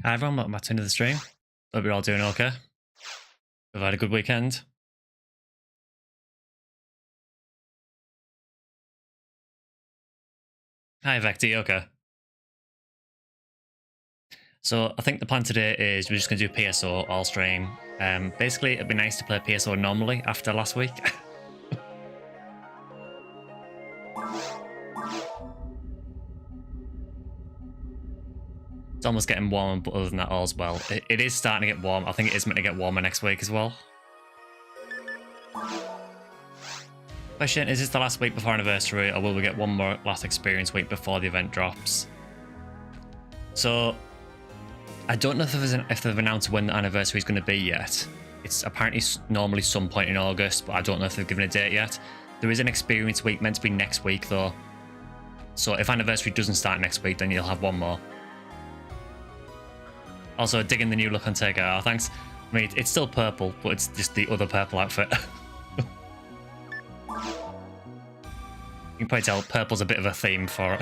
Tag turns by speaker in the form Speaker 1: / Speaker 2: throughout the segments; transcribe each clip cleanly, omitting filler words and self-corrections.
Speaker 1: Hi everyone, welcome back to another stream. Hope you're all doing okay. We've had a good weekend. Hi Vector, you okay? So I think the plan today is we're just going to do PSO all stream. Basically, it'd be nice to play PSO normally after last week. It's almost getting warm, but other than that, all's well. It is starting to get warm. I think it is meant to get warmer next week as well. Question, is this the last week before anniversary, or will we get one more last experience week before the event drops? So, I don't know if they've announced when the anniversary is going to be yet. It's apparently normally some point in August, but I don't know if they've given a date yet. There is an experience week meant to be next week, though. So if anniversary doesn't start next week, then you'll have one more. Also, digging the new look on Tega. Oh, thanks. I mean, it's still purple, but it's just the other purple outfit. You can probably tell purple's a bit of a theme for it.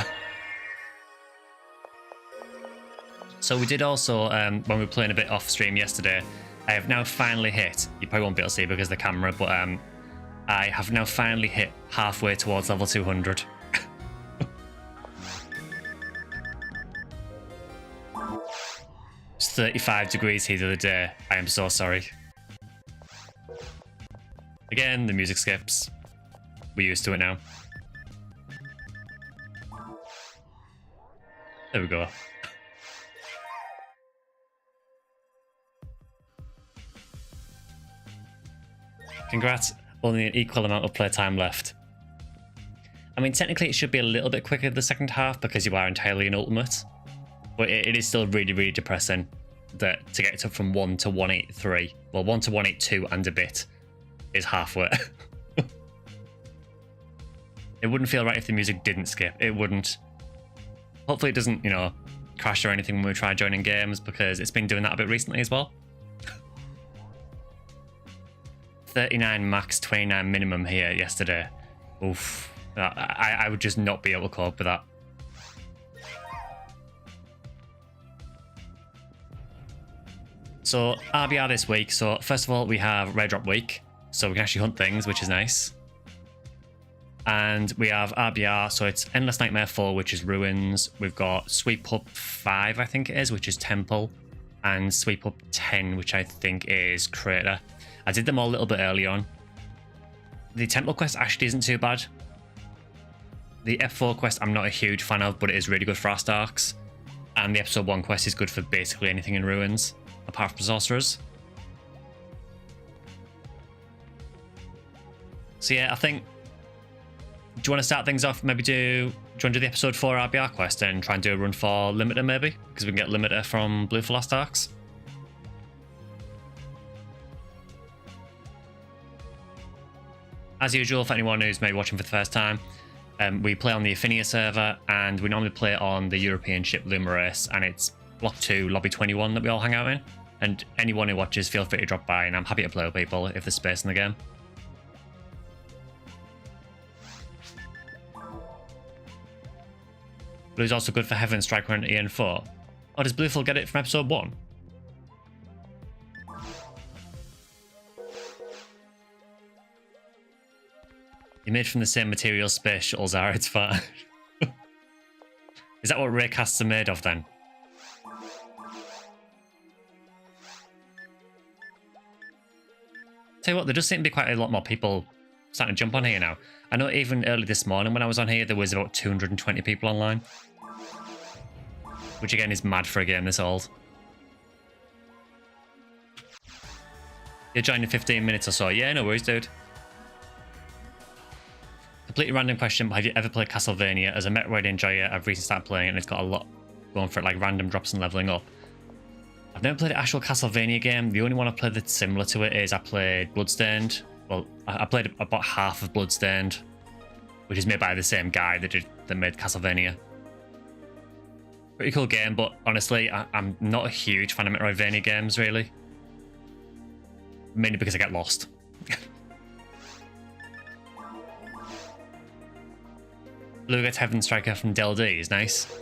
Speaker 1: So we did also, when we were playing a bit off stream yesterday, I have now finally hit, you probably won't be able to see because of the camera, but I have now finally hit halfway towards level 200. It's 35 degrees here the other day. I am so sorry. Again, the music skips. We're used to it now. There we go. Congrats, only an equal amount of playtime left. I mean, technically it should be a little bit quicker the second half because you are entirely in Ultimate. But it is still really, really depressing that to get it from 1 to 183, well, 1 to 182 and a bit is halfway. It wouldn't feel right if the music didn't skip. It wouldn't. Hopefully it doesn't, you know, crash or anything when we try joining games because it's been doing that a bit recently as well. 39 max, 29 minimum here yesterday. Oof. I would just not be able to cope with that. So RBR this week. So first of all, we have Rare Drop Week. So we can actually hunt things, which is nice. And we have RBR. So it's Endless Nightmare 4, which is Ruins. We've got Sweep Up 5, I think it is, which is Temple. And Sweep Up 10, which I think is Crater. I did them all a little bit early on. The Temple quest actually isn't too bad. The F4 quest I'm not a huge fan of, but it is really good for our Starks. And the Episode 1 quest is good for basically anything in Ruins, apart from Sorcerers. So yeah, I think... Do you want to start things off? Maybe do you want to do the Episode 4 RBR quest and try and do a run for Limiter maybe? Because we can get Limiter from Blue for Last Arcs. As usual, for anyone who's maybe watching for the first time, we play on the Ephinea server, and we normally play on the European ship Lumerace, and it's Block 2, Lobby 21 that we all hang out in. And anyone who watches, feel free to drop by, and I'm happy to play with people if there's space in the game. Blue's also good for Heaven, Striker, and EN4. Oh, does Bluefield get it from Episode 1? You're made from the same material space shuttles are, it's fine. Is that what raycasts are made of then? Tell you what, there does seem to be quite a lot more people starting to jump on here now. I know even early this morning when I was on here, there was about 220 people online. Which again is mad for a game this old. You're joining in 15 minutes or so. Yeah, no worries, dude. Completely random question, but have you ever played Castlevania? As a Metroid enjoyer, I've recently started playing it and it's got a lot going for it, like random drops and leveling up. I've never played an actual Castlevania game. The only one I've played that's similar to it is I played Bloodstained. Well, I played about half of Bloodstained, which is made by the same guy that made Castlevania. Pretty cool game, but honestly, I'm not a huge fan of Metroidvania games, really. Mainly because I get lost. Blue gets Heaven Striker from Del D is nice.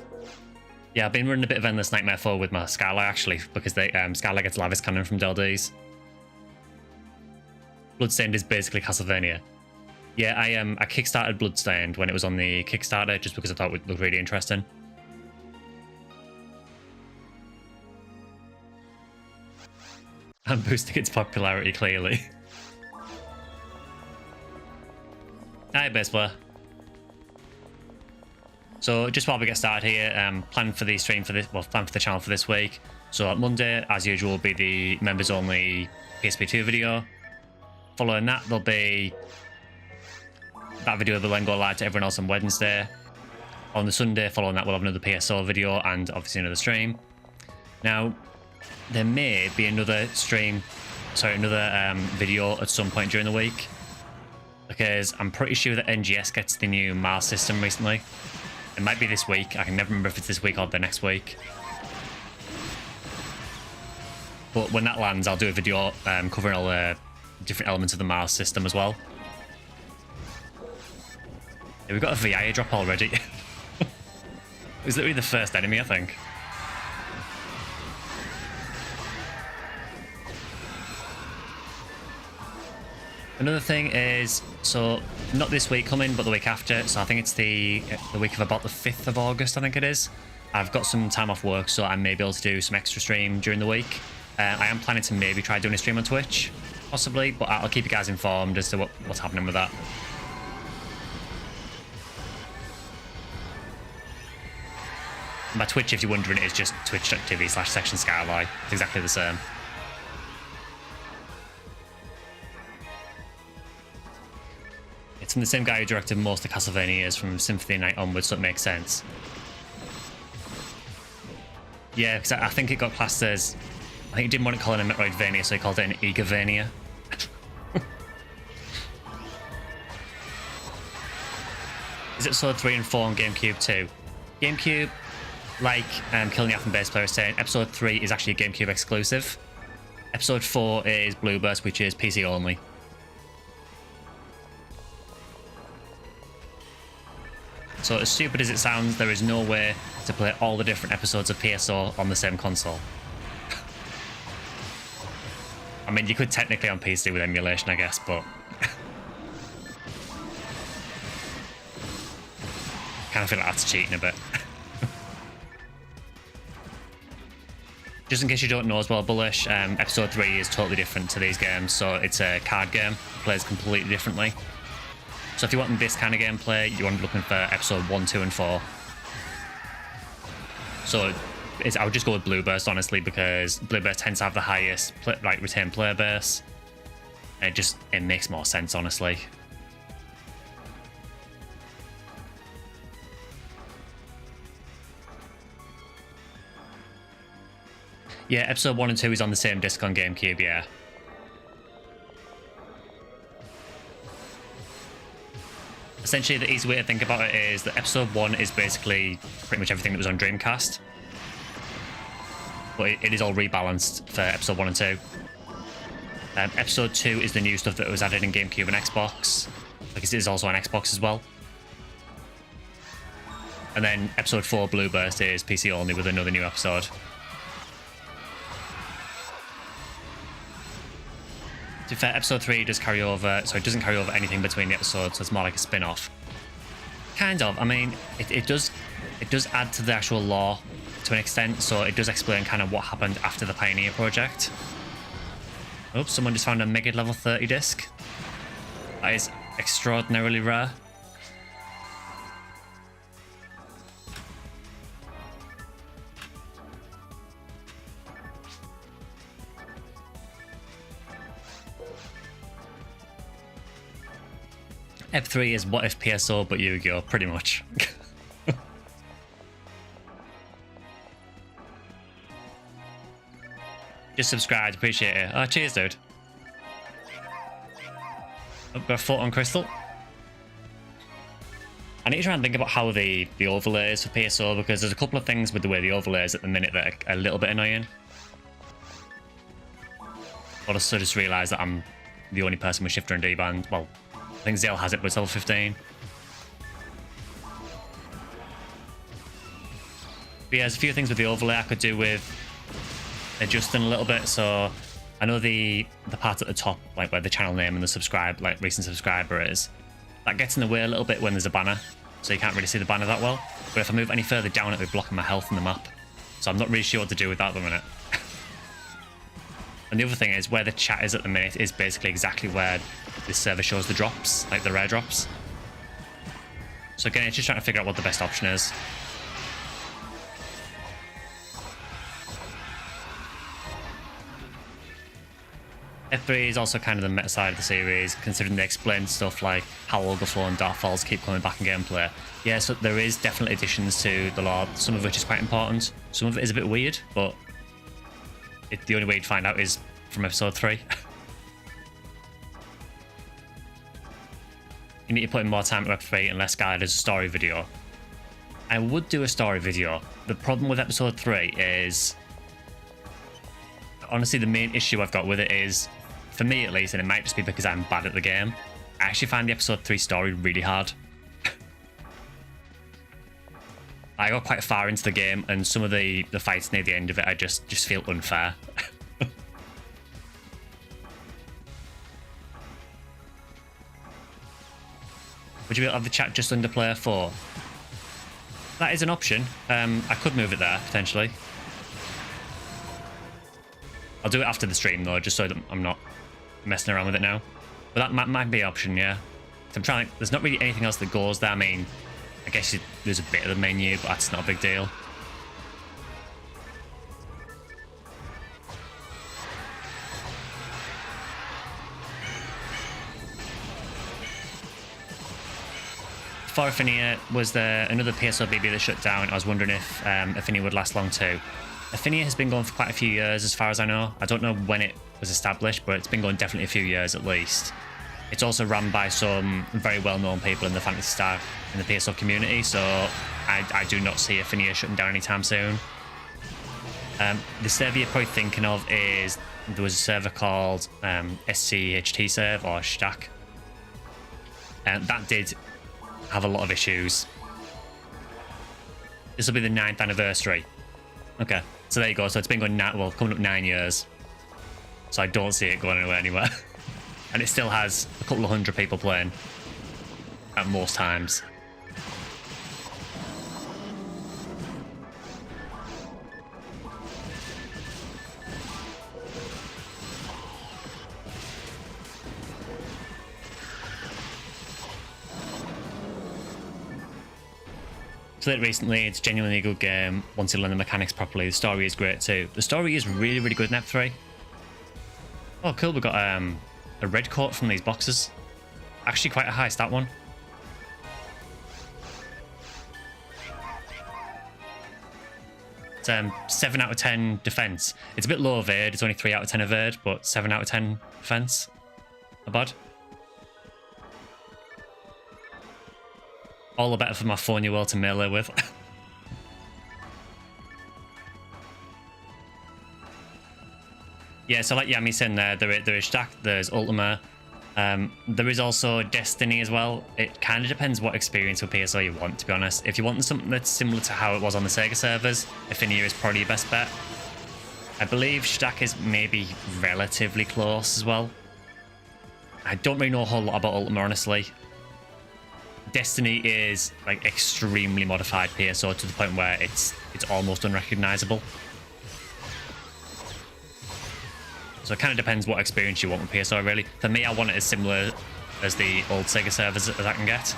Speaker 1: Yeah, I've been running a bit of Endless Nightmare 4 with my Skyly actually, because they Skyly gets Lavis Cannon from Deldees. Bloodstained is basically Castlevania. Yeah, I kickstarted Bloodstained when it was on the Kickstarter just because I thought it would look really interesting. I'm boosting its popularity clearly. Hi, base player. So just while we get started here, plan for the stream for this, well, plan for the channel for this week. So on Monday, as usual, will be the members only PSP2 video. Following that, there'll be that video will then go live to everyone else on Wednesday. On the Sunday, following that, we'll have another PSO video and obviously another stream. Now, there may be another stream, sorry, another video at some point during the week, because I'm pretty sure that NGS gets the new Mars system recently. It might be this week. I can never remember if it's this week or the next week. But when that lands, I'll do a video covering all the different elements of the Mars system as well. Yeah, we've got a VI drop already. It was literally the first enemy, I think. Another thing is, so not this week coming, but the week after. So I think it's the week of about the 5th of August, I think it is. I've got some time off work, so I may be able to do some extra stream during the week. I am planning to maybe try doing a stream on Twitch, possibly, but I'll keep you guys informed as to what's happening with that. My Twitch, if you're wondering, is just twitch.tv/SectionSkyly. It's exactly the same. It's from the same guy who directed most of the Castlevanias from Symphony Night onwards, so it makes sense. Yeah, because I think it got classed as... I think he didn't want to call it a Metroidvania, so he called it an Egavania. Is it episode 3 and 4 on GameCube too? GameCube, like Killing the Atom Base Player is saying, episode 3 is actually a GameCube exclusive. Episode 4 is Blueburst, which is PC only. So as stupid as it sounds, there is no way to play all the different episodes of PSO on the same console. I mean, you could technically on PC with emulation, I guess, but... kind of feel like that's cheating a bit. Just in case you don't know as well, Bullish, episode 3 is totally different to these games, so it's a card game, it plays completely differently. So if you want this kind of gameplay, you want to be looking for episode 1, 2, and 4. So I would just go with Blueburst, honestly, because Blueburst tends to have the highest retained player base. And it makes more sense, honestly. Yeah, episode 1 and 2 is on the same disc on GameCube, yeah. Essentially, the easy way to think about it is that episode 1 is basically pretty much everything that was on Dreamcast. But it is all rebalanced for episode 1 and 2. Episode 2 is the new stuff that was added in GameCube and Xbox, because it is also on Xbox as well. And then episode 4, Blueburst, is PC only with another new episode. To be fair, episode 3 does carry over, so it doesn't carry over anything between the episodes, so it's more like a spin-off. Kind of. I mean, it does add to the actual lore to an extent, so it does explain kind of what happened after the Pioneer project. Oops, someone just found a Mega level 30 disc. That is extraordinarily rare. Ep3 is what if PSO but Yu-Gi-Oh, pretty much. Just subscribed, appreciate it. Oh, cheers, dude. I've got a foot on Crystal. I need to try and think about how the overlay is for PSO, because there's a couple of things with the way the overlay is at the minute that are a little bit annoying. I also just realised that I'm the only person with Shifter and D-Band. Well, I think Zale has it, but it's level 15. But yeah, there's a few things with the overlay I could do with adjusting a little bit. So I know the part at the top, like where the channel name and the recent subscriber is, that gets in the way a little bit when there's a banner, so you can't really see the banner that well. But if I move any further down, it'll be blocking my health on the map. So I'm not really sure what to do with that at the minute. And the other thing is, where the chat is at the minute is basically exactly where this server shows the drops, like the rare drops. So again, it's just trying to figure out what the best option is. F3 is also kind of the meta side of the series, considering they explain stuff like how Overflow and Darkfalls keep coming back in gameplay. Yeah, so there is definitely additions to the lore, some of which is quite important. Some of it is a bit weird, but the only way you'd find out is from episode 3. You need to put in more time to episode 3 unless guided as a story video. I would do a story video. The problem with episode 3 is, honestly, the main issue I've got with it is, for me at least, and it might just be because I'm bad at the game, I actually find the episode 3 story really hard. I got quite far into the game, and some of the fights near the end of it I just feel unfair. Would you be able to have the chat just under player 4? That is an option. I could move it there, potentially. I'll do it after the stream, though, just so that I'm not messing around with it now. But that might be an option, yeah. I'm trying to, there's not really anything else that goes there. I mean, I guess there's a bit of the menu, but that's not a big deal. For Ephinea, was there another PSO BB that shut down? I was wondering if Ephinea would last long too. Ephinea has been going for quite a few years as far as I know. I don't know when it was established, but it's been going definitely a few years at least. It's also run by some very well-known people in the Fantasy Star in the PSO community, so I do not see Ephinea shutting down anytime soon. The server you're probably thinking of is, there was a server called SCHT serve or Stack. And that did have a lot of issues. This will be the 9th anniversary. Okay, so there you go. So it's been going coming up 9 years. So I don't see it going anywhere. And it still has a couple of hundred people playing at most times. Played it recently, it's genuinely a good game once you learn the mechanics properly. The story is great too. The story is really, really good in Ep 3. Oh cool, we got a red coat from these boxes. Actually quite a high stat one. It's 7 out of 10 defense. It's a bit low evade, it's only 3 out of 10 evade, but 7 out of 10 defense. Not bad. All the better for my 4-year-old to melee with. Yeah, so like Yami said there is Stack, there's Ultima. There is also Destiny as well. It kind of depends what experience with PSO you want, to be honest. If you want something that's similar to how it was on the Sega servers, Ephinea is probably your best bet. I believe Stack is maybe relatively close as well. I don't really know a whole lot about Ultima, honestly. Destiny is like extremely modified PSO to the point where it's almost unrecognizable. So it kind of depends what experience you want with PSO, really. For me, I want it as similar as the old Sega servers as I can get.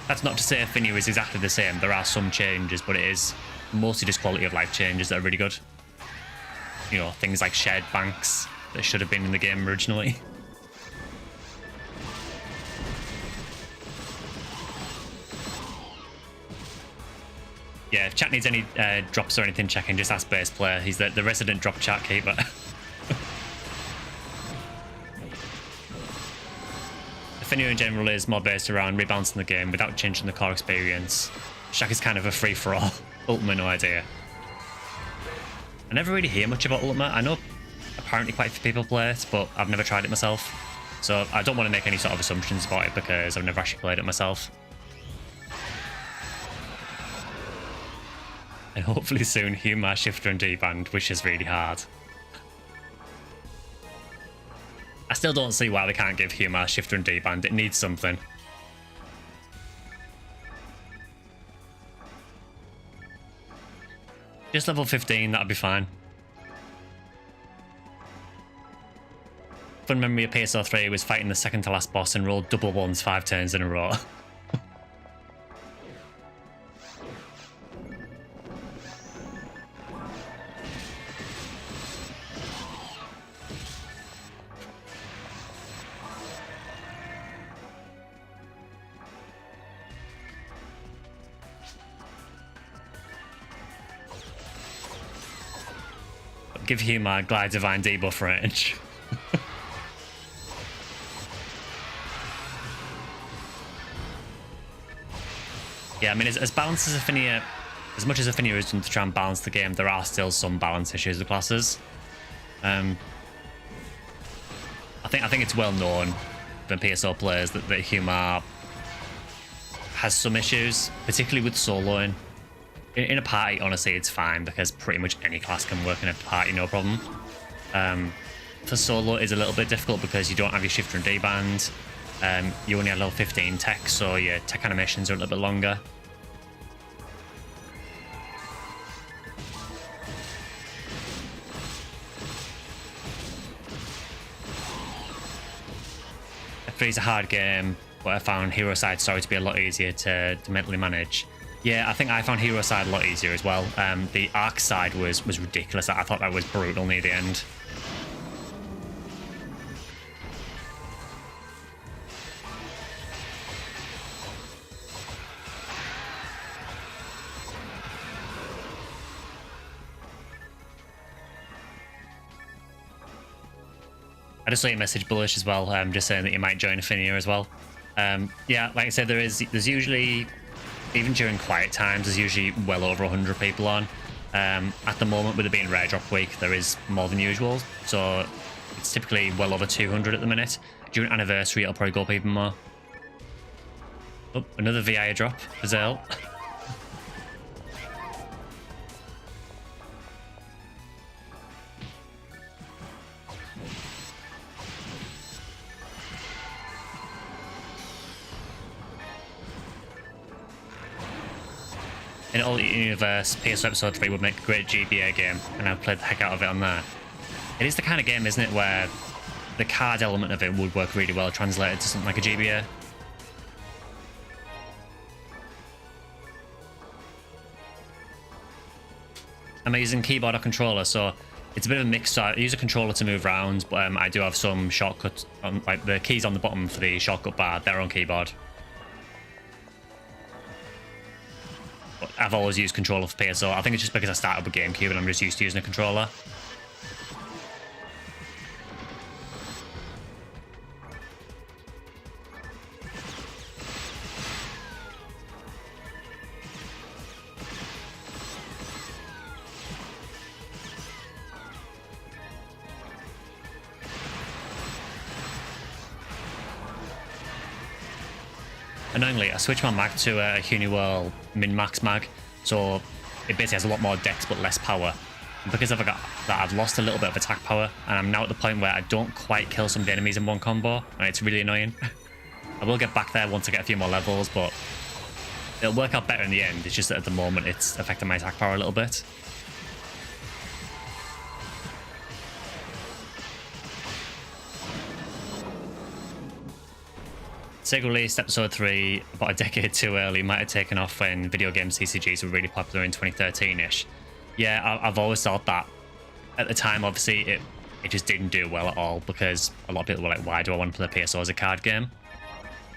Speaker 1: That's not to say Ephinea is exactly the same. There are some changes, but it is mostly just quality of life changes that are really good. You know, things like shared banks that should have been in the game originally. Yeah, if chat needs any drops or anything, check in, just ask Base Player. He's the resident drop chat keeper. Ephinea in general is more based around rebalancing the game without changing the core experience. Shack is kind of a free-for-all. Ultima, no idea. I never really hear much about Ultima. I know apparently quite a few people play it, but I've never tried it myself. So I don't want to make any sort of assumptions about it because I've never actually played it myself. And hopefully soon Humor, Shifter and D-Band, which is really hard. I still don't see why they can't give Humor, Shifter and D-Band. It needs something. Just level 15, that'd be fine. Fun memory of PSO 3 was fighting the second to last boss and rolled double ones 5 turns in a row. Give Humor Glide Divine debuff range. Yeah, I mean, as balanced as Ephinea, as much as Ephinea is done to try and balance the game, there are still some balance issues with classes. I think it's well known for PSO players that Humor has some issues, particularly with soloing. In a party, honestly, it's fine because pretty much any class can work in a party, no problem. For solo, it's a little bit difficult because you don't have your Shifter and D-Band. You only have level 15 tech, so your tech animations are a little bit longer. F3's a hard game, but I found Hero Side Story to be a lot easier to mentally manage. Yeah, I think I found Hero Side a lot easier as well. The Arc side was ridiculous. I thought that was brutal near the end. I just saw your message, Bullish, as well, just saying that you might join Ephinea as well. Yeah, like I said, there's usually, even during quiet times, there's usually well over 100 people on. At the moment, with it being Rare Drop Week, there is more than usual, so it's typically well over 200 at the minute. During Anniversary, it'll probably go up even more. Oh, another VI drop for Zale. In Alternate Universe, PSO Episode 3 would make a great GBA game, and I've played the heck out of it on there. It is the kind of game, isn't it, where the card element of it would work really well translated to something like a GBA. I'm using keyboard or controller, so it's a bit of a mix. So I use a controller to move around, but I do have some shortcuts, like the keys on the bottom for the shortcut bar, they're on keyboard. I've always used controller for PSO. I think it's just because I started with GameCube and I'm just used to using a controller. Annoyingly, I switched my mag to a Uniworld min-max mag, so it basically has a lot more dex but less power. And because I've got that, I've lost a little bit of attack power, and I'm now at the point where I don't quite kill some of the enemies in one combo, and it's really annoying. I will get back there once I get a few more levels, but it'll work out better in the end. It's just that at the moment it's affecting my attack power a little bit. Sega released Episode 3 about a decade too early. Might have taken off when video game CCGs were really popular in 2013-ish. Yeah, I've always thought that. At the time, obviously, it just didn't do well at all because a lot of people were like, why do I want to play PSO as a card game?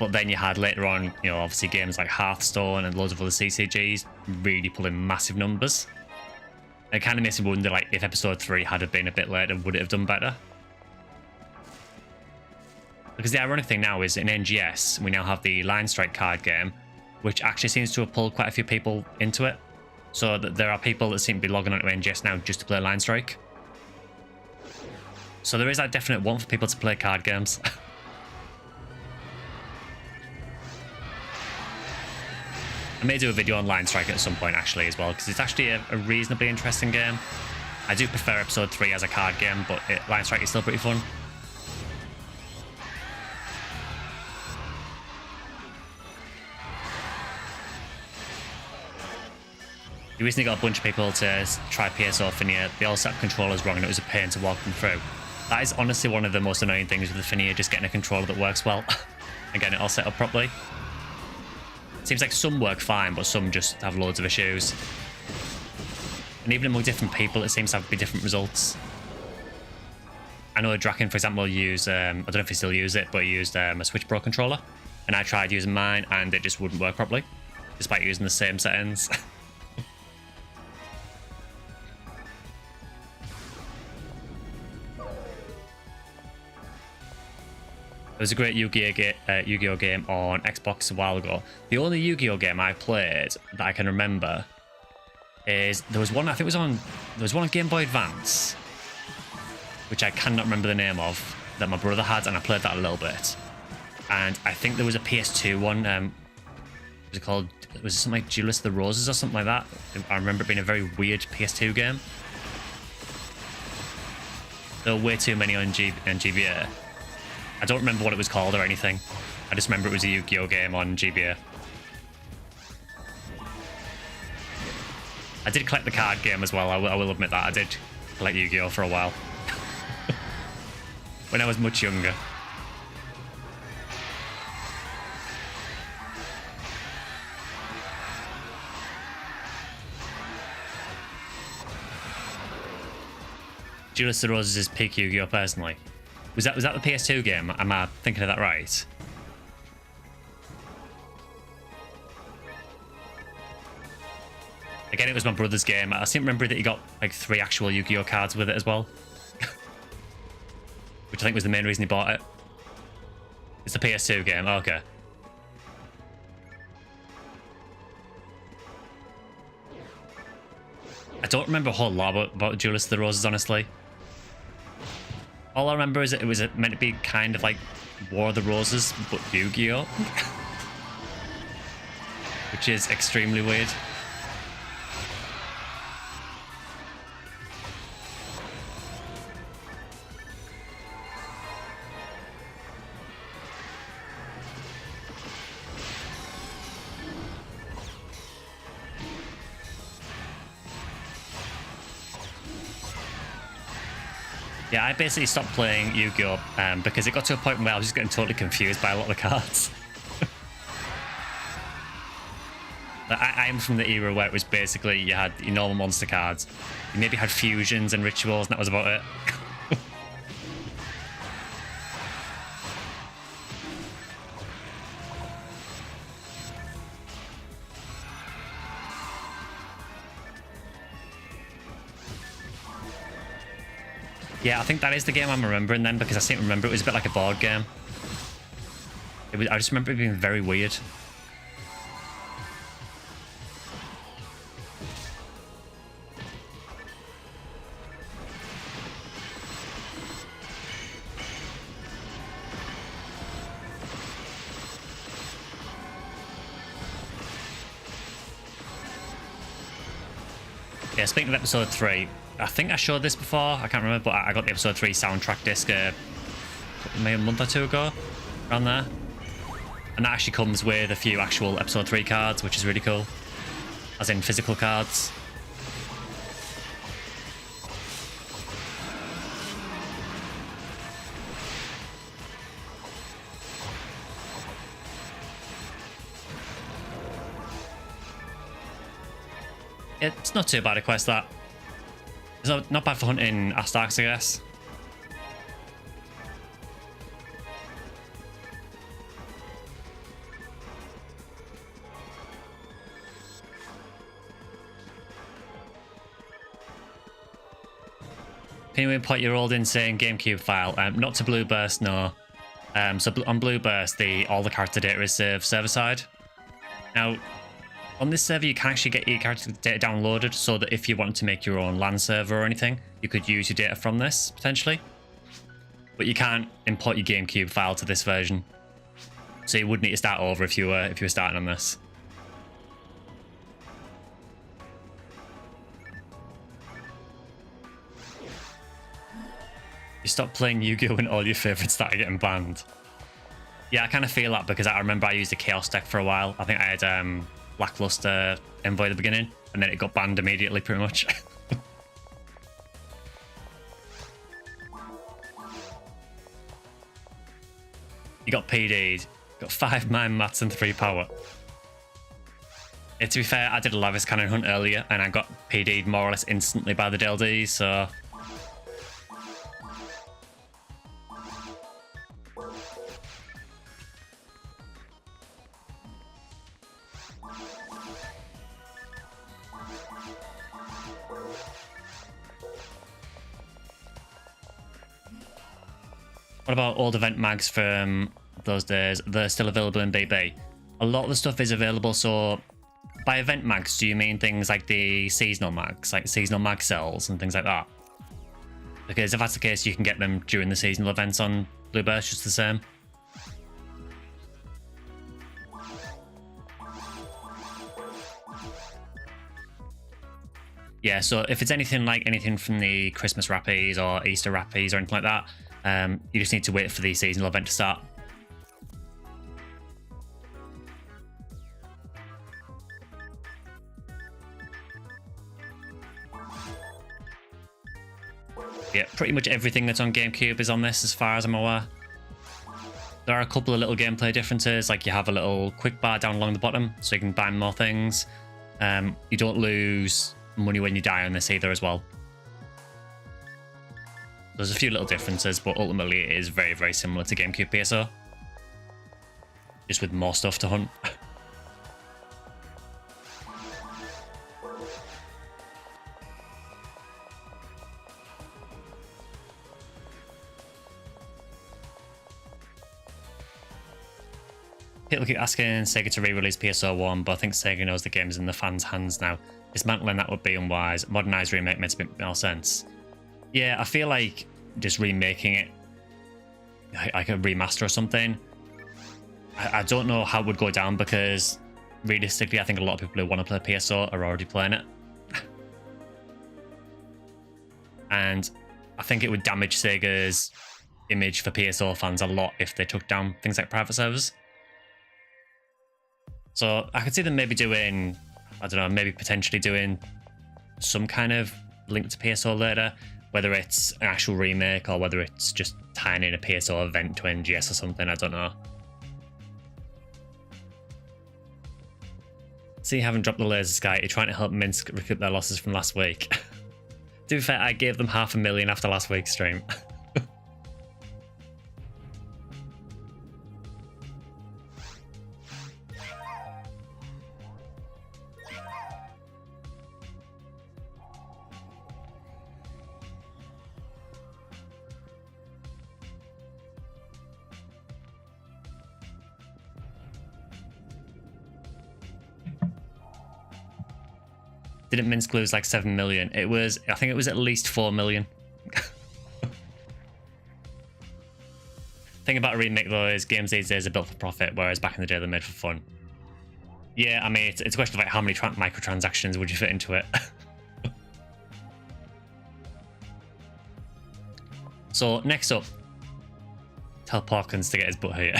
Speaker 1: But then you had later on, you know, obviously games like Hearthstone and loads of other CCGs really pulling massive numbers. It kind of makes me wonder, like, if Episode 3 had been a bit later, would it have done better? Because the ironic thing now is in NGS, we now have the Line Strike card game, which actually seems to have pulled quite a few people into it. So that there are people that seem to be logging onto NGS now just to play Line Strike. So there is that definite want for people to play card games. I may do a video on Line Strike at some point actually as well, because it's actually a reasonably interesting game. I do prefer episode 3 as a card game, but Line Strike is still pretty fun. You recently got a bunch of people to try PSO Ephinea. They all set up controllers wrong and it was a pain to walk them through. That is honestly one of the most annoying things with Ephinea, just getting a controller that works well and getting it all set up properly. It seems like some work fine, but some just have loads of issues. And even among different people, it seems to have different results. I know Draken, for example, used, I don't know if he still uses it, but he used a Switch Pro controller. And I tried using mine and it just wouldn't work properly, despite using the same settings. There was a great Yu-Gi-Oh game on Xbox a while ago. The only Yu-Gi-Oh game I played that I can remember is there was one on Game Boy Advance, which I cannot remember the name of, that my brother had, and I played that a little bit. And I think there was a PS2 one. Was it called? Was it something like Duelist of the Roses or something like that? I remember it being a very weird PS2 game. There were way too many on GBA. I don't remember what it was called or anything. I just remember it was a Yu-Gi-Oh game on GBA. I did collect the card game as well, I will admit that. I did collect Yu-Gi-Oh for a while. When I was much younger. Duelist of the Roses is peak Yu-Gi-Oh personally. Was that the PS2 game? Am I thinking of that right? Again, it was my brother's game. I seem to remember that he got like 3 actual Yu-Gi-Oh cards with it as well. Which I think was the main reason he bought it. It's the PS2 game. Oh, okay. I don't remember a whole lot about Duelist of the Roses, honestly. All I remember is that it was meant to be kind of like War of the Roses, but Yu-Gi-Oh! Which is extremely weird. Yeah, I basically stopped playing Yu-Gi-Oh! Because it got to a point where I was just getting totally confused by a lot of the cards. I'm from the era where it was basically you had your normal monster cards, you maybe had fusions and rituals, and that was about it. Yeah, I think that is the game I'm remembering then, because I seem to remember it was a bit like a board game. I just remember it being very weird. Yeah, speaking of episode 3, I think I showed this before, I can't remember, but I got the episode 3 soundtrack disc maybe a month or 2 ago, around there. And that actually comes with a few actual episode 3 cards, which is really cool. As in physical cards. It's not too bad a quest, that. It's not bad for hunting Astarks, I guess. Can you import your old insane GameCube file? Not to Blueburst, no. So on Blueburst, all the character data is saved server-side. Now, on this server, you can actually get your character data downloaded so that if you want to make your own LAN server or anything, you could use your data from this, potentially. But you can't import your GameCube file to this version. So you would need to start over if you were starting on this. You stop playing Yu-Gi-Oh! When all your favourites start getting banned. Yeah, I kind of feel that because I remember I used a Chaos deck for a while. I think I had Lackluster Envoy at the beginning, and then it got banned immediately, pretty much. You got PD'd, got 5 Mind Mats and 3 Power. Yeah, to be fair, I did a Lavis Cannon hunt earlier, and I got PD'd more or less instantly by the DLD, so... What about old event mags from those days? They're still available in BB. A lot of the stuff is available, so by event mags, do you mean things like the seasonal mags, like seasonal mag cells and things like that? Because if that's the case, you can get them during the seasonal events on Blueburst, just the same. Yeah, so if it's anything from the Christmas Rappies or Easter Rappies or anything like that, you just need to wait for the seasonal event to start. Yeah, pretty much everything that's on GameCube is on this as far as I'm aware. There are a couple of little gameplay differences, like you have a little quick bar down along the bottom so you can buy more things. You don't lose money when you die on this either as well. There's a few little differences, but ultimately it is very, very similar to GameCube PSO. Just with more stuff to hunt. People keep asking Sega to re-release PSO 1, but I think Sega knows the game is in the fans' hands now. Dismantling that would be unwise. Modernized remake makes a bit more sense. Yeah, I feel like just remaking it, like a remaster or something, I don't know how it would go down, because realistically I think a lot of people who want to play PSO are already playing it. And I think it would damage Sega's image for PSO fans a lot if they took down things like private servers. So I could see them maybe doing, I don't know, maybe potentially doing some kind of link to PSO later, whether it's an actual remake or whether it's just tying in a PSO event to NGS or something, I don't know. See, you haven't dropped the laser sky, you're trying to help Minsk recoup their losses from last week. To be fair, I gave them $500,000 after last week's stream. Didn't Minsk lose like 7 million? It was, I think it was at least 4 million. Thing about a remake though is games these days are built for profit, whereas back in the day they're made for fun. Yeah, I mean, it's a question of like how many microtransactions would you fit into it? So next up, tell Parkins to get his butt here.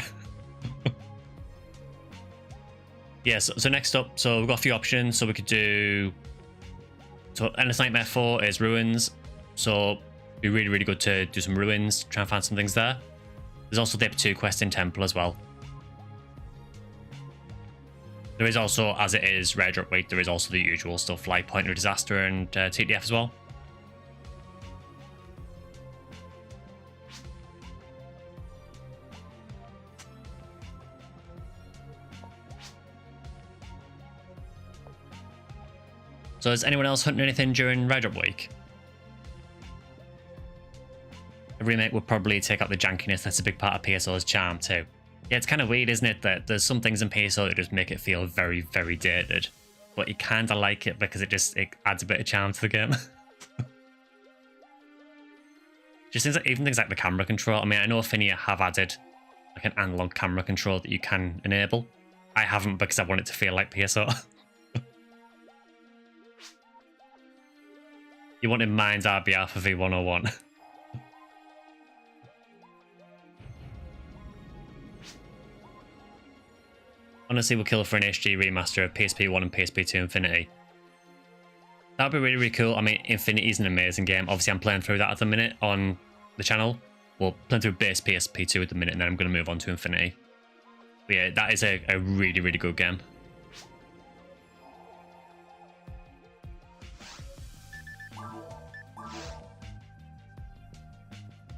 Speaker 1: Yeah, so next up, so we've got a few options. So we could do, so Endless Nightmare 4 is Ruins, so it'd be really, really good to do some Ruins, try and find some things there. There's also the Ep 2 quest in Temple as well. There is also, as it is Rare Drop Week, there is also the usual stuff like Pointer Disaster and TDF as well. So is anyone else hunting anything during Rare Drop Week? A remake would probably take out the jankiness that's a big part of PSO's charm too. Yeah, it's kind of weird, isn't it, that there's some things in PSO that just make it feel very, very dated. But you kind of like it because it adds a bit of charm to the game. Just things like, even things like the camera control. I mean, I know Ephinea have added like an analog camera control that you can enable. I haven't because I want it to feel like PSO. You wanted Mind's RBR for V101. Honestly, we'll kill for an HG remaster of PSP1 and PSP2 Infinity. That would be really, really cool. I mean, Infinity is an amazing game. Obviously, I'm playing through that at the minute on the channel. Well, playing through base PSP2 at the minute, and then I'm going to move on to Infinity. But yeah, that is a really, really good game.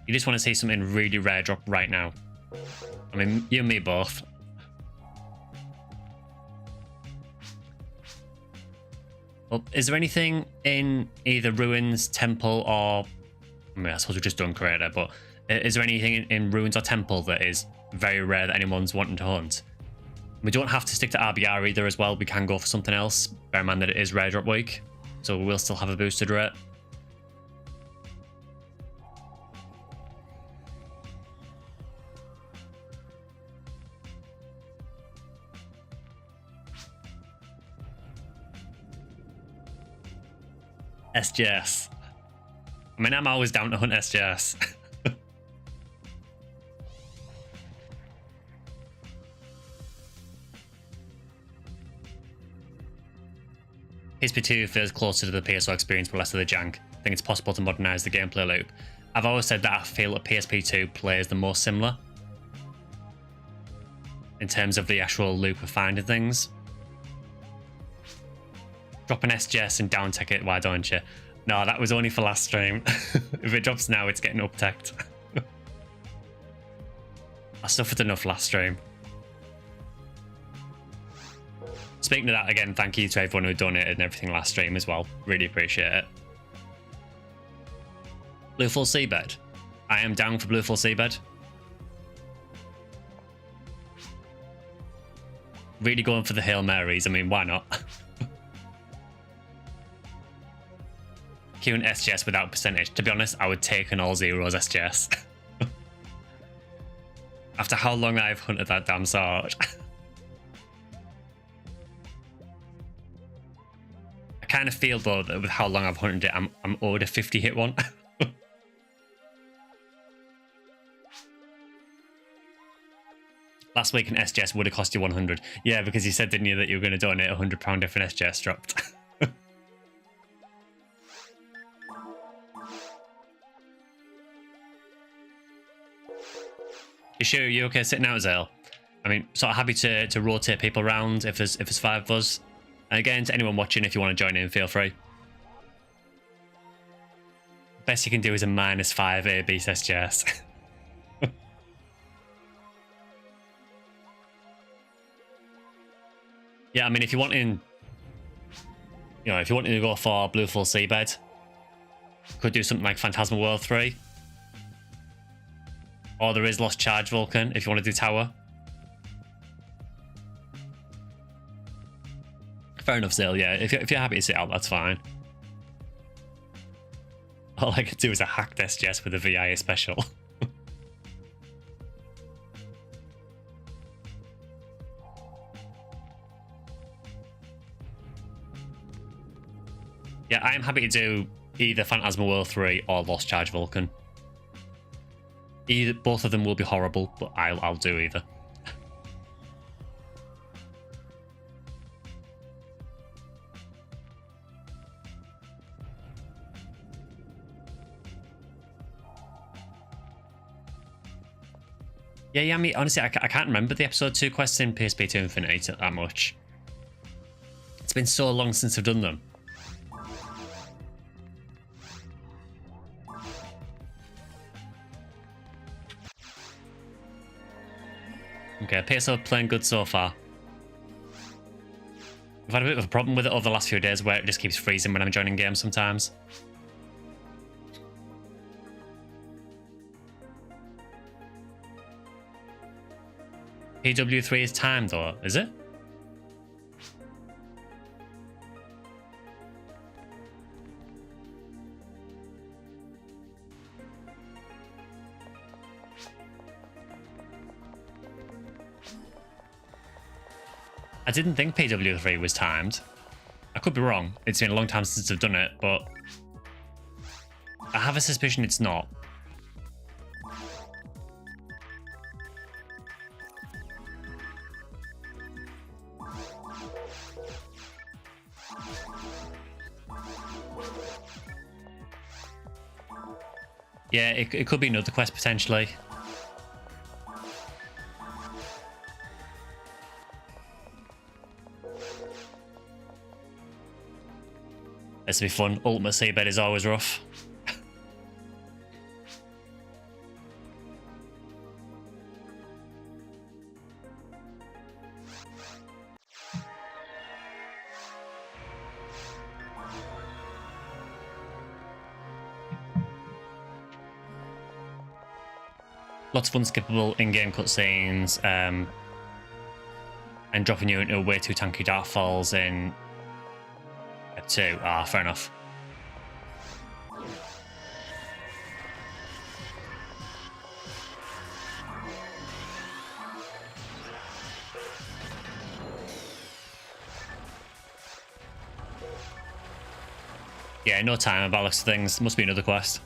Speaker 1: You just want to see something really rare drop right now. I mean, you and me both. Well, is there anything in either Ruins, Temple, or... I mean, I suppose we've just done Creator, but is there anything in Ruins or Temple that is very rare that anyone's wanting to hunt? We don't have to stick to RBR either as well. We can go for something else. Bear in mind that it is Rare Drop Week, so we'll still have a boosted rate. SJS. I mean, I'm always down to hunt SJS. PSP2 feels closer to the PSO experience but less of the jank. I think it's possible to modernise the gameplay loop. I've always said that I feel that PSP2 plays the most similar in terms of the actual loop of finding things. Drop an SGS and down tech it, why don't you? No, that was only for last stream. If it drops now, it's getting up-teched. I suffered enough last stream. Speaking of that, again, thank you to everyone who donated and everything last stream as well. Really appreciate it. Blueful Seabed. I am down for Blueful Seabed. Really going for the Hail Marys. I mean, why not? Q and SGS without percentage. To be honest, I would take an all zeros SGS. After how long I've hunted that damn sword. I kind of feel though that with how long I've hunted it, I'm owed a 50 hit one. Last week an SGS would have cost you 100. Yeah, because you said, didn't you, that you were going to donate £100 if an SGS dropped. You sure you okay sitting out, Zale? I mean, sort of happy to rotate people around if there's 5 of us. And again, to anyone watching, if you want to join in, feel free. Best you can do is a -5 AB SGS. Yeah, I mean, if you want in, if you want to go for Blueful Seabed, could do something like Phantasmal World 3. Or there is Lost Charge Vulcan if you want to do Tower. Fair enough, Zale, yeah. If you're happy to sit out, that's fine. All I could do is a hacked SGS with a VIA special. Yeah, I am happy to do either Phantasmal World 3 or Lost Charge Vulcan. Both of them will be horrible, but I'll do either. Yeah, I mean, honestly, I can't remember the episode 2 quests in PSP2 Infinity that much. It's been so long since I've done them. Okay, PSO playing good so far. I've had a bit of a problem with it over the last few days where it just keeps freezing when I'm joining games sometimes. PW3 is timed though, is it? I didn't think PW3 was timed. I could be wrong. It's been a long time since I've done it, but I have a suspicion it's not. Yeah, it could be another quest potentially. This will be fun. Ultimate Seabed is always rough. Lots of unskippable in-game cutscenes, and dropping you into way too tanky darkfalls in Ep 2. Ah, fair enough. Yeah, no time about looks of things. Must be another quest.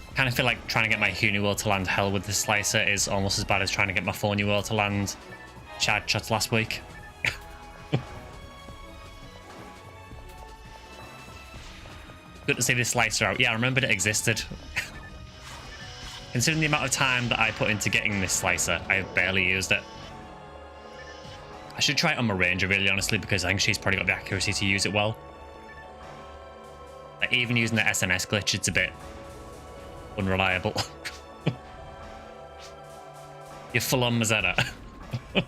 Speaker 1: I kind of feel like trying to get my Huni World to land hell with this slicer is almost as bad as trying to get my Thorny World to land Chad shots last week. Good to see this slicer out. Yeah, I remembered it existed. Considering the amount of time that I put into getting this slicer, I've barely used it. I should try it on my Ranger, really honestly, because I think she's probably got the accuracy to use it well. Like, even using the SNS glitch, it's a bit unreliable. You're full on Mazetta. I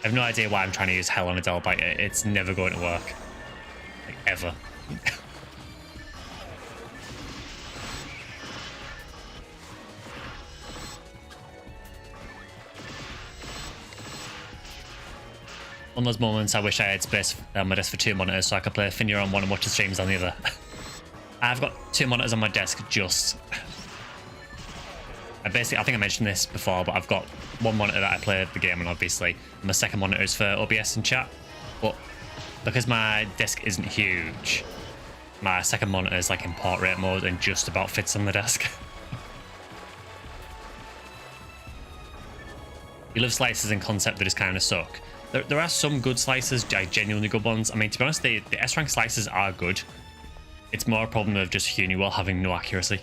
Speaker 1: have no idea why I'm trying to use hell on a Delbite. It's never going to work. Like, ever. On those moments, I wish I had space on my desk for 2 monitors so I could play Ephinea on one and watch the streams on the other. I've got 2 monitors on my desk just... I think I mentioned this before, but I've got 1 monitor that I play the game on, obviously. And my second monitor is for OBS and chat. But because my desk isn't huge, my second monitor is like in portrait mode and just about fits on the desk. You love slices in concept that just kind of suck. There are some good slices, like genuinely good ones. I mean, to be honest, the S-rank slices are good. It's more a problem of just Huniwell having no accuracy.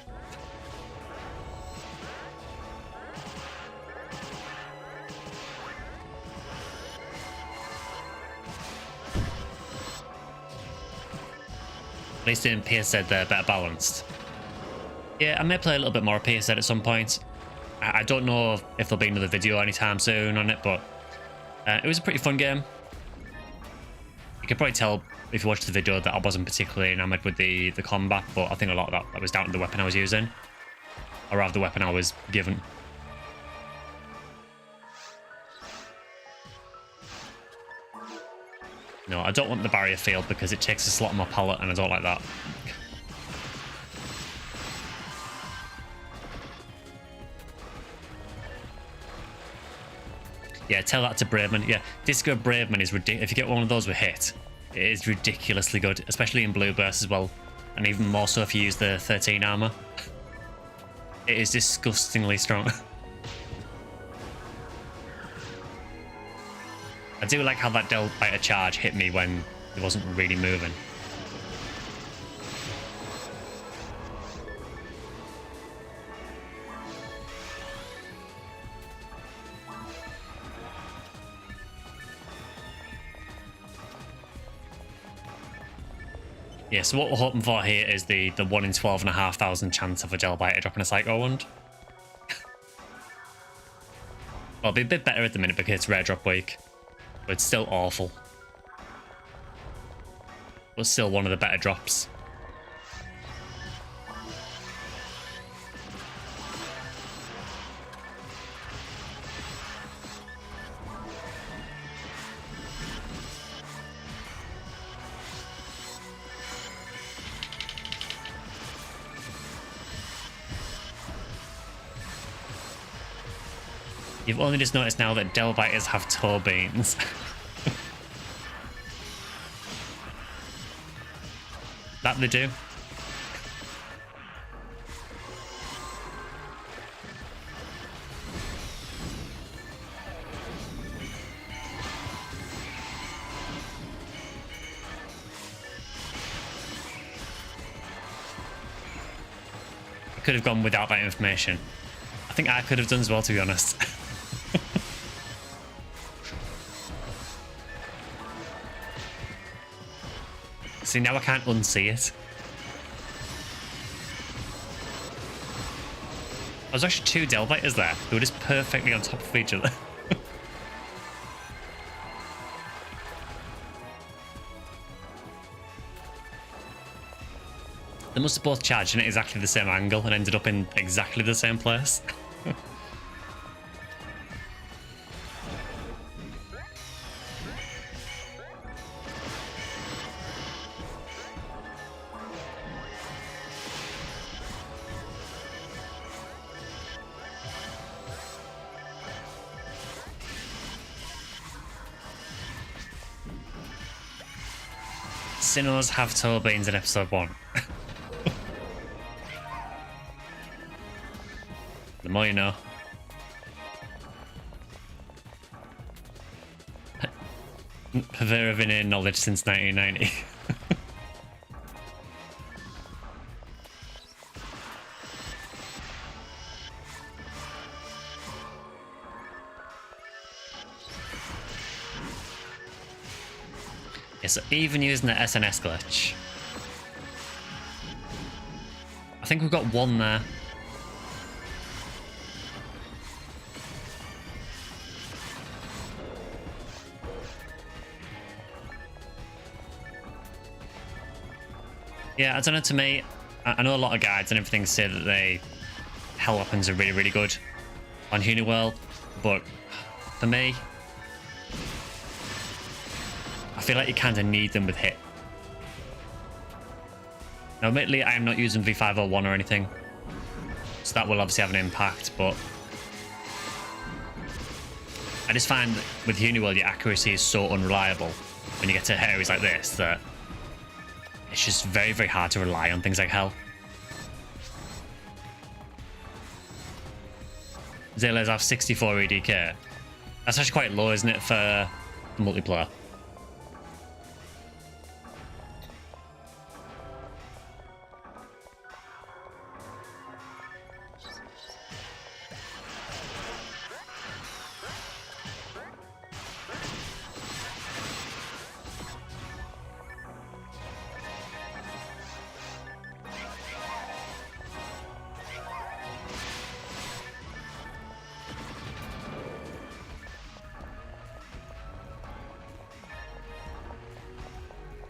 Speaker 1: At least in PSZ they're better balanced. Yeah, I may play a little bit more PSZ at some point. I don't know if there'll be another video anytime soon on it, but it was a pretty fun game. You can probably tell if you watched the video that I wasn't particularly enamored with the combat, but I think a lot of that was down to the weapon I was using. Or rather the weapon I was given. No, I don't want the barrier field because it takes a slot on my palette and I don't like that. Yeah, tell that to Braveman. Yeah, Disco Braveman is ridiculous. If you get one of those with hit, it is ridiculously good, especially in blue burst as well. And even more so if you use the 13 armor. It is disgustingly strong. I do like how that Delbiter charge hit me when it wasn't really moving. Yeah, so what we're hoping for here is the 1 in 12,500 chance of a Delbiter dropping a Psycho Wand. Well, it'll be a bit better at the minute because it's rare drop week. But it's still awful. But still one of the better drops. You've only just noticed now that Delbiters have toe beans. That they do. I could have gone without that information. I think I could have done as well, to be honest. See, now I can't unsee it. There's actually two Delbiters there. They were just perfectly on top of each other. They must have both charged in at exactly the same angle and ended up in exactly the same place. Sinners have toe beans in episode 1. The more you know. Purveyor of innate knowledge since 1990. Yeah, so even using the SNS glitch, I think we've got one there. Yeah, I don't know, to me, I know a lot of guides and everything say that hell weapons are really, really good on Uniworld, but for me, I feel like you kind of need them with hit. Now, admittedly, I am not using V501 or anything, so that will obviously have an impact, but I just find that with Uniworld, your accuracy is so unreliable when you get to areas like this that it's just very, very hard to rely on things like hell. Zaylas have 64 EDK. That's actually quite low, isn't it, for multiplayer?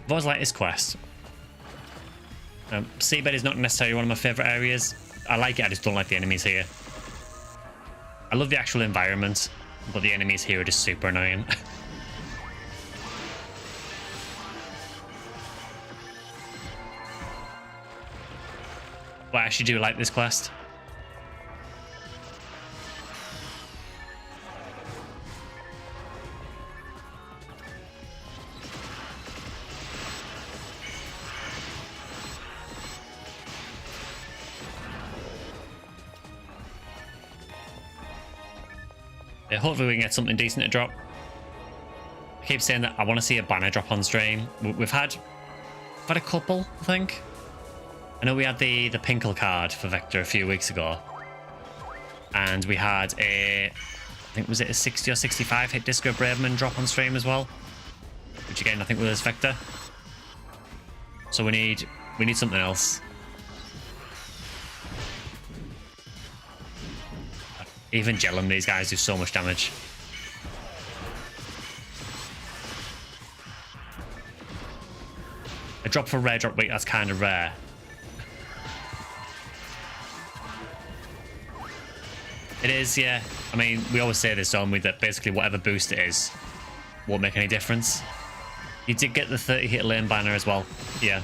Speaker 1: I've always liked this quest. Seabed is not necessarily one of my favourite areas. I like it, I just don't like the enemies here. I love the actual environment, but the enemies here are just super annoying. But I actually do like this quest. Yeah, hopefully we can get something decent to drop. I keep saying that I want to see a banner drop on stream. We've had a couple, I think. I know we had the Pinkle card for Vector a few weeks ago. And we had I think was it a 60 or 65 hit Disco Braveman drop on stream as well. Which again, I think was Vector. So we need something else. Even gelling these guys do so much damage. A drop for rare drop week, that's kind of rare. It is, yeah. I mean, we always say this, don't we, that basically whatever boost it is won't make any difference. You did get the 30 hit lane banner as well, yeah.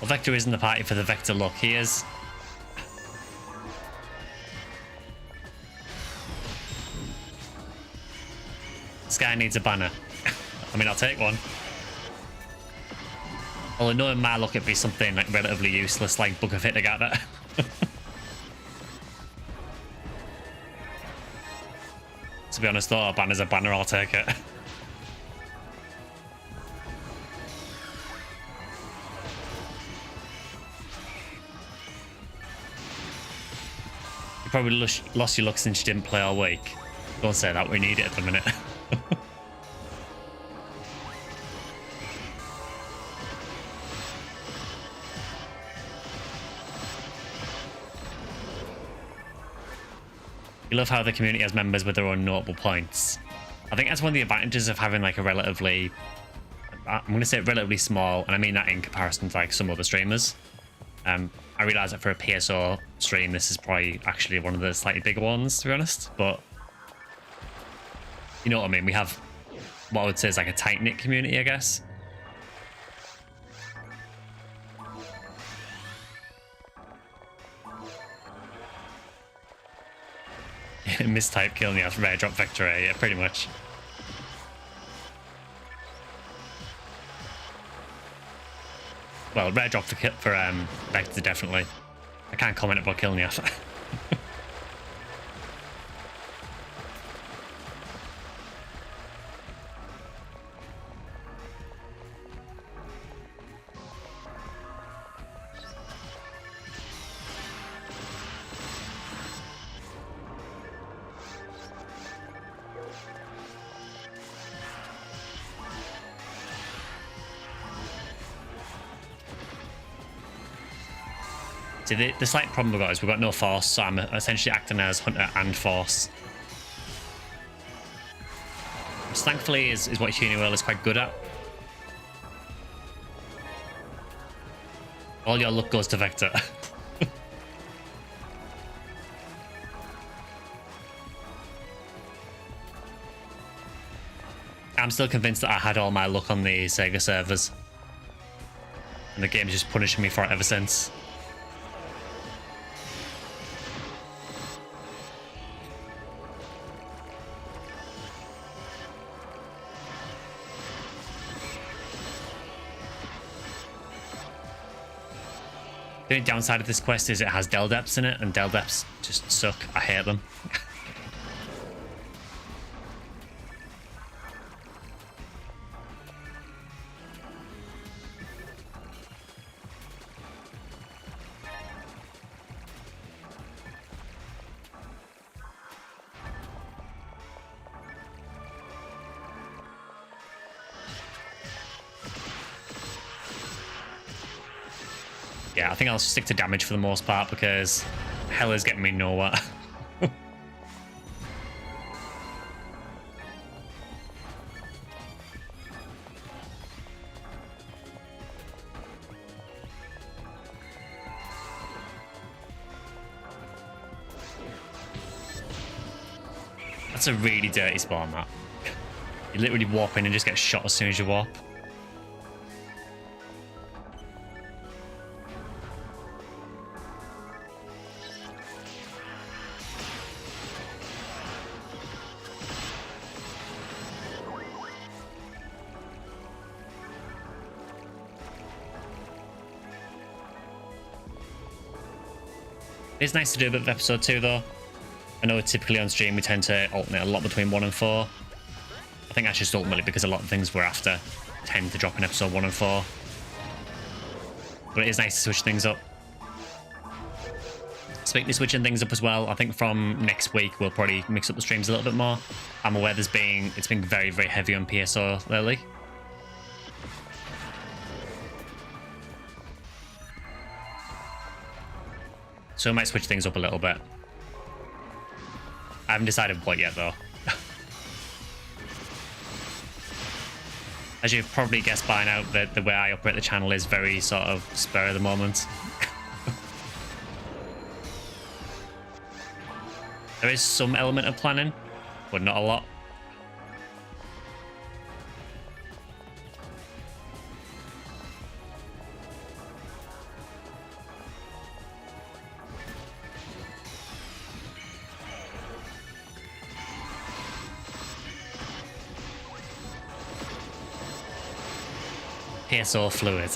Speaker 1: Well, Vector is in the party for the Vector look. He is. This guy needs a banner. I mean, I'll take one. Although knowing my luck, it'd be something like relatively useless, like Book of Hit together. To be honest, though, a banner's a banner. I'll take it. You probably lost your luck since you didn't play all week. Don't say that. We need it at the minute. You love how the community has members with their own notable points. I think that's one of the advantages of having like a relatively, I'm going to say relatively small, and I mean that in comparison to like some other streamers. I realise that for a PSO stream, this is probably actually one of the slightly bigger ones, to be honest. But you know what I mean? We have what I would say is like a tight-knit community, I guess. Mistype killing you after rare drop victory, yeah, pretty much. Well, rare drop for Vector, definitely. I can't comment about killing you. See, the slight problem we've got is we've got no force, so I'm essentially acting as hunter and force. Which thankfully is what Ephinea World is quite good at. All your luck goes to Vector. I'm still convinced that I had all my luck on the Sega servers. And the game's just punishing me for it ever since. The only downside of this quest is it has Del Depths in it, and Del Depths just suck. I hate them. Yeah, I think I'll stick to damage for the most part because hell is getting me nowhere. That's a really dirty spawn, that. You literally warp in and just get shot as soon as you warp. It's nice to do a bit of episode 2 though. I know typically on stream we tend to alternate a lot between 1 and 4. I think that's just ultimately because a lot of things we're after tend to drop in episode 1 and 4. But it is nice to switch things up. Speaking of switching things up as well, I think from next week we'll probably mix up the streams a little bit more. I'm aware it's been very, very heavy on PSO lately. So I might switch things up a little bit. I haven't decided what yet though. As you've probably guessed by now, the way I operate the channel is very sort of spur of the moment. There is some element of planning, but not a lot. PSO fluid.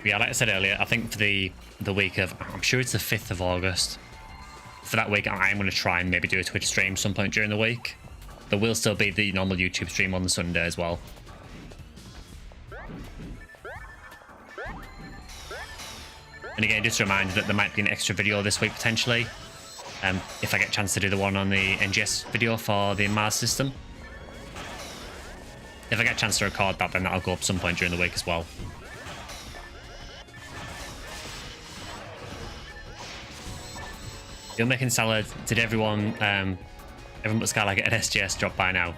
Speaker 1: Yeah, like I said earlier, I think for the week of, I'm sure it's the 5th of August. For that week, I'm going to try and maybe do a Twitch stream some point during the week. There will still be the normal YouTube stream on the Sunday as well. And again, just a reminder that there might be an extra video this week potentially. If I get a chance to do the one on the NGS video for the Mars system. If I get a chance to record that, then that'll go up some point during the week as well. You're making salad. Did everyone but Skyly get an SGS drop by now?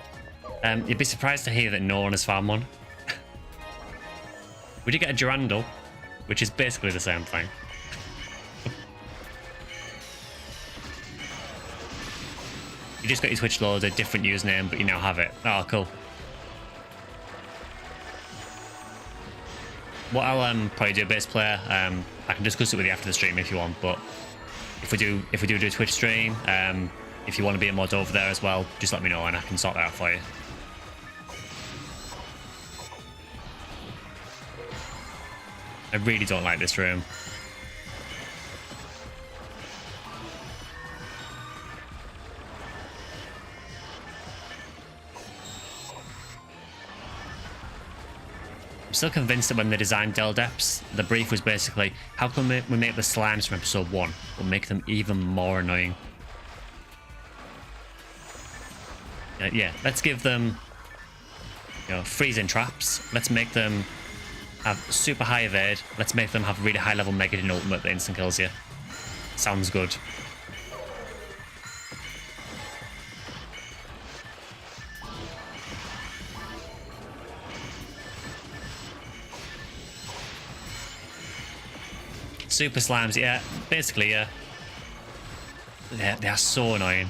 Speaker 1: You'd be surprised to hear that no one has found one. We did get a Durandal, which is basically the same thing. You just got your Twitch load, a different username, but you now have it. Oh, cool. What I'll probably do, bass player, I can discuss it with you after the stream if you want, but if we do a Twitch stream, if you want to be a mod over there as well, just let me know and I can sort that out for you. I really don't like this room. I'm still convinced that when they designed Del Depths, the brief was basically, how can we make the slimes from episode 1, but make them even more annoying? Yeah, let's give them, freezing traps. Let's make them have super high evade. Let's make them have really high level Megadin ultimate that instant kills you. Sounds good. Super slimes, yeah, basically, yeah. They are so annoying.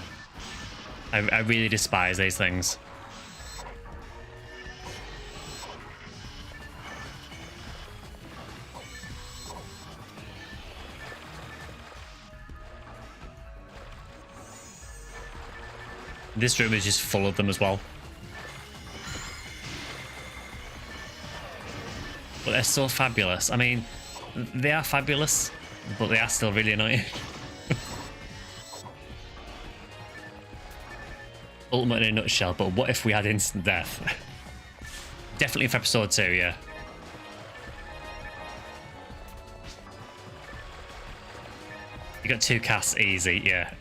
Speaker 1: I really despise these things. This room is just full of them as well. But they're so fabulous. I mean, they are fabulous, but they are still really annoying. Ultimate in a nutshell, but what if we had instant death? Definitely for episode 2, yeah. You got 2 casts easy, yeah.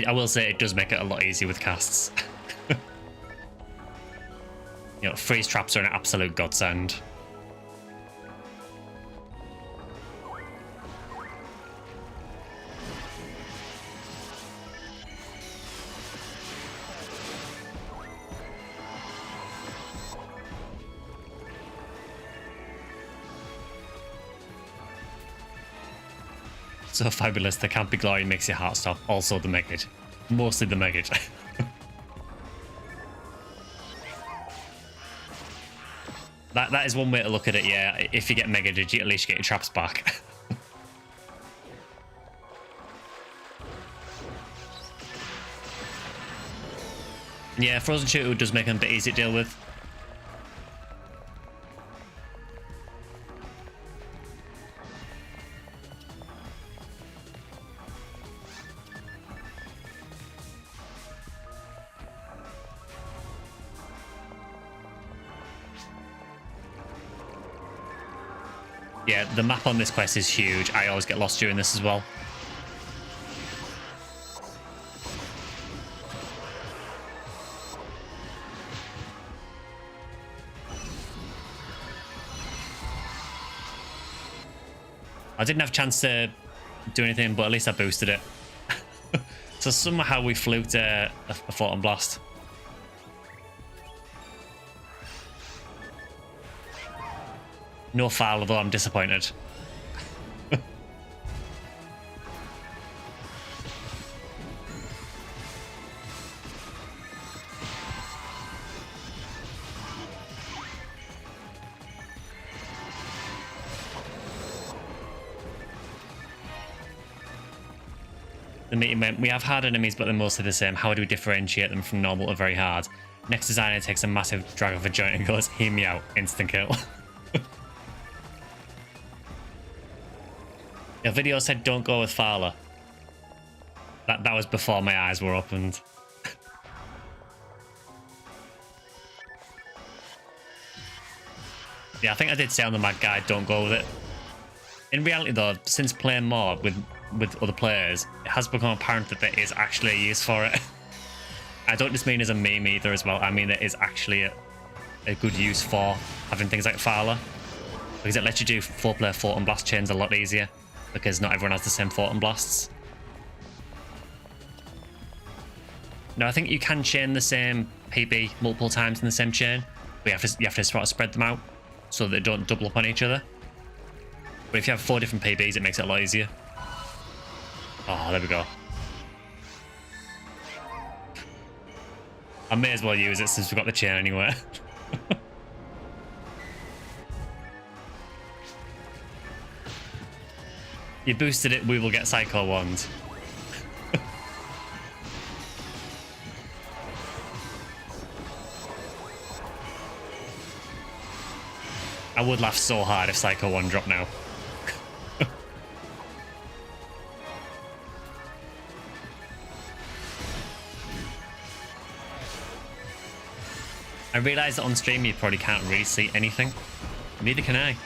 Speaker 1: I will say it does make it a lot easier with casts. Freeze traps are an absolute godsend. So fabulous, the Campy Glory makes your heart stop. Also the Megid. Mostly the Megid. that is one way to look at it, yeah. If you get Megaded, you at least get your traps back. Yeah, Frozen Shooter does make them a bit easy to deal with. Yeah, the map on this quest is huge. I always get lost during this as well. I didn't have a chance to do anything, but at least I boosted it. So somehow we fluked a Photon Blast. No foul, although I'm disappointed. The meeting went, we have hard enemies, but they're mostly the same. How do we differentiate them from normal or very hard? Next designer takes a massive drag of a joint and goes, hear me out, instant kill. Your video said don't go with Fowler. That was before my eyes were opened. Yeah, I think I did say on the Mad Guide, don't go with it. In reality though, since playing more with other players, it has become apparent that there is actually a use for it. I don't just mean as a meme either as well, I mean there is actually a good use for having things like Fowler. Because it lets you do 4-player Photon Blast chains a lot easier, because not everyone has the same Photon Blasts. No, I think you can chain the same PB multiple times in the same chain, but you have to sort of spread them out so that they don't double up on each other. But if you have 4 different PBs, it makes it a lot easier. Oh, there we go. I may as well use it since we've got the chain anyway. You boosted it, we will get Psycho Wand. I would laugh so hard if Psycho 1 dropped now. I realise that on stream you probably can't really see anything. Neither can I.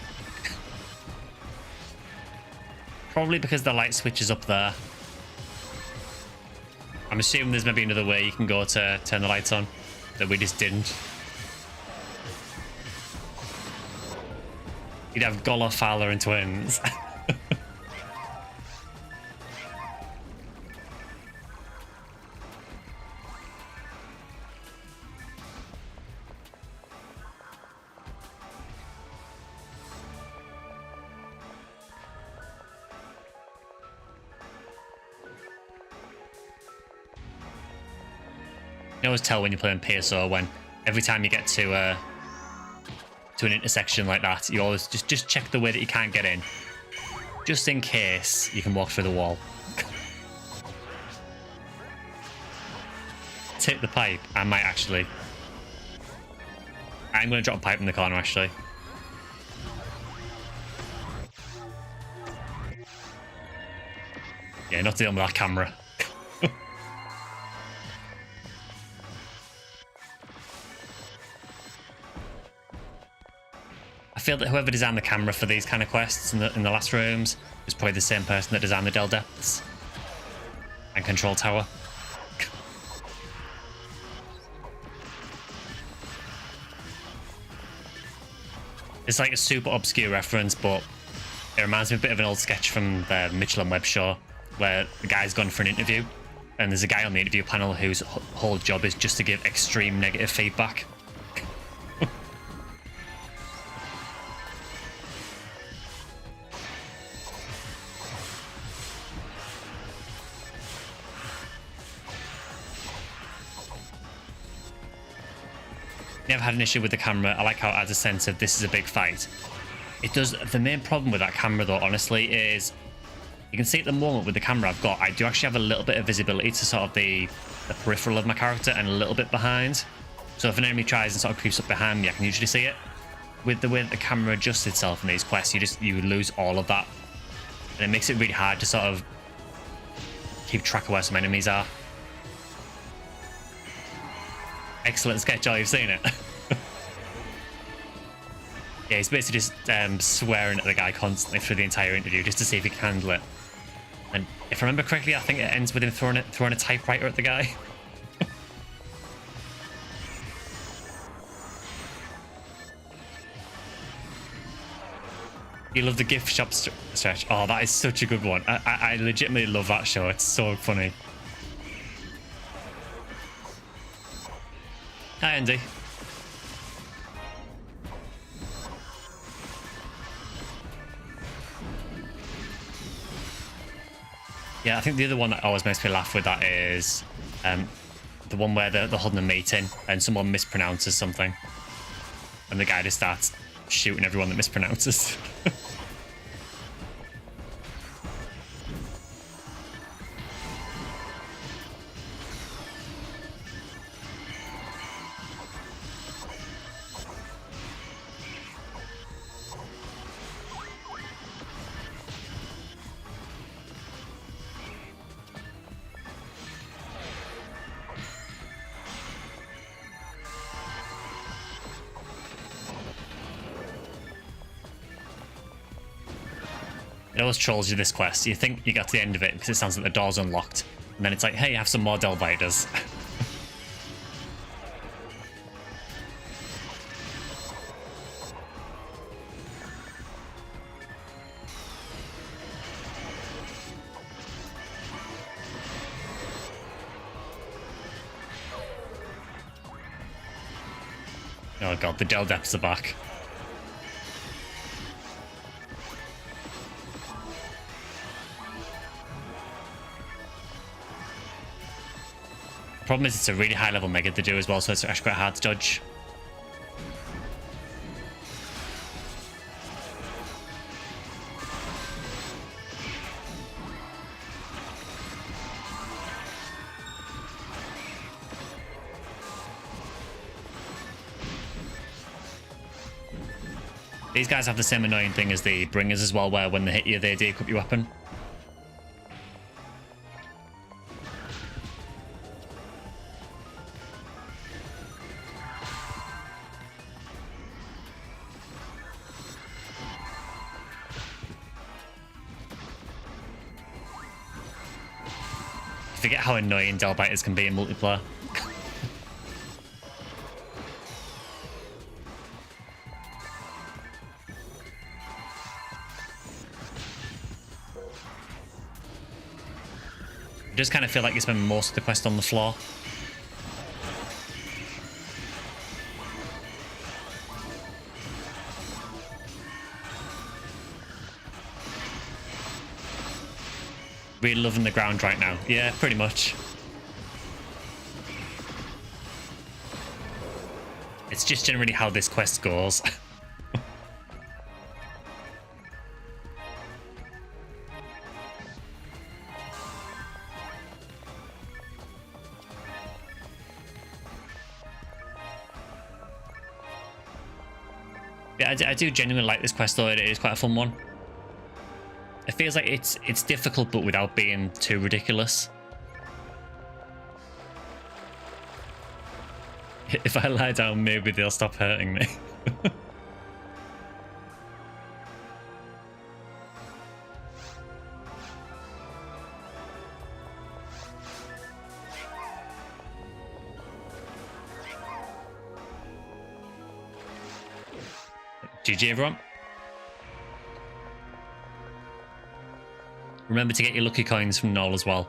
Speaker 1: Probably because the light switch is up there. I'm assuming there's maybe another way you can go to turn the lights on that we just didn't. You'd have Golo, Fowler, and twins. You always tell when you're playing PSO when every time you get to an intersection like that, you always just check the way that you can't get in, just in case you can walk through the wall. Tip the pipe. I might actually. I'm going to drop a pipe in the corner actually. Yeah, not dealing with that camera. I feel that whoever designed the camera for these kind of quests in the last rooms is probably the same person that designed the Del Depths and Control Tower. It's like a super obscure reference, but it reminds me a bit of an old sketch from the Mitchell and Webb show where the guy's gone for an interview and there's a guy on the interview panel whose whole job is just to give extreme negative feedback. Never had an issue with the camera. I like how it adds a sense of this is a big fight. It does. The main problem with that camera though, honestly, is you can see at the moment with the camera I've got, I do actually have a little bit of visibility to sort of the peripheral of my character and a little bit behind. So if an enemy tries and sort of creeps up behind me, I can usually see it. With the way that the camera adjusts itself in these quests, you lose all of that. And it makes it really hard to sort of keep track of where some enemies are. Excellent sketch, you've seen it. Yeah, he's basically just swearing at the guy constantly through the entire interview just to see if he can handle it. And if I remember correctly, I think it ends with him throwing a typewriter at the guy. You love the gift shop stretch. Oh, that is such a good one. I legitimately love that show. It's so funny. Hi, Andy. Yeah, I think the other one that always makes me laugh with that is the one where they're holding a meeting and someone mispronounces something. And the guy just starts shooting everyone that mispronounces. It always trolls you, this quest. You think you got to the end of it because it sounds like the door's unlocked. And then it's like, hey, have some more Delbiters. Oh god, the Del Depths are back. Problem is, it's a really high level mega to do as well, so it's actually quite hard to dodge. These guys have the same annoying thing as the bringers as well, where when they hit you, they de-equip your weapon. I forget how annoying Delbiters can be in multiplayer. I just kind of feel like you spend most of the quest on the floor. Really loving the ground right now. Yeah, pretty much. It's just generally how this quest goes. Yeah, I do genuinely like this quest though. It is quite a fun one. It feels like it's difficult, but without being too ridiculous. If I lie down, maybe they'll stop hurting me. GG everyone. Remember to get your lucky coins from Noel as well.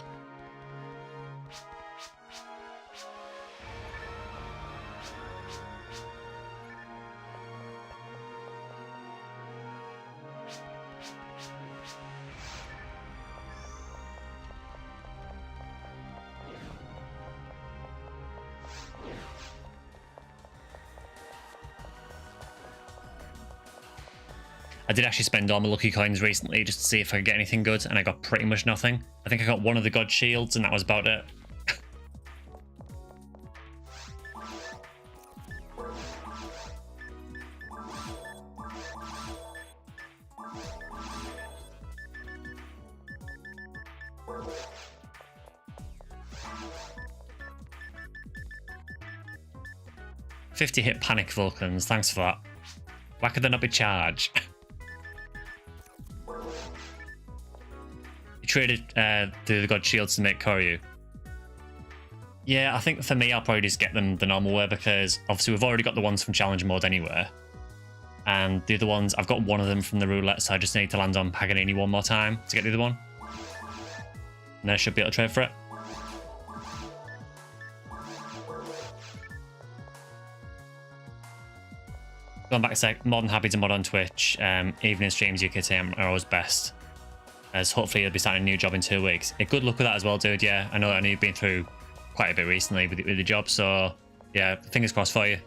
Speaker 1: I did actually spend all my lucky coins recently just to see if I could get anything good, and I got pretty much nothing. I think I got one of the god shields, and that was about it. $50 panic Vulcans, thanks for that. Why could there not be charge? You traded the god shields to make Koryu. Yeah, I think for me, I'll probably just get them the normal way, because obviously we've already got the ones from challenge mode anyway. And the other ones, I've got one of them from the roulette, so I just need to land on Paganini one more time to get the other one. And then I should be able to trade for it. Going back a sec, more than happy to mod on Twitch. Evening streams, UKTM are always best. As hopefully you'll be starting a new job in 2 weeks. Good luck with that as well, dude. Yeah, I know you've been through quite a bit recently with the job, so yeah, fingers crossed for you.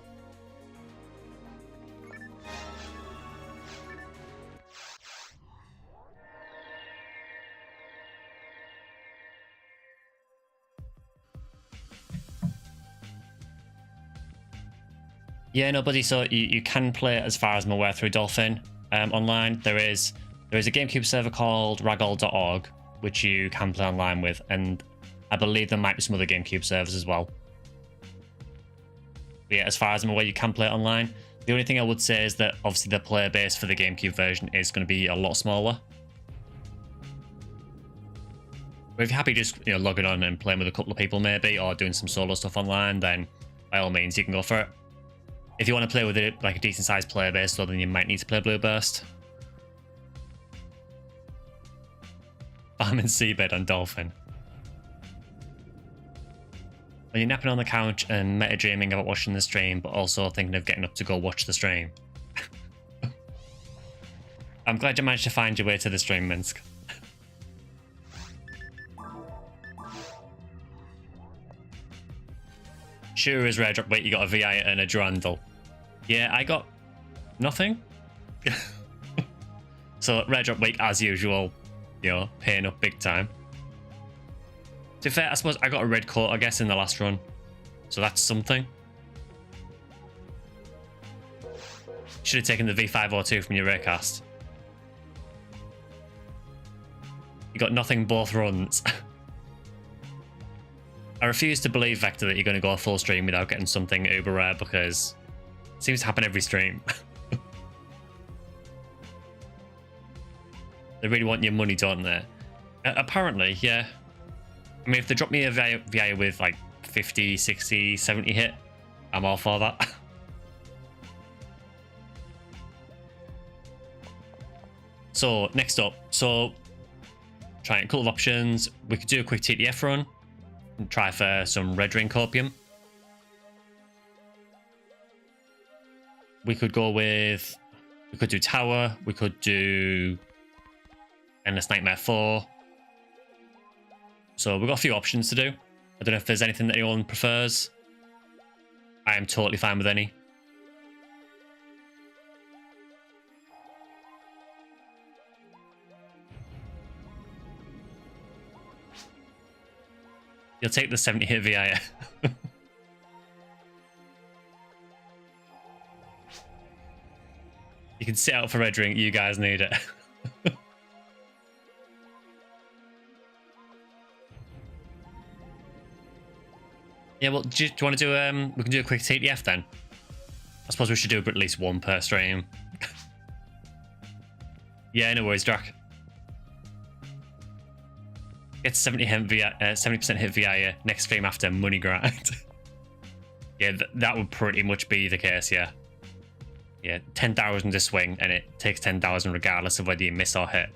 Speaker 1: Yeah, no, buddy. So you can play, as far as I'm aware, through Dolphin online. There is a GameCube server called ragdoll.org, which you can play online with, and I believe there might be some other GameCube servers as well. But yeah, as far as I'm aware, you can play it online. The only thing I would say is that obviously the player base for the GameCube version is going to be a lot smaller. But if you're happy just, you know, logging on and playing with a couple of people maybe, or doing some solo stuff online, then by all means you can go for it. If you want to play with it like a decent sized player base, though, then you might need to play Blue Burst. Farming Seabed on Dolphin. When you're napping on the couch and meta dreaming about watching the stream, but also thinking of getting up to go watch the stream. I'm glad you managed to find your way to the stream, Minsk. Sure is rare drop. Wait, you got a VI and a Durandal. Yeah, I got nothing. So rare drop week as usual, you know, paying up big time. To be fair, I suppose I got a red coat, I guess, in the last run. So that's something. Should have taken the V502 from your raycast. You got nothing both runs. I refuse to believe, Vector, that you're going to go a full stream without getting something uber rare, because it seems to happen every stream. They really want your money, don't they? Apparently, yeah. I mean, if they drop me a VI with like 50, 60, 70 hit, I'm all for that. So, next up. So, trying a couple of options. We could do a quick TTF run and try for some red ring copium. We could go with... We could do Tower. We could do Endless Nightmare 4. So we've got a few options to do. I don't know if there's anything that anyone prefers. I am totally fine with any. You'll take the 70 hit VI. You can sit out for red ring. You guys need it. Yeah, well, do you want to do, we can do a quick TTF then. I suppose we should do at least one per stream. Yeah, no worries, Drac. Get 70% hit VI next stream after money grind. Yeah, that would pretty much be the case, yeah. Yeah, 10,000 to swing, and it takes 10,000 regardless of whether you miss or hit.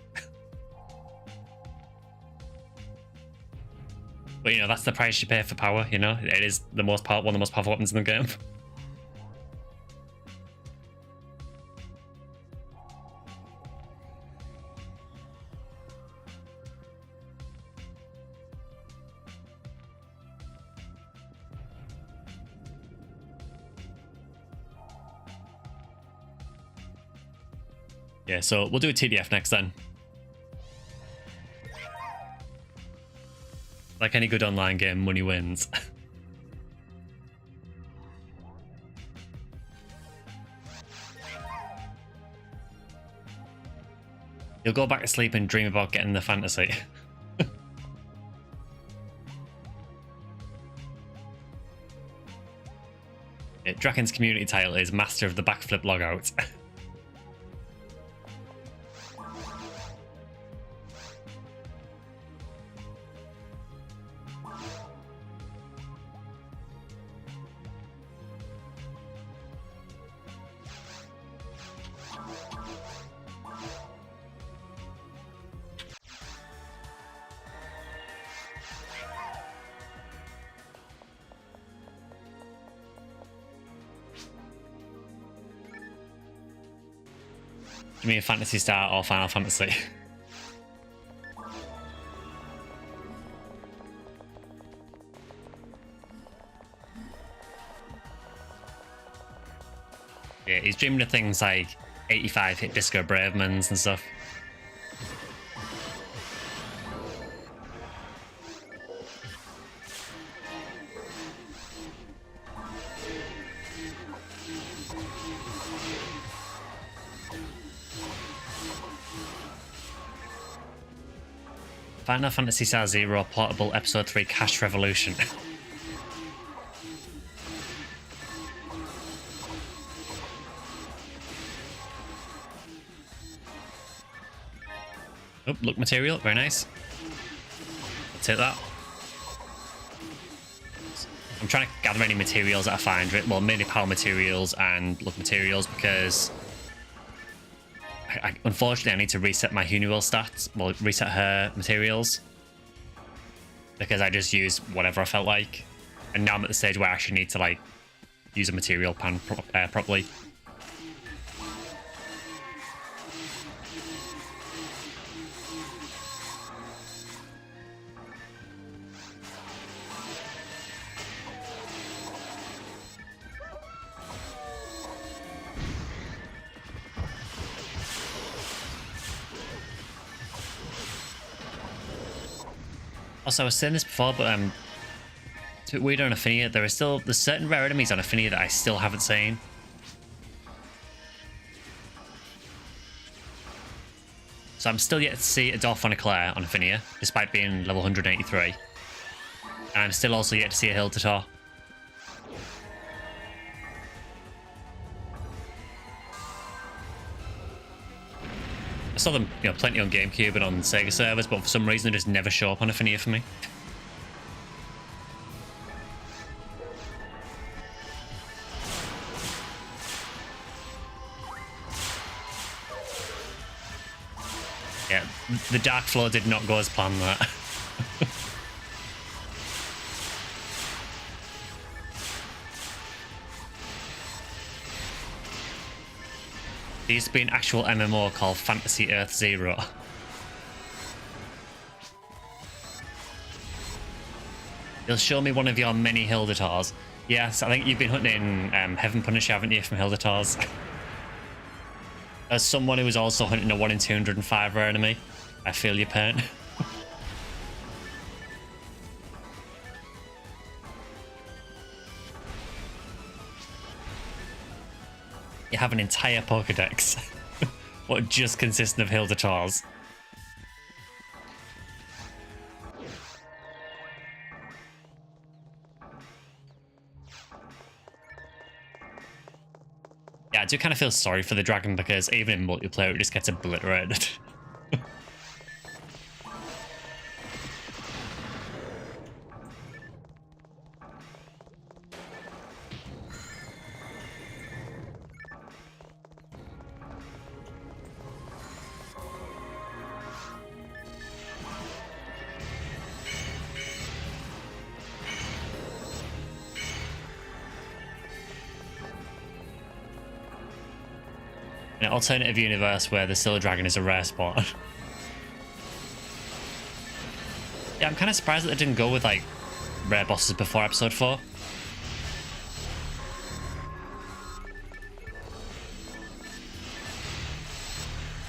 Speaker 1: But, you know, that's the price you pay for power, you know? It is the most one of the most powerful weapons in the game. Yeah, so we'll do a TDF next then. Like any good online game, money wins. You'll go back to sleep and dream about getting the fantasy. Yeah, Draken's community title is Master of the Backflip Logout. You mean Fantasy Star or Final Fantasy? Yeah, he's dreaming of things like 85 hit Disco Bravemans and stuff. Final Fantasy Star Zero Portable Episode 3 Cash Revolution. Oh, look material, very nice. take that. I'm trying to gather any materials that I find. Well, mainly power materials and luck materials, because unfortunately I need to reset my Huniwell stats. Well, reset her materials, because I just used whatever I felt like, and now I'm at the stage where I actually need to like use a material pan properly. Also, I was saying this before, but it's a bit weird on Ephinea. There's certain rare enemies on Ephinea that I still haven't seen. So I'm still yet to see a Dolphonic Claire on Ephinea, despite being level 183. And I'm still also yet to see a Hildatar. I saw them, plenty on GameCube and on Sega servers, but for some reason they just never show up on Ephinea for me. Yeah, the Dark Flow did not go as planned, that. There used to be an actual MMO called Fantasy Earth Zero. You'll show me one of your many Hildatars. Yes, I think you've been hunting Heaven Punisher, haven't you, from Hildatars? As someone who was also hunting a 1 in 205 rare enemy, I feel your pain. You have an entire Pokedex. What just consisting of Hildatars. Yeah, I do kind of feel sorry for the dragon, because even in multiplayer it just gets obliterated. In an alternative universe where the Still Dragon is a rare spot. Yeah, I'm kind of surprised that they didn't go with like rare bosses before episode 4.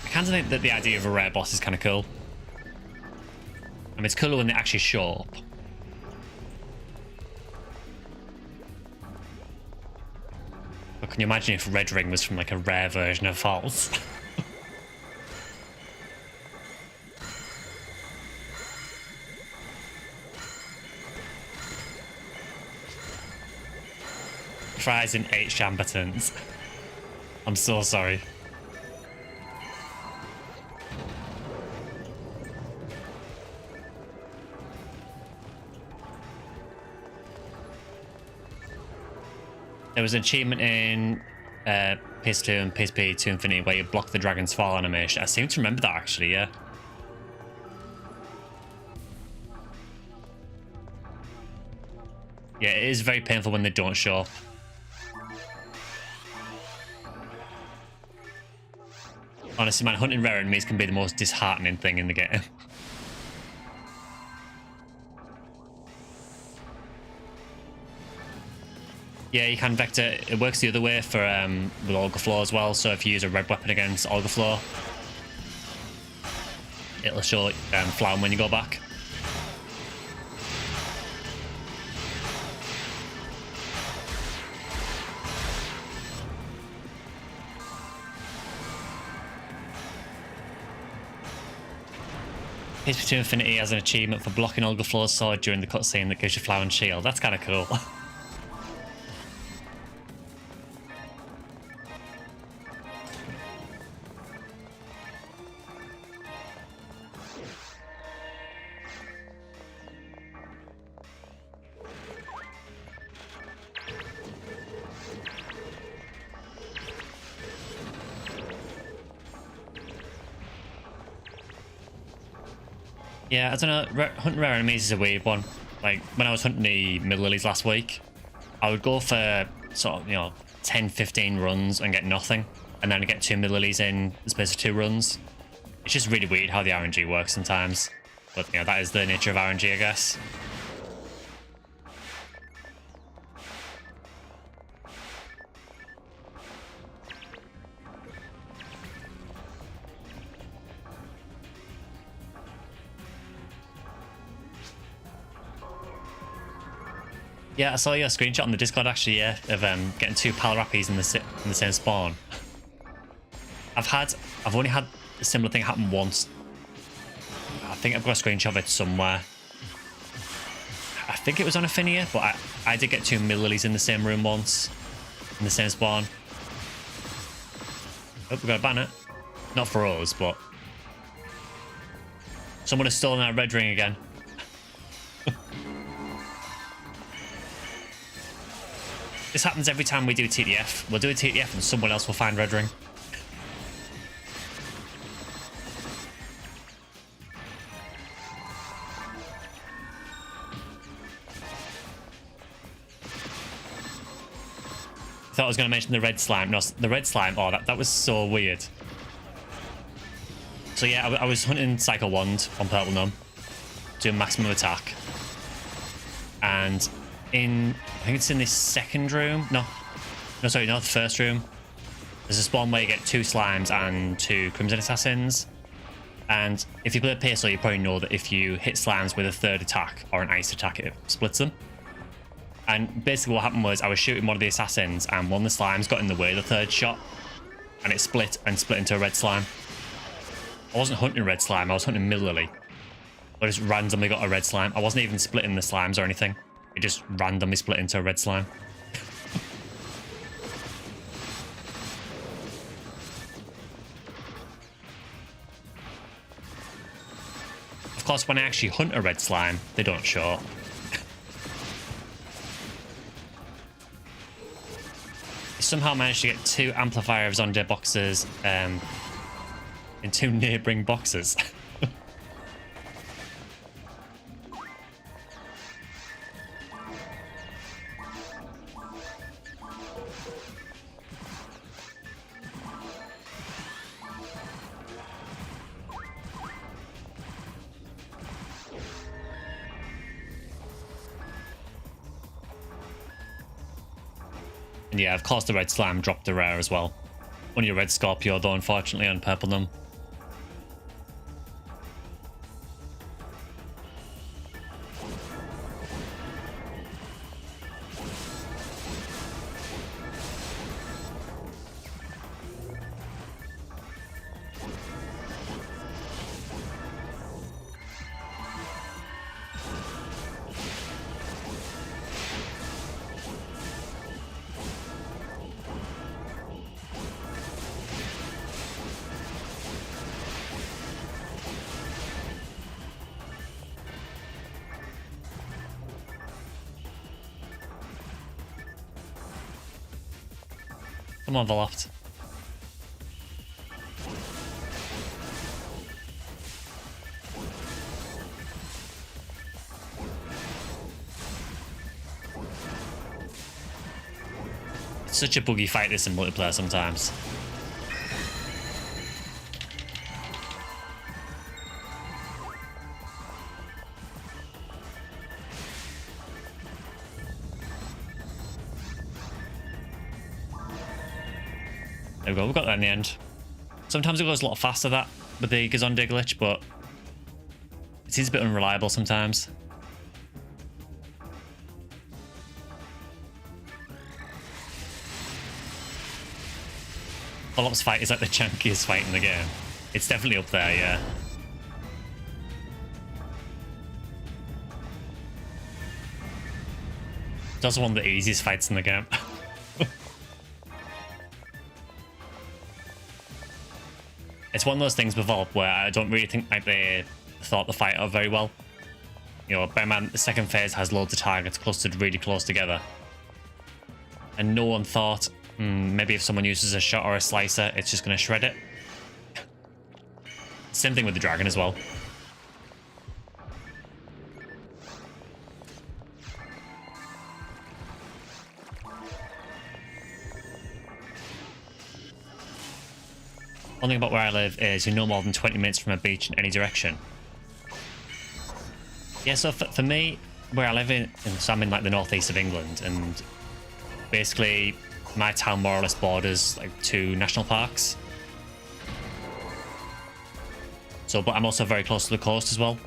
Speaker 1: I kind of think that the idea of a rare boss is kind of cool. I mean, it's cooler when they actually show up. But can you imagine if Red Ring was from like a rare version of False? Fries in 8 Shambatons. I'm so sorry. There was an achievement in PS2 and PSP to Infinity where you block the Dragon's Fall animation. I seem to remember that actually, yeah. Yeah, it is very painful when they don't show up. Honestly, man, hunting rare enemies can be the most disheartening thing in the game. Yeah, you can vector. It works the other way for with Olgaflow as well. So if you use a red weapon against Olgaflow, it'll show Flower when you go back. PS2 Infinity has an achievement for blocking Olgaflow's sword during the cutscene that gives you Flower and Shield. That's kind of cool. Yeah, I don't know. Hunting rare enemies is a weird one. Like, when I was hunting the middle lilies last week, I would go for sort of, 10, 15 runs and get nothing. And then I get 2 middle lilies in the space of 2 runs. It's just really weird how the RNG works sometimes. But, that is the nature of RNG, I guess. Yeah, I saw your screenshot on the Discord actually, yeah, of getting 2 Palrappies in the same spawn. I've only had a similar thing happen once. I think I've got a screenshot of it somewhere. I think it was on Ephinea, but I did get 2 lilies in the same room once, in the same spawn. Oh, we got a banner. Not for us, but someone has stolen our red ring again. This happens every time we do TDF. We'll do a TDF and someone else will find red ring. I thought I was going to mention the red slime. No, the red slime. Oh, that was so weird. So yeah, I was hunting Cycle Wand on Purple Numb, doing maximum attack. And I think it's in this second room. No, sorry, not the first room. There's a spawn where you get 2 slimes and 2 Crimson Assassins. And if you play PSO, you probably know that if you hit slimes with a 3rd attack or an ice attack, it splits them. And basically what happened was I was shooting one of the assassins and one of the slimes got in the way of the 3rd shot. And it split into a red slime. I wasn't hunting red slime, I was hunting middle lily. I just randomly got a red slime. I wasn't even splitting the slimes or anything. It just randomly split into a red slime. Of course, when I actually hunt a red slime, they don't show up. I somehow managed to get 2 amplifier of Zonde boxes in 2 neighbouring boxes. And yeah, of course the red slime dropped the rare as well. Only a red Scorpio though, unfortunately, on Purple Numb. Come on, Veloft. It's such a buggy fight this in multiplayer sometimes. There we go, we got that in the end. Sometimes it goes a lot faster that with the Gazonde glitch, but it seems a bit unreliable sometimes. Volop's fight is like the chunkiest fight in the game. It's definitely up there, yeah. It's also one of the easiest fights in the game. It's one of those things with Volop where I don't really think like they thought the fight out very well. You know, bear in mind, the second phase has loads of targets clustered really close together. And no one thought, maybe if someone uses a shot or a slicer, it's just going to shred it. Same thing with the dragon as well. One thing about where I live is you're no more than 20 minutes from a beach in any direction. Yeah, so for me, where I live so I'm in like the northeast of England, and basically my town more or less borders like 2 national parks. So, but I'm also very close to the coast as well.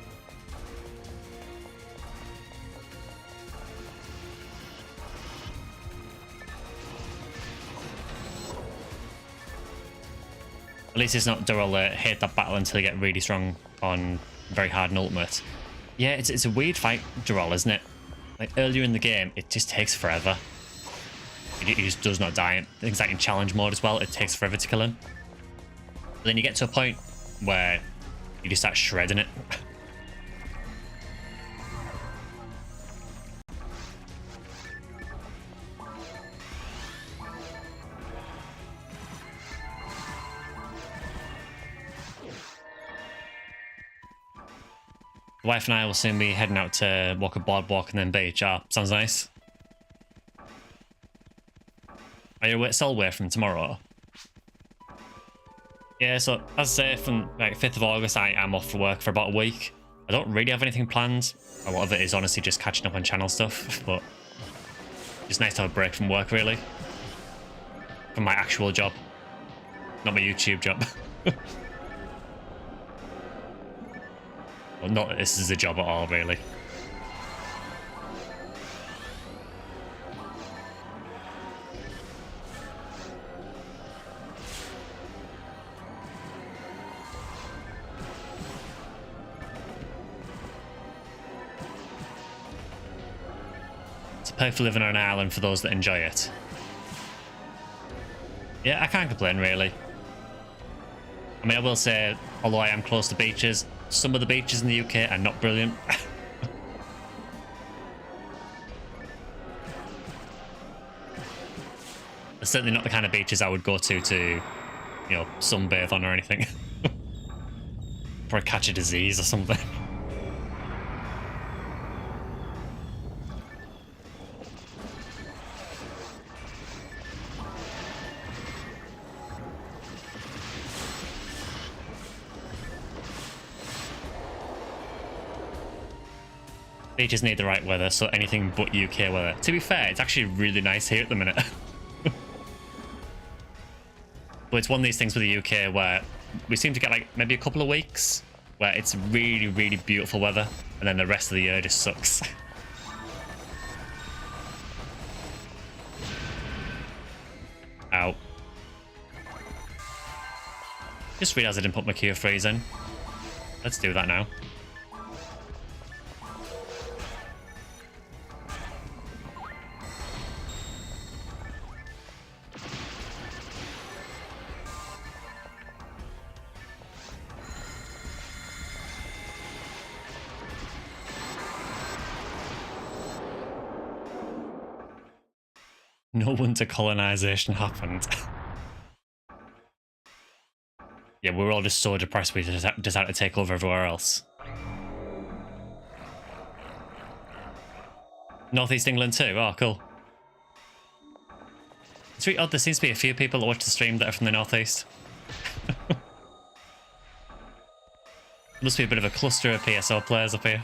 Speaker 1: At least it's not Durrell that hate that battle until they get really strong on very hard and ultimate. Yeah, it's a weird fight, Durrell, isn't it? Like earlier in the game, it just takes forever. He just does not die. Things like in challenge mode as well, it takes forever to kill him. But then you get to a point where you just start shredding it. The wife and I will soon be heading out to walk a boardwalk and then beach. Ah, sounds nice. Are you still away from tomorrow? Yeah, so as I say, from like 5th of August, I am off for work for about a week. I don't really have anything planned. A lot of it is honestly just catching up on channel stuff, but it's nice to have a break from work, really. From my actual job, not my YouTube job. Well, not that this is a job at all, really. It's perfect for living on an island for those that enjoy it. Yeah, I can't complain, really. I mean, I will say, although I am close to beaches, some of the beaches in the UK are not brilliant. They're certainly not the kind of beaches I would go to, you know, sunbathe on or anything. Or catch a disease or something. Beaches need the right weather, so anything but UK weather. To be fair, it's actually really nice here at the minute. But it's one of these things with the UK where we seem to get like maybe a couple of weeks where it's really, really beautiful weather, and then the rest of the year just sucks. Ow. Just realised I didn't put my cure freeze in. Let's do that now. No winter colonization happened. Yeah, we're all just so depressed we just had to take over everywhere else. Northeast England too? Oh, cool. It's really odd, there seems to be a few people that watch the stream that are from the Northeast. Must be a bit of a cluster of PSO players up here.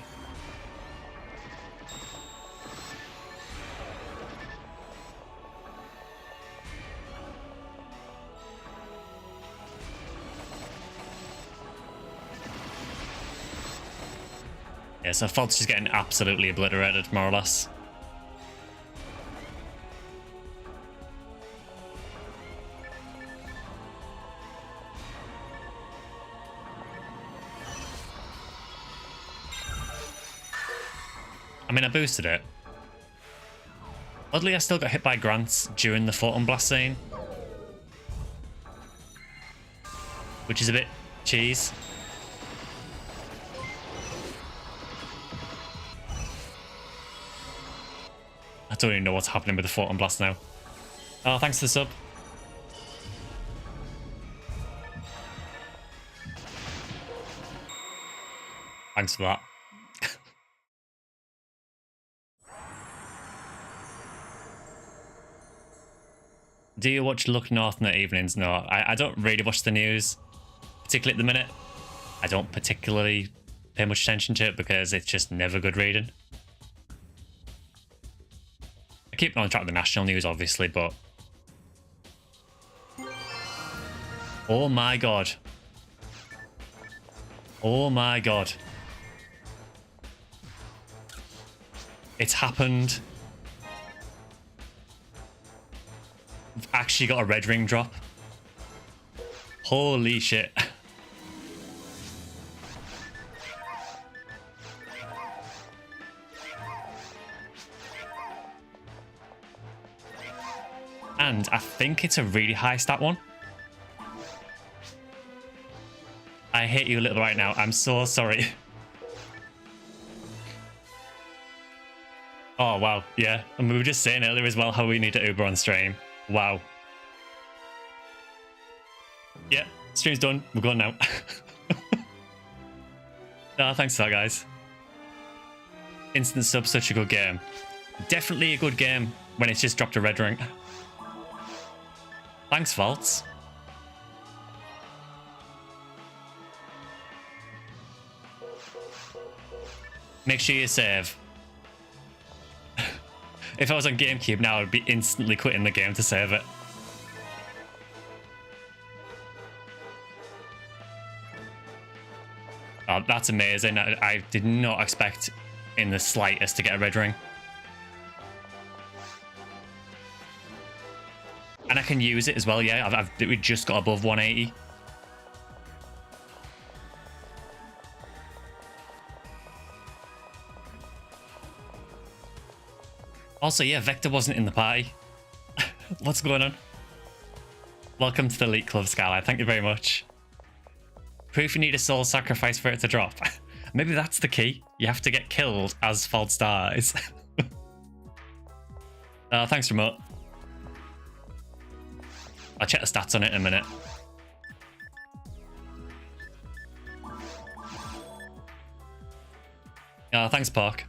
Speaker 1: Yeah, so Fault's just getting absolutely obliterated, more or less. I mean, I boosted it. Oddly, I still got hit by grants during the photon blast scene, which is a bit cheese. I don't even know what's happening with the photon blast now. Oh, thanks for the sub. Thanks for that. Do you watch Look North in the evenings? No, I don't really watch the news, particularly at the minute. I don't particularly pay much attention to it because it's just never good reading. I keep on track of the national news, obviously, but... Oh my god. Oh my god. It's happened. We've actually got a red ring drop. Holy shit. And I think it's a really high stat one. I hate you a little right now. I'm so sorry. Oh, wow. Yeah. And we were just saying earlier as well how we need to Uber on stream. Wow. Yeah. Stream's done. We're going now. Oh, thanks for that, guys. Instant sub, such a good game. Definitely a good game when it's just dropped a red ring. Thanks, Vaults. Make sure you save. If I was on GameCube now, I'd be instantly quitting the game to save it. Oh, that's amazing. I did not expect in the slightest to get a red ring. And I can use it as well, yeah. We just got above 180. Also, yeah, Vector wasn't in the party. What's going on? Welcome to the Elite Club, Skyly. Thank you very much. Proof you need a soul sacrifice for it to drop. Maybe that's the key. You have to get killed as Fault Stars. Thanks, Remote. I'll check the stats on it in a minute. Thanks, Park.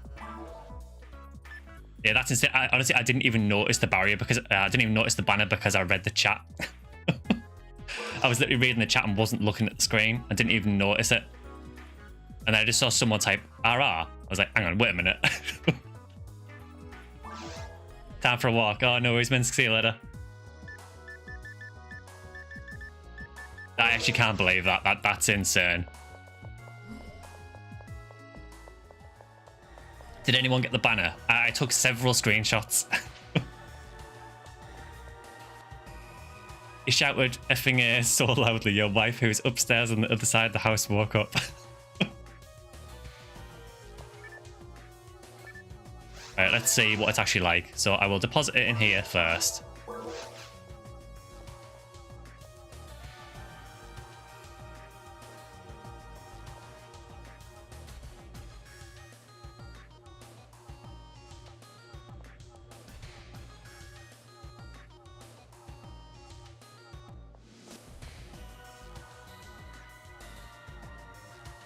Speaker 1: Yeah, that's insane. Honestly, I didn't even notice the barrier because I didn't even notice the banner because I read the chat. I was literally reading the chat and wasn't looking at the screen. I didn't even notice it. And then I just saw someone type RR. I was like, hang on, wait a minute. Time for a walk. Oh, no worries, man. See you later. I actually can't believe that. That's insane. Did anyone get the banner? I took several screenshots. He shouted Ephinea so loudly, your wife who's upstairs on the other side of the house woke up. Alright, let's see what it's actually like. So I will deposit it in here first.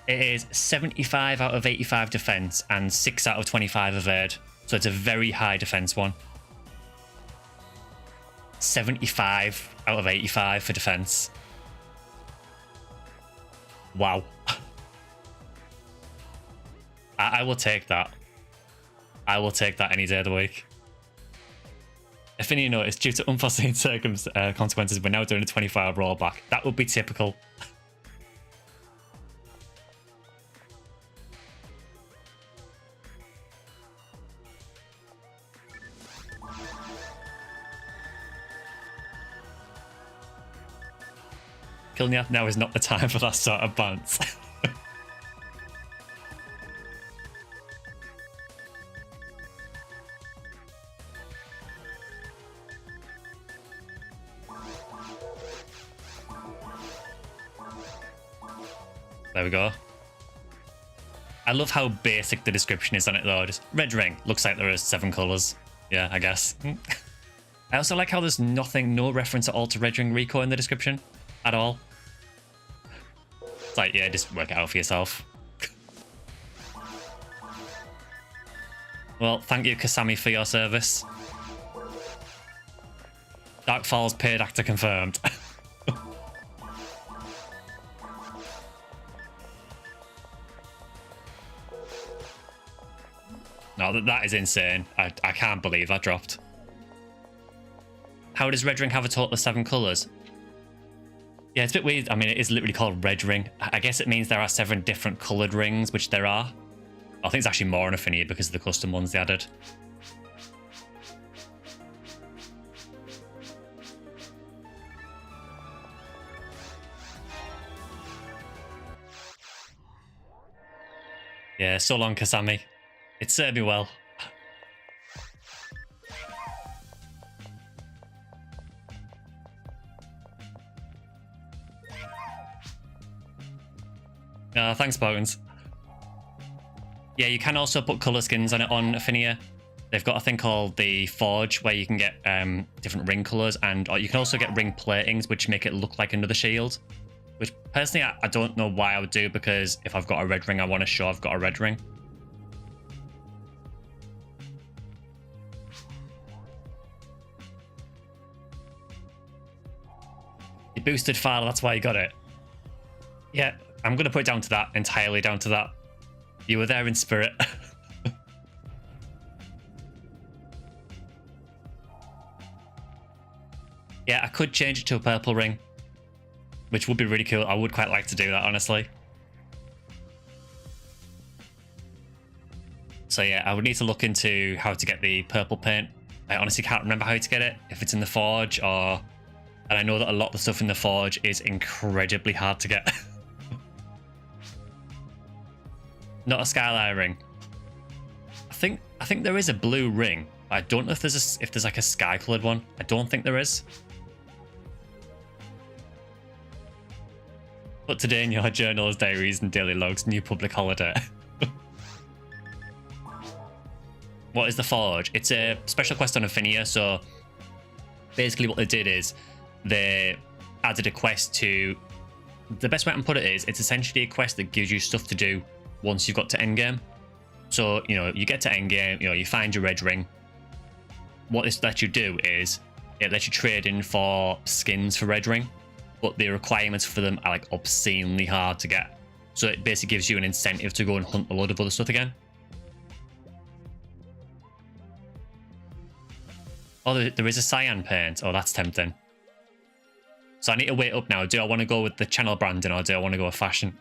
Speaker 1: It is 75 out of 85 defense and 6 out of 25 evade. So it's a very high defense one. 75 out of 85 for defense. Wow. I will take that. I will take that any day of the week. Ephinea noticed, due to unforeseen consequences, we're now doing a 24-hour rollback. That would be typical. Kilnia, now is not the time for that sort of bounce. There we go. I love how basic the description is on it though. Just red ring. Looks like there are 7 colours. Yeah, I guess. I also like how there's no reference at all to red ring Rico in the description. At all. It's like, yeah, just work it out for yourself. Well, thank you, Kasami, for your service. Dark Falls paid actor confirmed. No, that is insane. I can't believe that dropped. How does Red Ring have a total of 7 colours? Yeah, it's a bit weird. I mean, it is literally called Red Ring. I guess it means there are 7 different coloured rings, which there are. I think it's actually more on Ephinea because of the custom ones they added. Yeah, so long, Kasami. It served me well. Thanks, Bones. Yeah, you can also put colour skins on it on Ephinea. They've got a thing called the Forge where you can get different ring colours, and you can also get ring platings which make it look like another shield. Which, personally, I don't know why I would do, because if I've got a red ring, I want to show I've got a red ring. You boosted file, that's why you got it. Yeah, I'm going to put it down to that, entirely down to that. You were there in spirit. Yeah, I could change it to a purple ring, which would be really cool. I would quite like to do that, honestly. So yeah, I would need to look into how to get the purple paint. I honestly can't remember how to get it, if it's in the Forge or... And I know that a lot of the stuff in the Forge is incredibly hard to get. Not a skyline ring. I think there is a blue ring. I don't know if there's like a sky coloured one. I don't think there is. But today in your journals, diaries, and daily logs, new public holiday. What is the Forge? It's a special quest on Ephinea. So basically, what they did is they added a quest to. The best way I can put it is it's essentially a quest that gives you stuff to do once you've got to endgame. So, you know, you get to endgame, you know, you find your red ring. What this lets you do is it lets you trade in for skins for red ring, but the requirements for them are like obscenely hard to get. So it basically gives you an incentive to go and hunt a load of other stuff again. Oh, there is a cyan paint. Oh, that's tempting. So I need to wait up now. Do I want to go with the channel branding or do I want to go with fashion?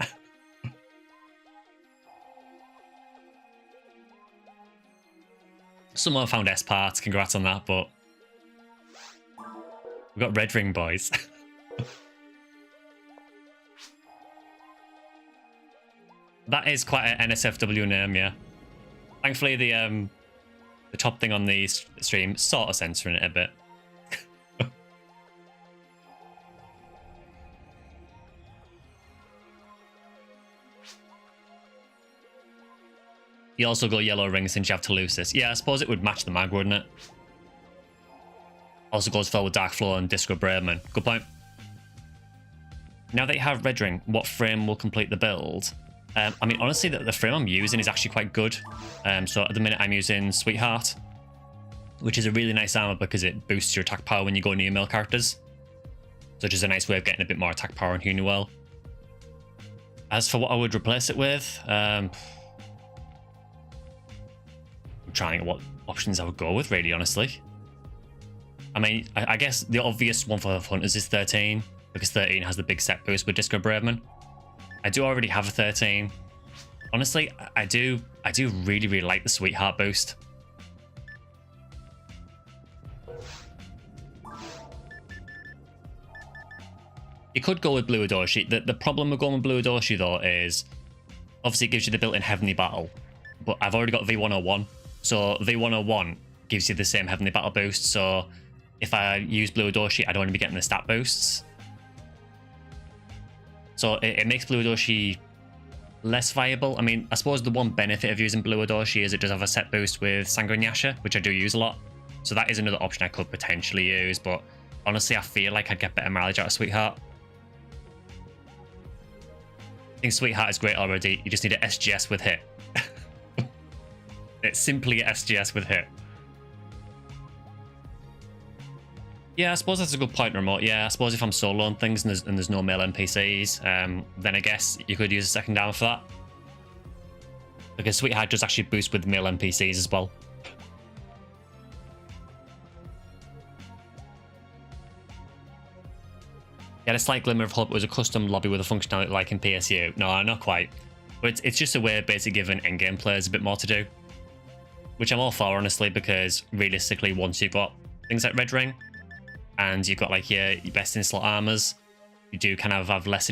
Speaker 1: Someone found S parts, congrats on that, but we've got red ring boys. That is quite an NSFW name, yeah. Thankfully the top thing on the stream sort of censoring it a bit. You also got yellow rings since you have Telusis. Yeah, I suppose it would match the mag, wouldn't it? Also goes well with Dark Floor and Disco Braveman. Good point. Now that you have red ring, what frame will complete the build? I mean, honestly, the frame I'm using is actually quite good. So at the minute, I'm using Sweetheart, which is a really nice armor because it boosts your attack power when you go near male characters. So just a nice way of getting a bit more attack power in Hunuel. As for what I would replace it with, I'm trying what options I would go with, really, honestly. I mean, I guess the obvious one for Hunters is 13, because 13 has the big set boost with Disco Braveman. I do already have a 13. Honestly, I do really, really like the Sweetheart boost. You could go with Blue Adoshi. The problem with going with Blue Adoshi, though, is obviously it gives you the built-in Heavenly Battle, but I've already got V101. So V101 gives you the same Heavenly Battle boost, so if I use Blue Adoshi, I don't want to be getting the stat boosts. So it makes Blue Adoshi less viable. I mean, I suppose the one benefit of using Blue Adoshi is it does have a set boost with Sanguinyasha, which I do use a lot. So that is another option I could potentially use, but honestly, I feel like I'd get better mileage out of Sweetheart. I think Sweetheart is great already. You just need an SGS with hit. It's simply SGS with hit. Yeah, I suppose that's a good point, remote. Yeah, I suppose if I'm soloing things and there's no male NPCs, then I guess you could use a second armor for that. Because Sweetheart does actually boost with male NPCs as well. Yeah, a slight glimmer of hope was a custom lobby with a functionality like in PSO. No, not quite. But it's just a way of basically giving endgame players a bit more to do. Which I'm all for, honestly, because realistically, once you've got things like Red Ring, and you've got like your best in slot armors, you do kind of have less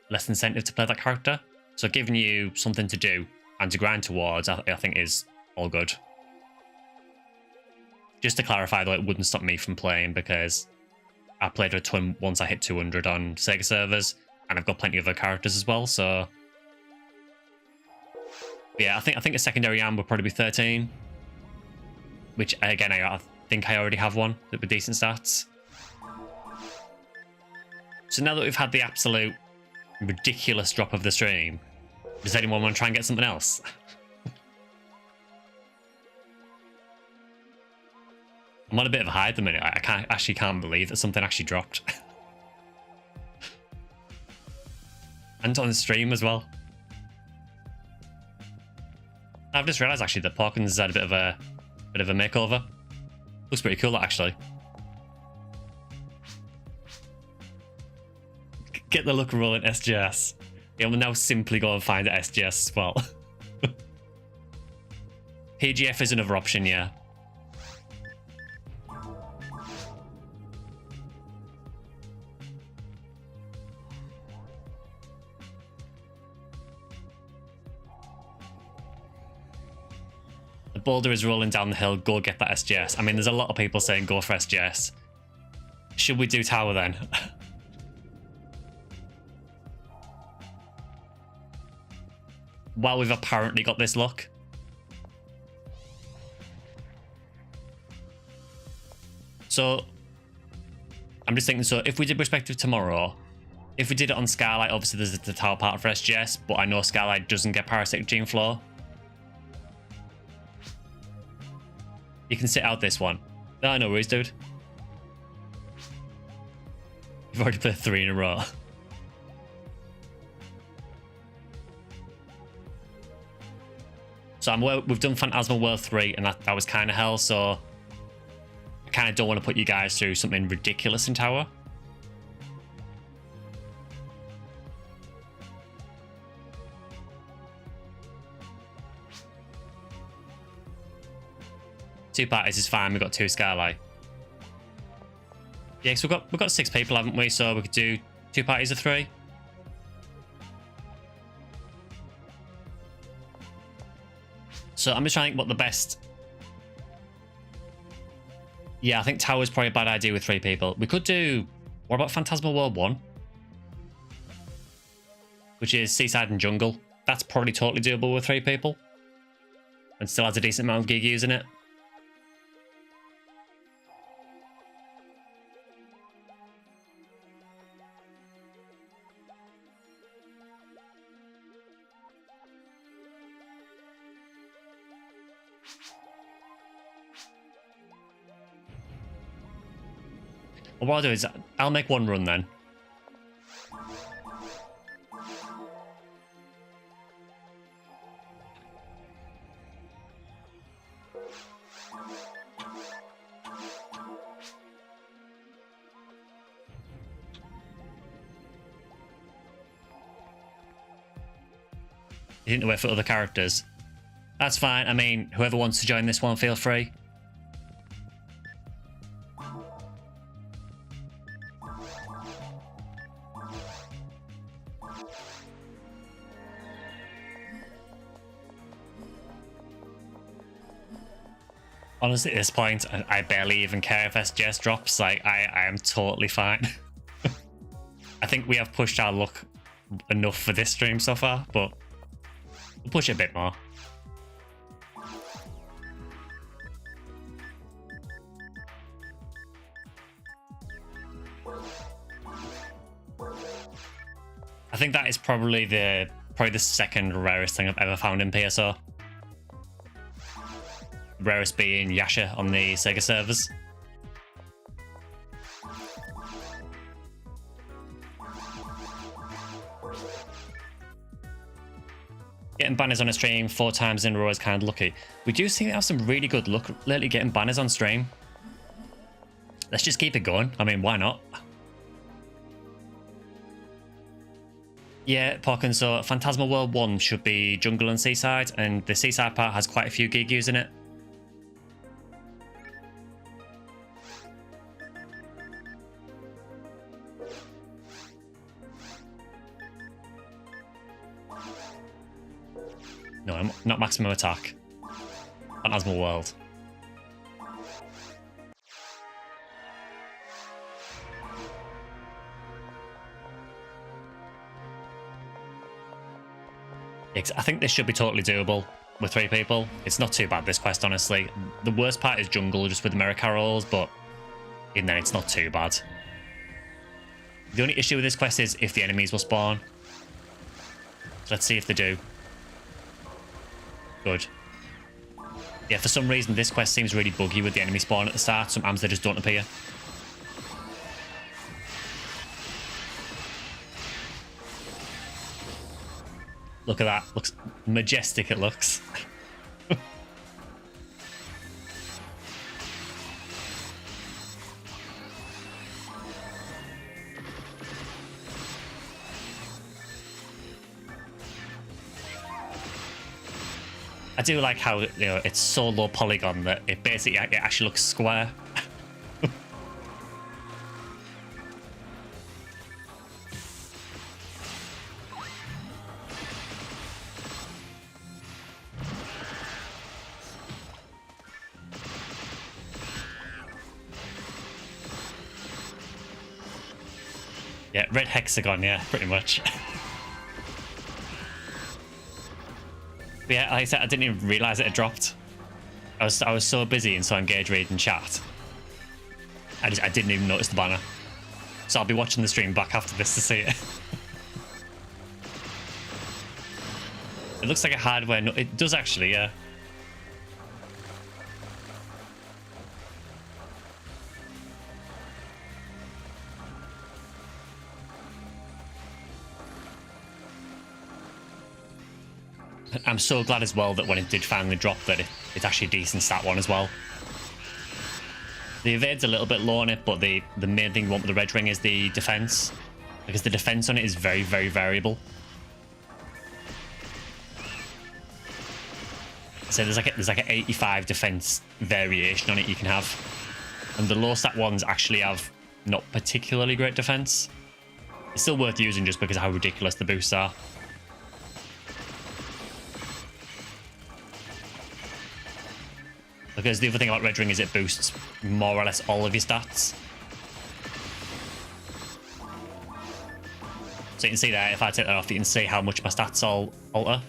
Speaker 1: less incentive to play that character. So giving you something to do and to grind towards, I think is all good. Just to clarify though, it wouldn't stop me from playing because I played with a ton once I hit 200 on Sega servers, and I've got plenty of other characters as well. So yeah, I think a secondary arm would probably be 13, which again I think I already have one with decent stats. So now that we've had the absolute ridiculous drop of the stream, does anyone want to try and get something else? I'm on a bit of a high at the minute. I can't believe that something actually dropped. And on the stream as well. I've just realised actually that Porkins has had a bit of a makeover. Looks pretty cool, actually. Get the look rolling SGS. Yeah, we'll now simply go and find the SGS as well. PGF is another option, yeah. The boulder is rolling down the hill, go get that SGS. I mean, there's a lot of people saying go for SGS. Should we do tower then? While we've apparently got this luck. So, I'm just thinking, so if we did Perspective tomorrow, if we did it on Skylight, obviously there's the tower part for SGS, but I know Skylight doesn't get Parasitic Gene Flow. You can sit out this one. No, no worries, dude. You've already played 3 in a row. So we've done Phantasma World 3, and that was kind of hell, so I kind of don't want to put you guys through something ridiculous in Tower. Two parties is fine. We've got 2 Skylight. Yeah, so we've got 6 people, haven't we? So we could do 2 parties of 3. So I'm just trying to think what the best. Yeah, I think Tower's probably a bad idea with 3 people. We could do. What about Phantasma World 1? Which is Seaside and Jungle. That's probably totally doable with 3 people. And still has a decent amount of gig using it. Well, what I'll do is I'll make 1 run then. You didn't wait for other characters. That's fine. I mean, whoever wants to join this one, feel free. Honestly, at this point, I barely even care if SGS drops. Like, I am totally fine. I think we have pushed our luck enough for this stream so far, but we'll push it a bit more. I think that is probably the second rarest thing I've ever found in PSO. Rarest being Yasha on the Sega servers. Getting banners on a stream 4 times in a row is kind of lucky. We do seem to have some really good luck lately getting banners on stream. Let's just keep it going. I mean, why not? Yeah, Pokken, so Phantasmal World 1 should be jungle and seaside, and the seaside part has quite a few Gigyus in it. No, I'm not maximum attack. Phantasmal World. I think this should be totally doable with 3 people. It's not too bad, this quest, honestly. The worst part is jungle, just with the mirror carols, but even then, it's not too bad. The only issue with this quest is if the enemies will spawn. So let's see if they do. Good. Yeah, for some reason, this quest seems really buggy with the enemy spawn at the start. Sometimes they just don't appear. Look at that. Looks majestic, it looks. I do like how, you know, it's so low polygon that it basically it actually looks square. Yeah, red hexagon, yeah, pretty much. But yeah, like I said, I didn't even realise it had dropped. I was so busy and so engaged reading chat. I didn't even notice the banner. So I'll be watching the stream back after this to see it. It looks like a hardware... No, it does actually, yeah. I'm so glad as well that when it did finally drop that it's actually a decent stat one as well. The evade's a little bit low on it, but the main thing you want with the red ring is the defense, because the defense on it is very, very variable. So there's like an 85 defense variation on it you can have, and the low stat ones actually have not particularly great defense. It's still worth using just because of how ridiculous the boosts are. Because the other thing about Red Ring is it boosts more or less all of your stats. So you can see there, if I take that off, you can see how much my stats all alter.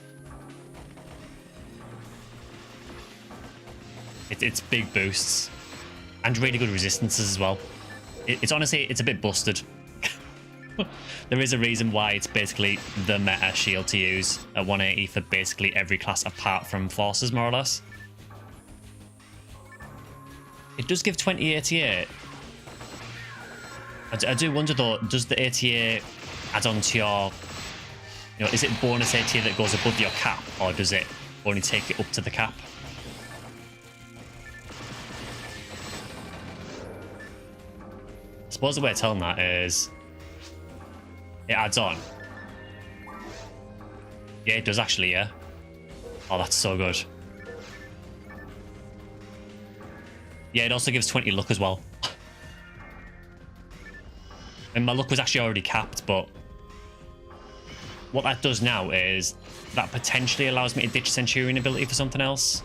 Speaker 1: It's big boosts. And really good resistances as well. It's honestly, it's a bit busted. There is a reason why it's basically the meta shield to use at 180 for basically every class apart from forces, more or less. It does give 20 ATA. I do wonder though, does the ATA add on to your... You know, is it bonus ATA that goes above your cap, or does it only take it up to the cap? I suppose the way of telling that is... It adds on. Yeah, it does actually, yeah. Oh, that's so good. Yeah, it also gives 20 luck as well. And my luck was actually already capped, but what that does now is that potentially allows me to ditch Centurion ability for something else.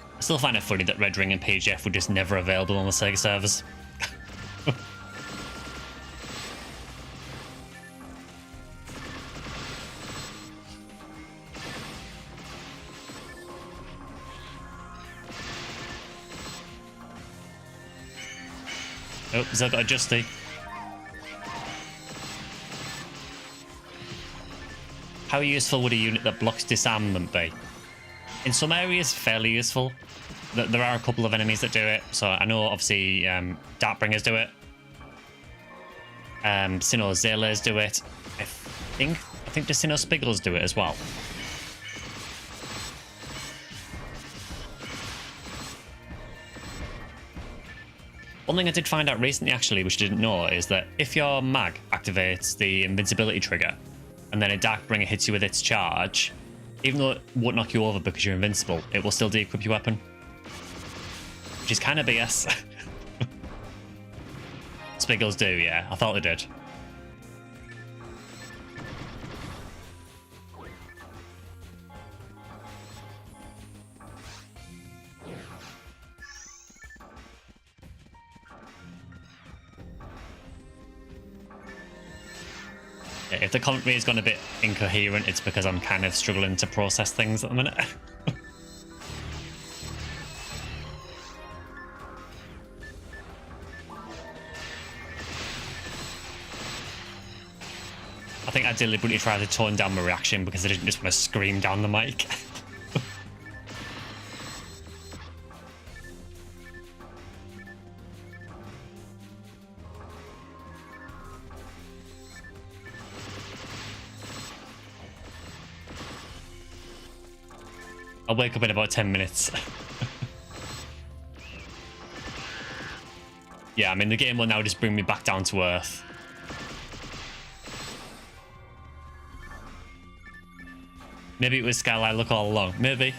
Speaker 1: I still find it funny that Red Ring and PGF were just never available on the Sega servers. Oh, Zell got a Justy. How useful would a unit that blocks disarmament be? In some areas, fairly useful. There are a couple of enemies that do it. So I know, obviously, Darkbringers do it. Sinnoh Zealers do it. I think the Sinnoh Spiggles do it as well. One thing I did find out recently, actually, which I didn't know, is that if your mag activates the invincibility trigger, and then a Darkbringer hits you with its charge, even though it won't knock you over because you're invincible, it will still de-equip your weapon. Which is kind of BS. Spiggles do, yeah. I thought they did. If the commentary has gone a bit incoherent, it's because I'm kind of struggling to process things at the minute. I think I deliberately tried to tone down my reaction because I didn't just want to scream down the mic. I'll wake up in about 10 minutes. Yeah, I mean, the game will now just bring me back down to earth. Maybe it was Skyly look all along. Maybe.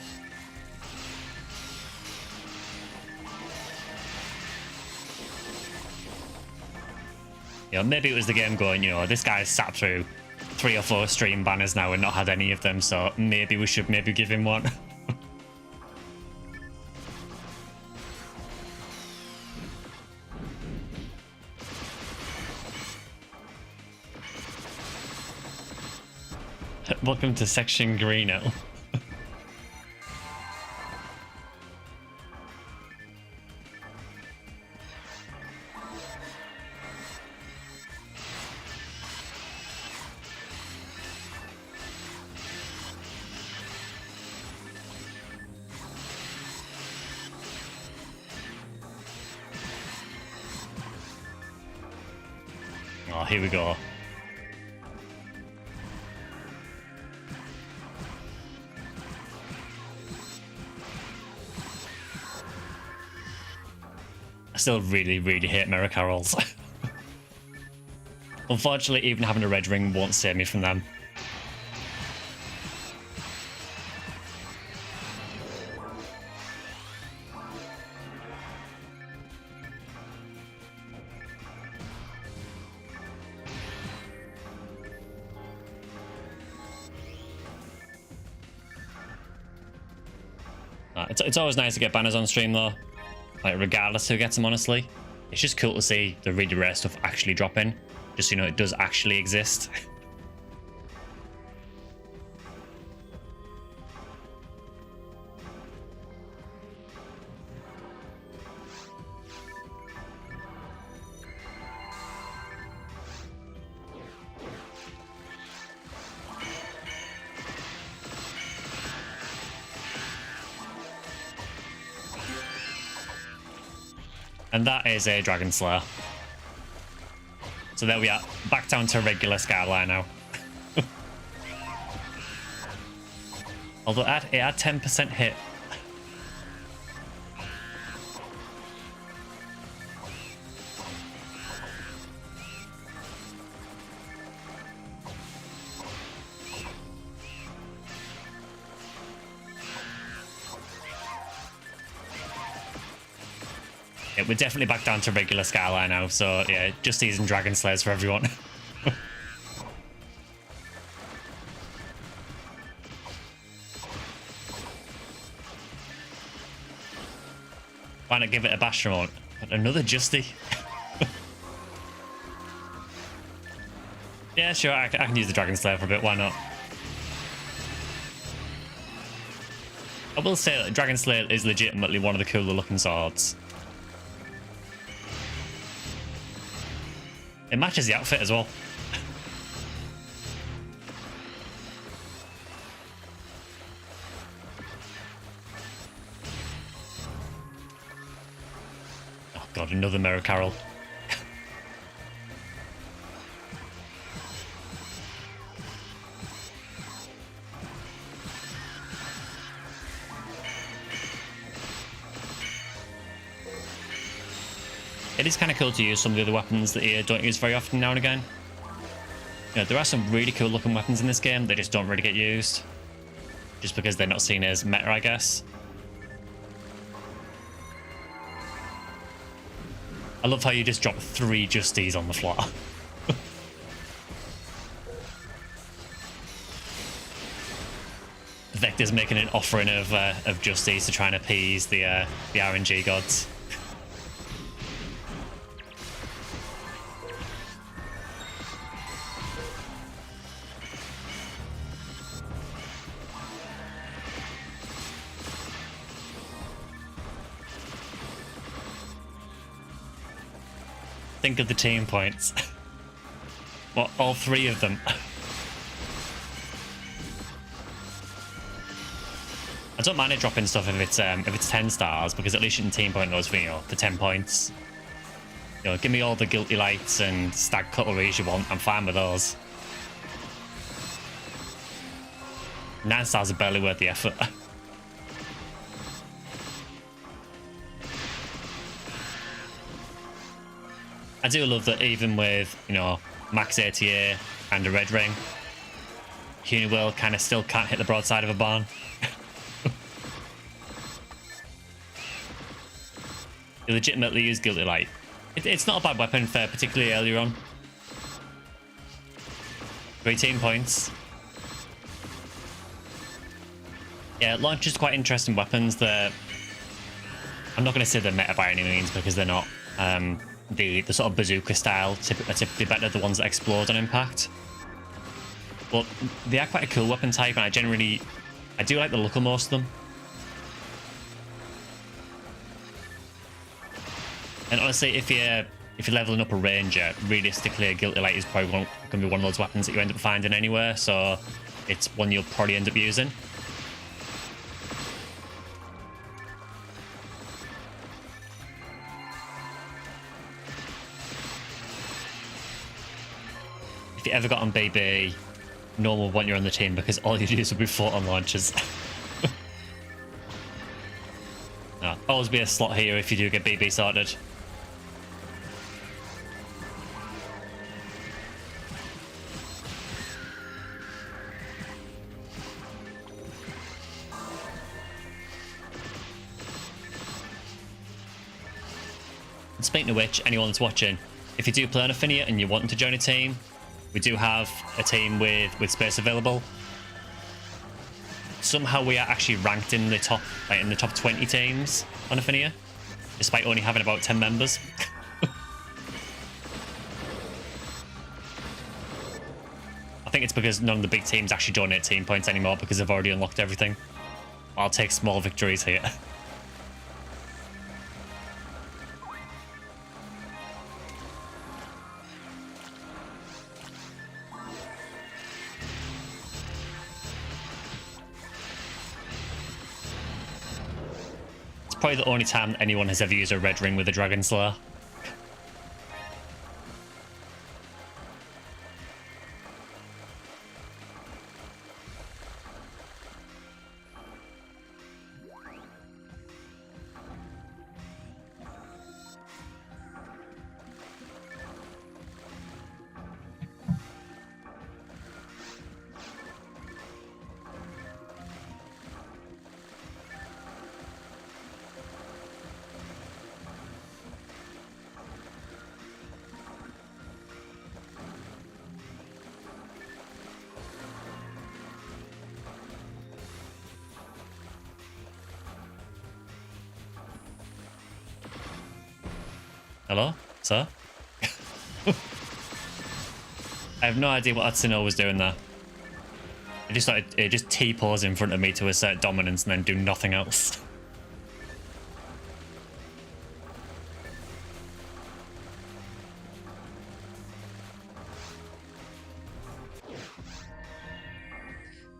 Speaker 1: You know, maybe it was the game going, you know, this guy's sat through 3 or 4 stream banners now and not had any of them, so maybe we should maybe give him one. Welcome to Section Greeno. Oh, here we go. I still really, really hate mirror carols. Unfortunately, even having a red ring won't save me from them. It's always nice to get banners on stream though. Like, regardless who gets them, honestly. It's just cool to see the really rare stuff actually drop in. Just so you know, it does actually exist. And that is a Dragon Slayer. So there we are, back down to regular Skyly now. Although it had 10% hit. Yeah, we're definitely back down to regular Skyly now, so yeah, just using Dragon Slayers for everyone. Why not give it a bash remote? Another Justy. Yeah, sure, I can use the Dragon Slayer for a bit, why not? I will say that Dragon Slayer is legitimately one of the cooler looking swords. It matches the outfit as well. God, another mirror carol. It is kind of cool to use some of the other weapons that you don't use very often now and again. You know, there are some really cool looking weapons in this game that just don't really get used. Just because they're not seen as meta, I guess. I love how you just drop 3 Justies on the floor. Vector's making an offering of Justies to try and appease the RNG gods. Think of the team points. What, all 3 of them? I don't mind it dropping stuff if it's 10 stars, because at least you can team point those for, you know, for 10 points. You know, give me all the guilty lights and stag cutleries you want. I'm fine with those. 9 stars are barely worth the effort. I do love that even with, you know, max ATA and a red ring, Will kind of still can't hit the broadside of a barn. You legitimately use Guilty Light. It's not a bad weapon for particularly earlier on. 18 points. Yeah, launchers quite interesting weapons that I'm not going to say they're meta by any means, because they're not. The sort of bazooka style are typically better, the ones that explode on impact. But they are quite a cool weapon type, and I do like the look of most of them. And honestly, if you're leveling up a ranger, realistically a Guilty Light is probably going to be one of those weapons that you end up finding anywhere, so it's one you'll probably end up using. If you ever got on BB, no one will want you on the team, because all you do is will be photon launchers. No, always be a slot here if you do get BB sorted. And speaking of which, anyone that's watching, if you do play on Ephinea and you're wanting to join a team, we do have a team with space available. Somehow we are actually ranked in the top 20 teams on Ephinea, despite only having about 10 members. I think it's because none of the big teams actually donate team points anymore, because they've already unlocked everything. I'll take small victories here. Probably the only time anyone has ever used a red ring with a Dragon Slayer. Hello, sir? I have no idea what Atsuno was doing there. It just T-pose in front of me to assert dominance and then do nothing else.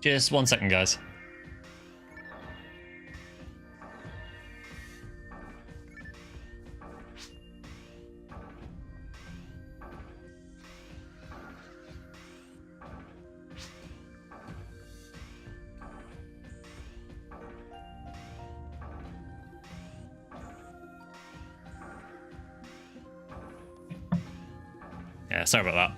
Speaker 1: Just 1 second, guys. Yeah, sorry about that.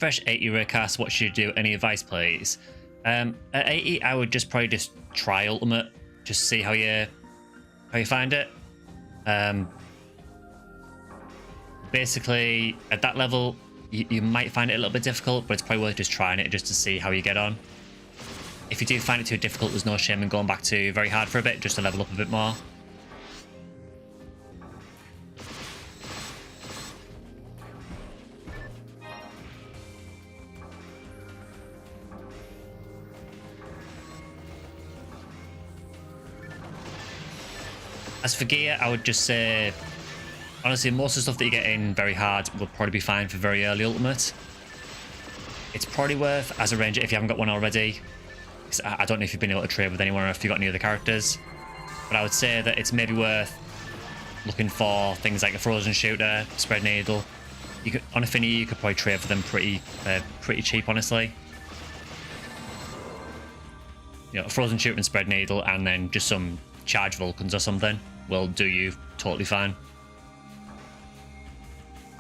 Speaker 1: Fresh 80 recast, what should you do? Any advice, please? At 80, I would just probably just try ultimate, just see how you find it. Basically, at that level, you might find it a little bit difficult, but it's probably worth just trying it just to see how you get on. If you do find it too difficult, there's no shame in going back to very hard for a bit, just to level up a bit more. As for gear, I would just say, honestly, most of the stuff that you get in very hard will probably be fine for very early ultimate. It's probably worth, as a ranger, if you haven't got one already, because I don't know if you've been able to trade with anyone or if you've got any other characters, but I would say that it's maybe worth looking for things like a frozen shooter, spread needle. You could, on Ephinea, you could probably trade for them pretty cheap, honestly. You know, a frozen shooter and spread needle, and then just some charge Vulcans or something will do you totally fine.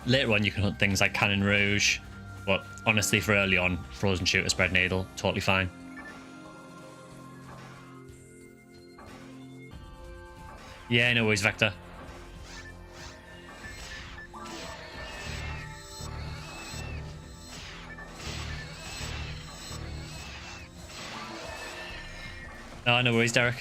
Speaker 1: Later on, you can hunt things like Cannon Rouge, but honestly, for early on, frozen shooter, spread needle, totally fine. Yeah, no worries, Vector. Oh, no worries, Derek.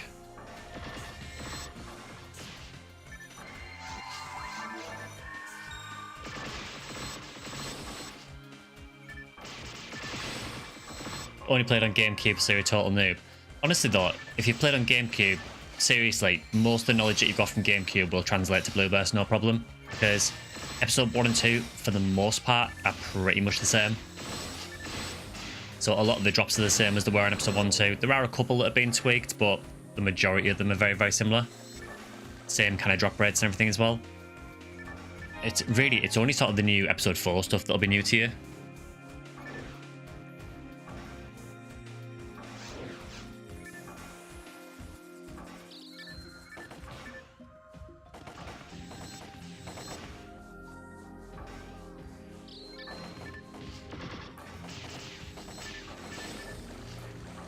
Speaker 1: Only played on GameCube, so you're a total noob. Honestly though, if you played on GameCube, seriously, most of the knowledge that you've got from GameCube will translate to Blue Burst, no problem. Because episode 1 and 2, for the most part, are pretty much the same. So a lot of the drops are the same as they were in episode 1 and 2. There are a couple that have been tweaked, but the majority of them are very, very similar. Same kind of drop rates and everything as well. It's only sort of the new episode 4 stuff that'll be new to you.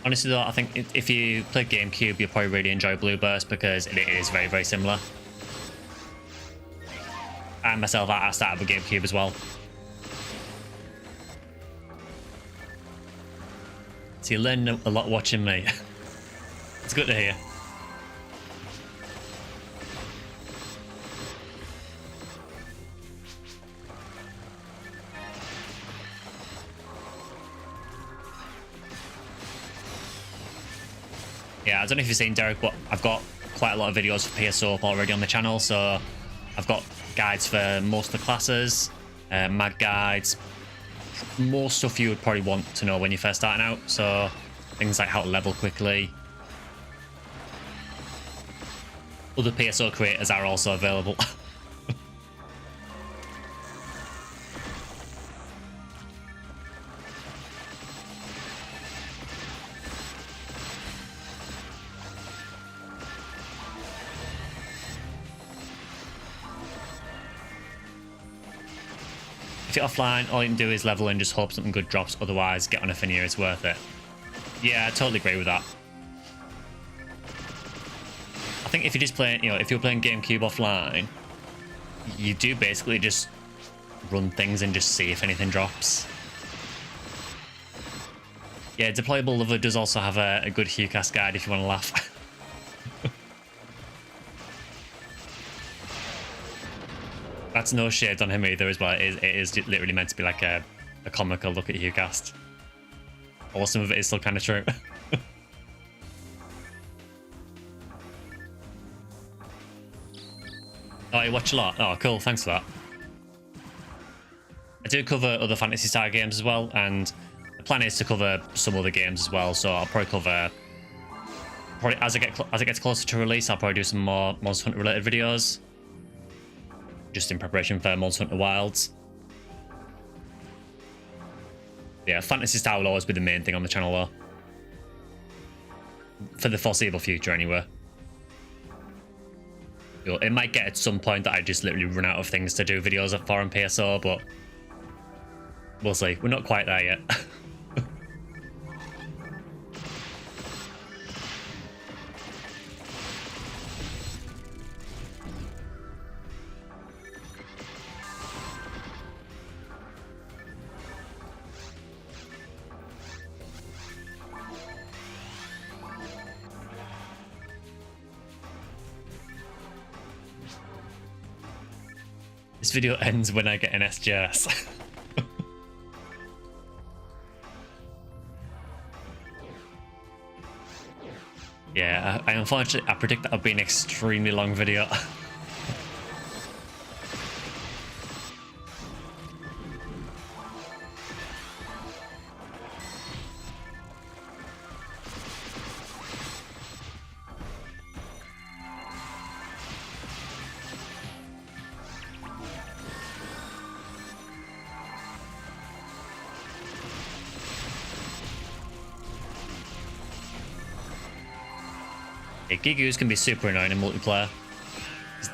Speaker 1: Honestly though, I think if you play GameCube, you'll probably really enjoy Blue Burst because it is very, very similar. And myself, I started with GameCube as well. So you learn a lot watching me. It's good to hear. Yeah, I don't know if you've seen, Derek, but I've got quite a lot of videos for PSO already on the channel, so I've got guides for most of the classes, mag guides, most stuff you would probably want to know when you're first starting out, so things like how to level quickly. Other PSO creators are also available. If you're offline, all you can do is level and just hope something good drops, otherwise get on Ephinea, it's worth it. Yeah, I totally agree with that. I think if you're just playing, if you're playing GameCube offline, you do basically just run things and just see if anything drops. Yeah, Deployable Lover does also have a good HuCast guide if you want to laugh. That's no shade on him either as well. It is literally meant to be like a comical look at HuCast. Or some of it is still kind of true. Oh, you watch a lot? Oh, cool. Thanks for that. I do cover other Fantasy Star games as well, and the plan is to cover some other games as well, so I'll probably cover... as it gets closer to release, I'll probably do some more Monster Hunter related videos. Just in preparation for Monster Hunter Wilds. Yeah, Fantasy Star will always be the main thing on the channel though. For the foreseeable future anyway. It might get at some point that I just literally run out of things to do videos for on PSO, but we'll see. We're not quite there yet. This video ends when I get an SGS. Yeah, I unfortunately, I predict that'll be an extremely long video. Gigus can be super annoying in multiplayer.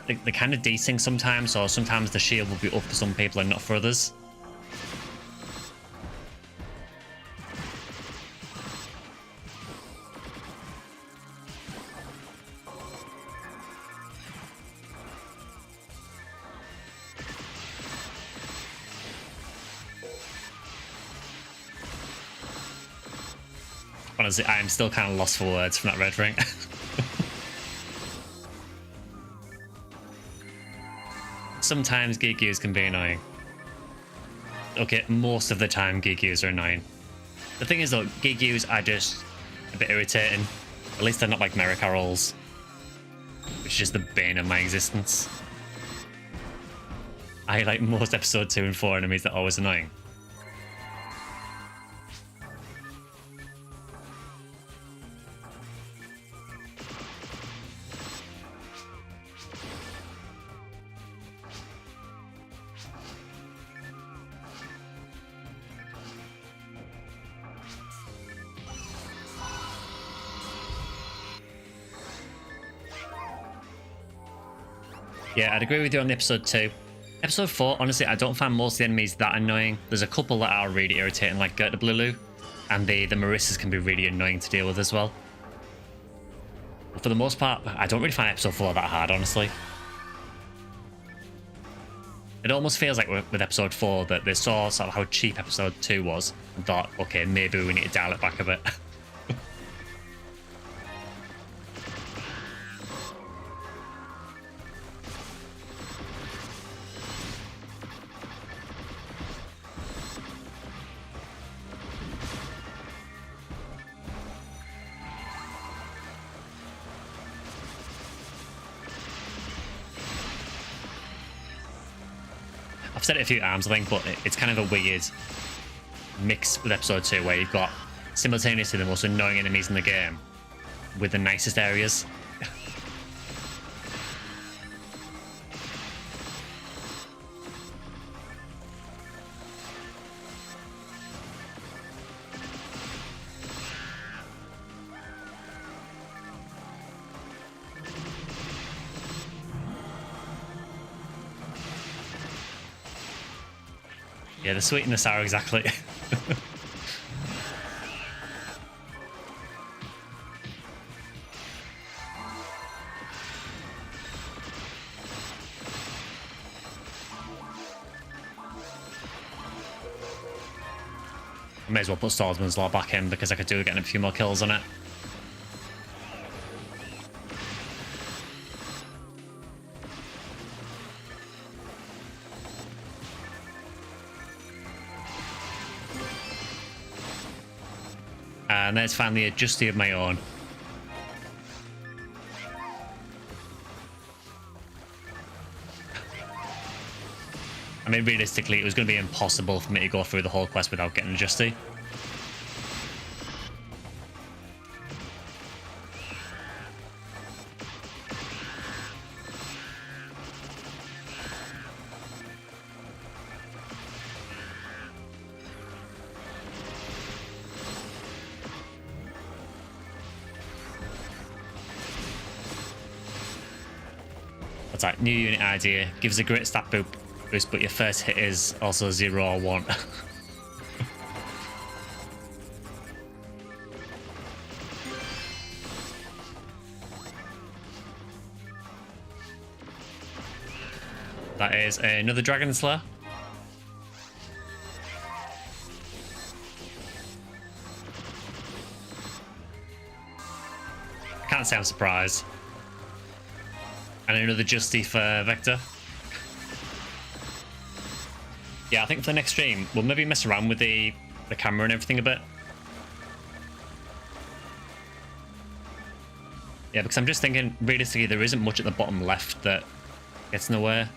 Speaker 1: They're kind of desync sometimes, or sometimes the shield will be up for some people and not for others. Honestly, I am still kind of lost for words from that red ring. Sometimes Gigus can be annoying. Okay, most of the time Gigus are annoying. The thing is though, Gigus are just a bit irritating. At least they're not like Merrick Carrolls, which is just the bane of my existence. I like most episode 2 and 4 enemies that are always annoying. Yeah, I'd agree with you on episode 2. Episode 4, honestly, I don't find most of the enemies that annoying. There's a couple that are really irritating, like Gerta Blulu, and the Marissas can be really annoying to deal with as well. But for the most part, I don't really find episode 4 that hard, honestly. It almost feels like with episode 4 that they saw sort of how cheap episode 2 was and thought, okay, maybe we need to dial it back a bit. I've said it a few times, I think, but it's kind of a weird mix with episode 2 where you've got simultaneously the most annoying enemies in the game with the nicest areas. Yeah, the sweet and the sour, exactly. May as well put Swordsman's Law back in because I could do with getting a few more kills on it. And there's finally a Justy of my own. I mean, realistically, it was going to be impossible for me to go through the whole quest without getting a Justy. What's that? New unit idea. Gives a great stat boost, but your first hit is also 0 or 1. That is another Dragon Slayer. Can't say I'm surprised. And another Justy for Vector. Yeah, I think for the next stream, we'll maybe mess around with the camera and everything a bit. Yeah, because I'm just thinking, realistically, there isn't much at the bottom left that gets in the way.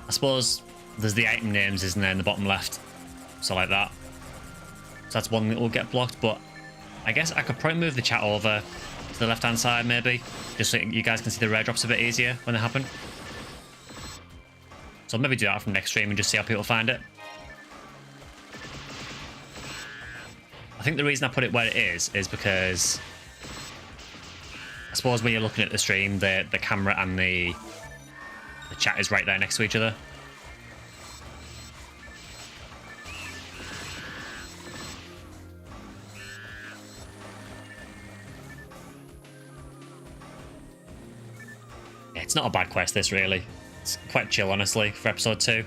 Speaker 1: I suppose there's the item names, isn't there, in the bottom left? So like that. So that's one that will get blocked, but I guess I could probably move the chat over to the left-hand side, maybe, just so you guys can see the rare drops a bit easier when they happen. So I'll maybe do that from next stream and just see how people find it. I think the reason I put it where it is because I suppose when you're looking at the stream, the camera and the chat is right there next to each other. Yeah, it's not a bad quest, this, really. It's quite chill, honestly, for episode 2.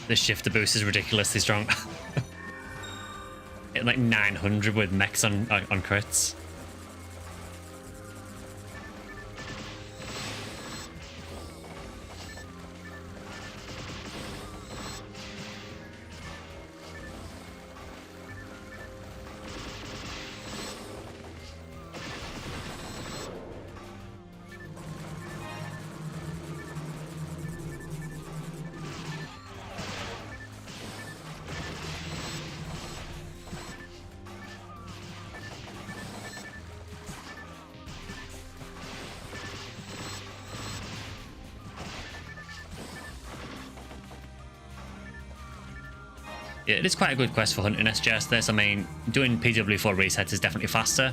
Speaker 1: The shifter boost is ridiculously strong. It's like 900 with mechs on crits. Yeah, it is quite a good quest for hunting SGS this. I mean, doing PW4 resets is definitely faster,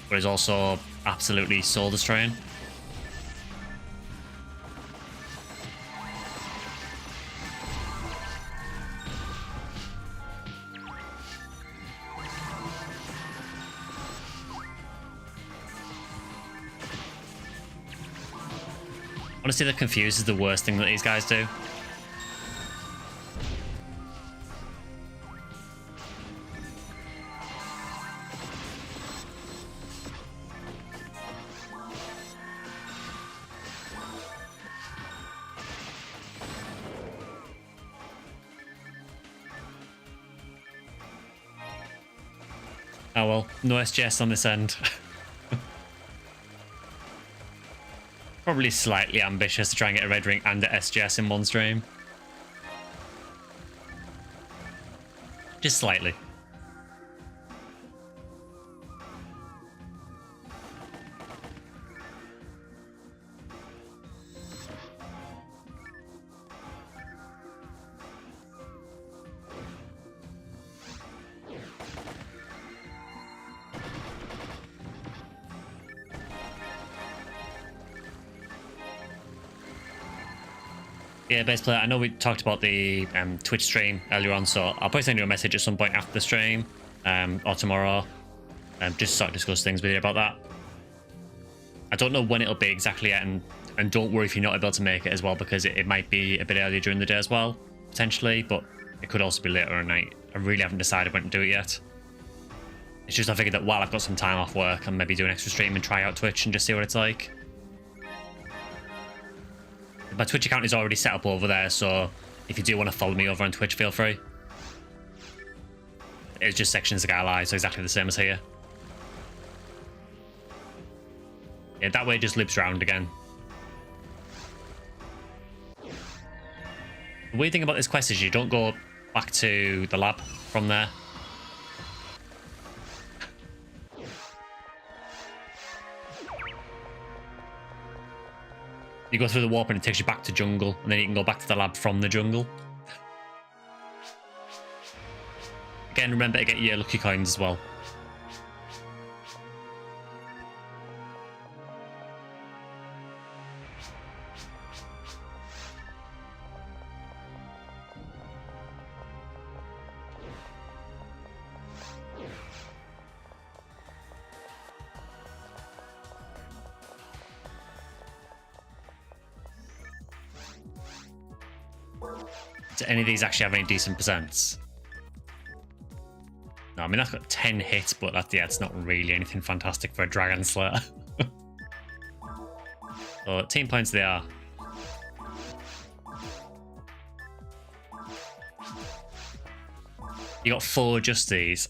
Speaker 1: but it's also absolutely soul destroying. Honestly, the confuse is the worst thing that these guys do. Oh well, no SGS on this end. Probably slightly ambitious to try and get a red ring and a SGS in one stream. Just slightly. Yeah, base player, I know we talked about the Twitch stream earlier on, so I'll probably send you a message at some point after the stream or tomorrow, just to sort of discuss things with you about that. I don't know when it'll be exactly yet, and don't worry if you're not able to make it as well, because it might be a bit earlier during the day as well, potentially, but it could also be later at night. I really haven't decided when to do it yet. It's just I figured that while I've got some time off work, I'll maybe do an extra stream and try out Twitch and just see what it's like. My Twitch account is already set up over there, so If you do want to follow me over on Twitch, feel free. It's just SectionSkyly, so exactly the same as here. Yeah, that way it just loops around again. The weird thing about this quest is you don't go back to the lab from there. You go through the warp and it takes you back to jungle, and then you can go back to the lab from the jungle. Again, remember to get your lucky coins as well. Do any of these actually have any decent percents? No, I mean, that's got 10 hits, but that's, yeah, it's not really anything fantastic for a Dragon Slayer. So, team points they are. You got 4 Justies.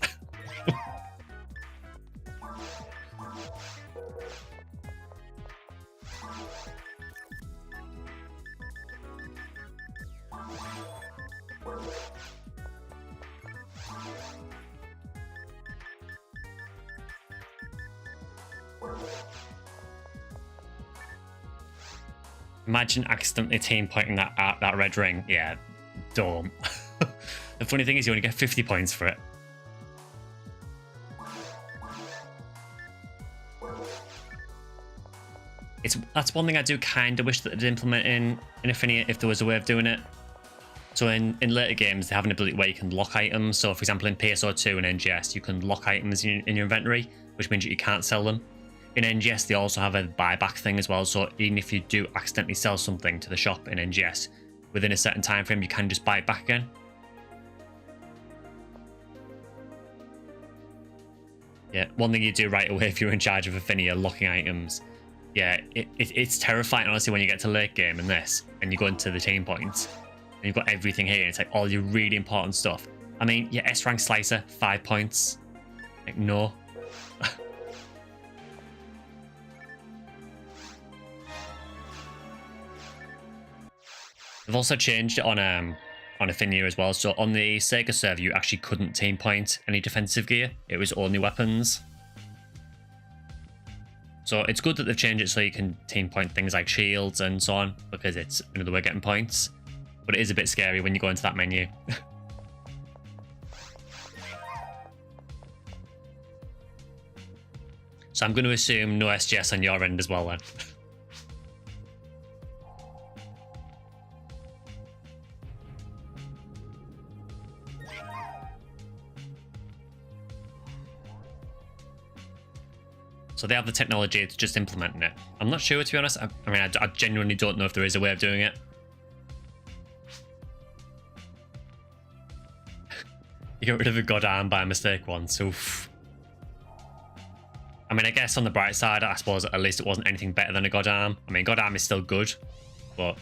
Speaker 1: Imagine accidentally team pointing that red ring. Yeah, don't. The funny thing is you only get 50 points for it. That's one thing I do kind of wish that they'd implement in Ephinea if there was a way of doing it. So in later games, they have an ability where you can lock items. So for example, in PSO 2 and NGS, you can lock items in your inventory, which means that you can't sell them. In NGS, they also have a buyback thing as well. So even if you do accidentally sell something to the shop in NGS, within a certain time frame, you can just buy it back again. Yeah, one thing you do right away if you're in charge of Ephinea, locking items. Yeah, it's terrifying, honestly, when you get to late game in this, and you go into the team points, and you've got everything here, and it's like all your really important stuff. I mean, your S-rank slicer, 5 points. Like, no. They've also changed it on Ephinea as well. So on the Sega server, you actually couldn't team point any defensive gear. It was only weapons. So it's good that they've changed it so you can team point things like shields and so on, because it's another way of getting points. But it is a bit scary when you go into that menu. So I'm going to assume no SGS on your end as well then. So they have the technology, it's just implementing it. I'm not sure, to be honest. I mean, I genuinely don't know if there is a way of doing it. You got rid of a god arm by mistake once. Oof. I mean, I guess on the bright side, I suppose at least it wasn't anything better than a god arm. I mean, god arm is still good, but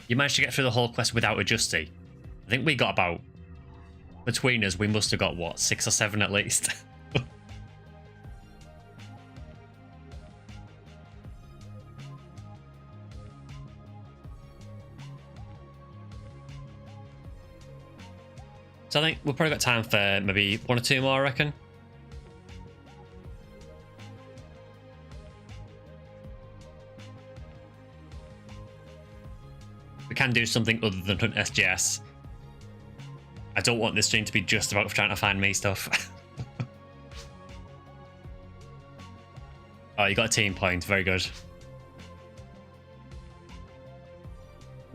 Speaker 1: you managed to get through the whole quest without a Justy. I think we got about, between us, we must have got, what, 6 or 7 at least? So I think we've probably got time for maybe 1 or 2 more, I reckon. We can do something other than hunt SGS. I don't want this stream to be just about trying to find me stuff. Oh, you got a team point. Very good.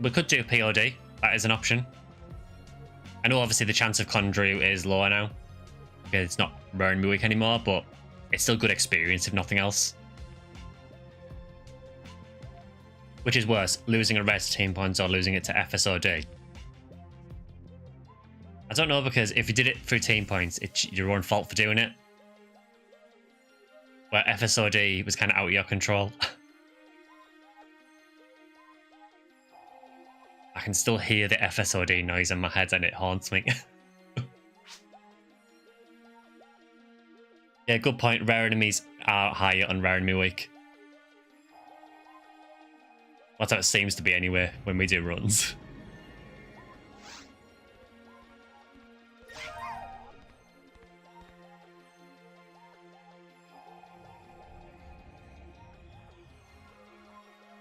Speaker 1: We could do POD. That is an option. I know obviously the chance of Condru is lower now, because it's not rare in week anymore, but it's still good experience if nothing else. Which is worse, losing a red to team points or losing it to FSOD? I don't know, because if you did it through team points, it's your own fault for doing it. Where FSOD was kind of out of your control. can still hear the FSOD noise in my head and it haunts me. Yeah, good point. Rare enemies are higher on Rare Enemy Week. That's how it seems to be anyway when we do runs.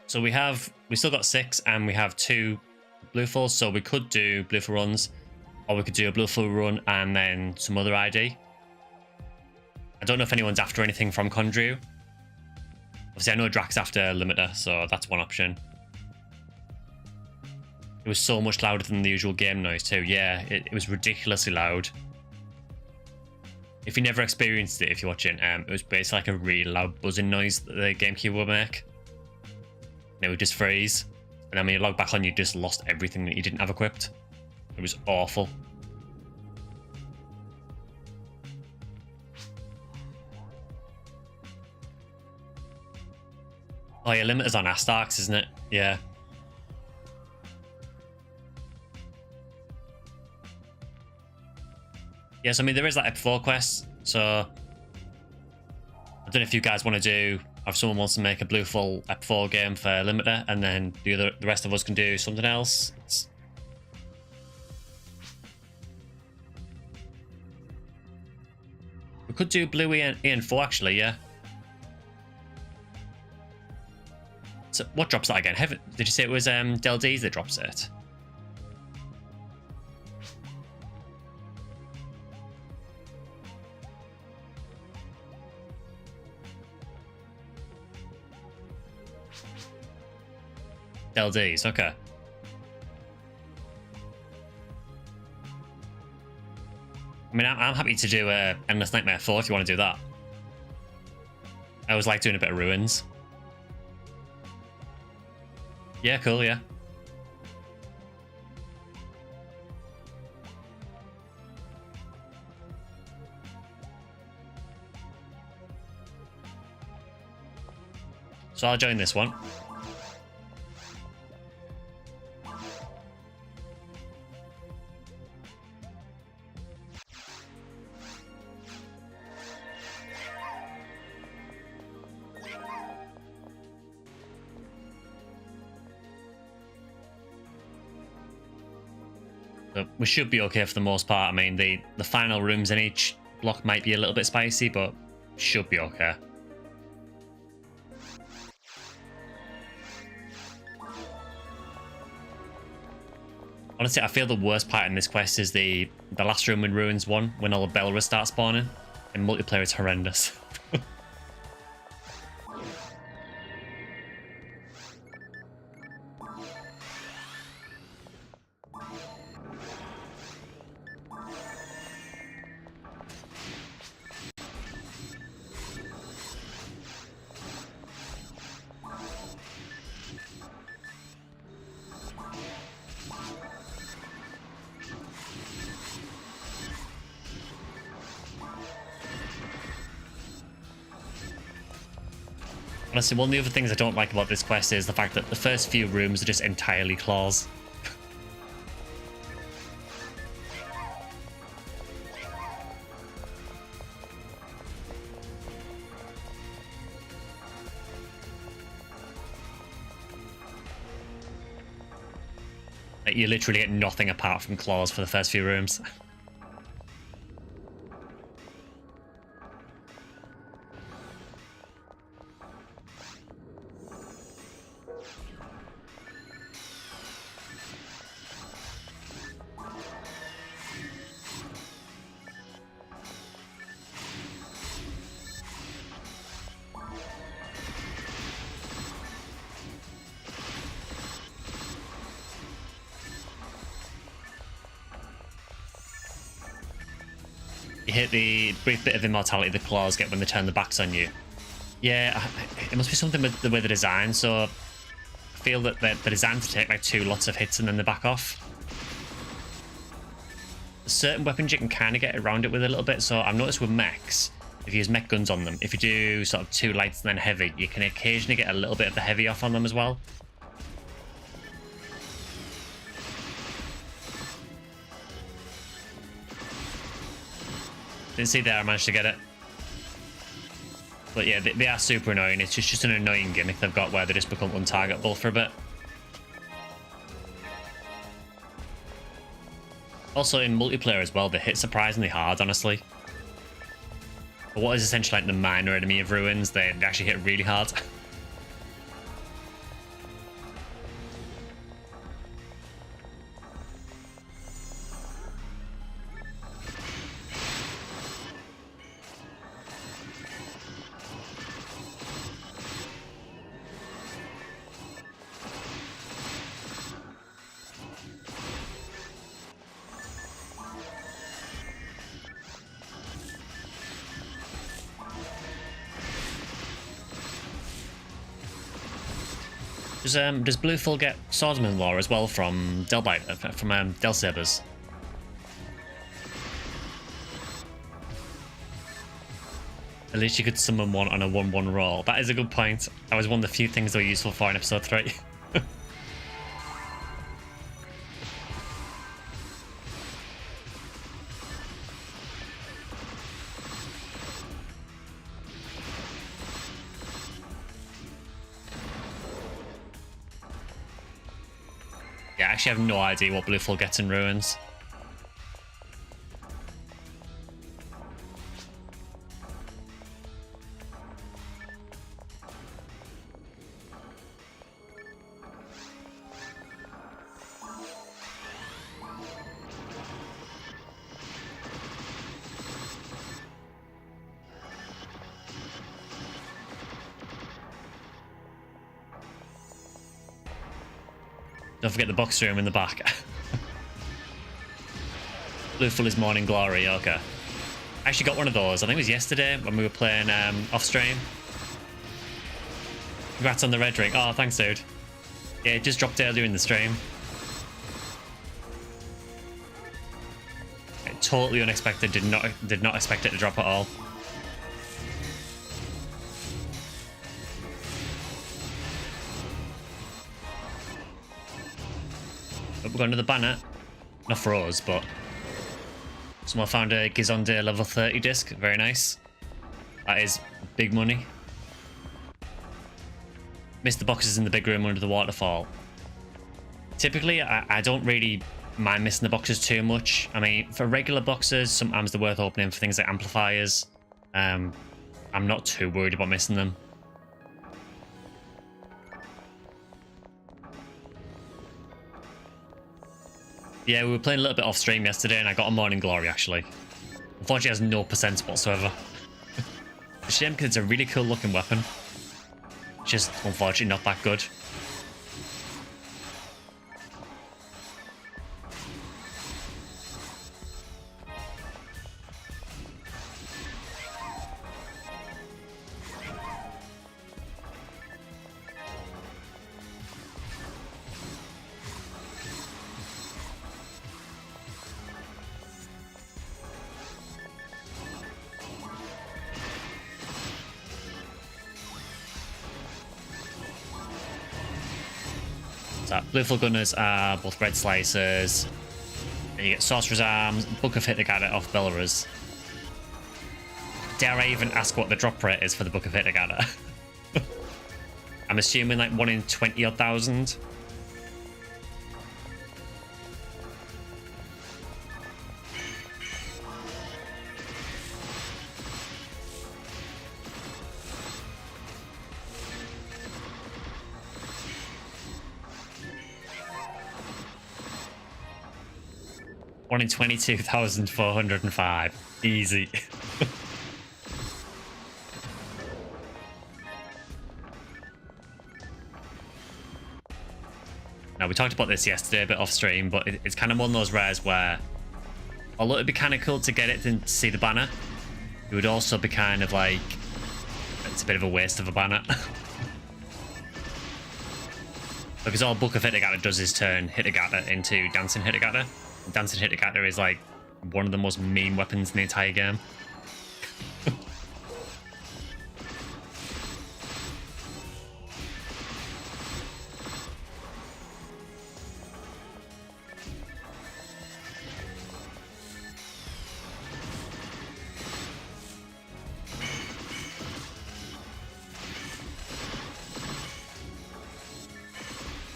Speaker 1: So we still got 6 and we have 2 Bluefulls, so we could do Bluefull runs, or we could do a Bluefull run and then some other ID. I don't know if anyone's after anything from Condrew. Obviously, I know Drax after Limiter, so that's one option. It was so much louder than the usual game noise too. Yeah, it was ridiculously loud. If you never experienced it, if you're watching, it was basically like a really loud buzzing noise that the GameCube would make. And it would just freeze. And then when you log back on, you just lost everything that you didn't have equipped. It was awful. Oh yeah, Limiter's on Astarks, isn't it? Yeah. Yes, I mean, there is that Ep4 quest, so I don't know if you guys want to do, if someone wants to make a Bluefull Ep4 game for Limiter, and then the rest of us can do something else. We could do Blue EN4 actually, yeah. So what drops that again? Did you say it was Del D's that drops it? Del D's, okay. I mean, I'm happy to do Endless Nightmare 4 if you want to do that. I always like doing a bit of ruins. Yeah, cool, yeah. So I'll join this one. So we should be okay for the most part. I mean, the final rooms in each block might be a little bit spicy, but should be okay. Honestly, I feel the worst part in this quest is the last room in Ruins 1, when all the Belras start spawning. And multiplayer is horrendous. Honestly, one of the other things I don't like about this quest is the fact that the first few rooms are just entirely claws. Like, you literally get nothing apart from claws for the first few rooms. You hit the brief bit of immortality the claws get when they turn their backs on you. Yeah, it must be something with the way they're designed, so I feel that they're designed to take like 2 lots of hits and then they back off. Certain weapons you can kind of get around it with a little bit, so I've noticed with mechs, if you use mech guns on them, if you do sort of 2 lights and then heavy, you can occasionally get a little bit of the heavy off on them as well. Didn't see there, I managed to get it. But yeah, they are super annoying. It's just an annoying gimmick they've got where they just become untargetable for a bit. Also, in multiplayer as well, they hit surprisingly hard, honestly. But what is essentially like the minor enemy of Ruins, they actually hit really hard. Does Bluefull get Swordsman lore as well from Del Sabers? At least you could summon one on a 1/1 roll. That is a good point. That was one of the few things that were useful for in episode 3. Yeah, I actually have no idea what Bluefull gets in Ruins. Don't forget the box room in the back. Bluefull is Morning Glory, okay. I actually got one of those. I think it was yesterday when we were playing off stream. Congrats on the red ring. Oh, thanks, dude. Yeah, it just dropped earlier in the stream. Totally unexpected. Did not expect it to drop at all. We've got another banner. Not for us, but someone found a Gizonde level 30 disc. Very nice. That is big money. Missed the boxes in the big room under the waterfall. Typically, I don't really mind missing the boxes too much. I mean, for regular boxes, sometimes they're worth opening for things like amplifiers. I'm not too worried about missing them. Yeah, we were playing a little bit off stream yesterday and I got a Morning Glory actually. Unfortunately, it has no percent whatsoever. It's a shame because it's a really cool looking weapon. Just unfortunately not that good. Bluefull Gunners are both red slicers. And you get Sorcerer's Arms, Book of Hitagata off Belarus. Dare I even ask what the drop rate is for the Book of Hitagata? I'm assuming like 1 in 20,000. One in 22,405. Easy. Now, we talked about this yesterday a bit off stream, but it's kind of one of those rares where, although it'd be kind of cool to get it and see the banner, it would also be kind of like, it's a bit of a waste of a banner. Because all Book of Hitagata does is turn Hitagata into Dancing Hitagata. Dancing Hitagata is like one of the most mean weapons in the entire game.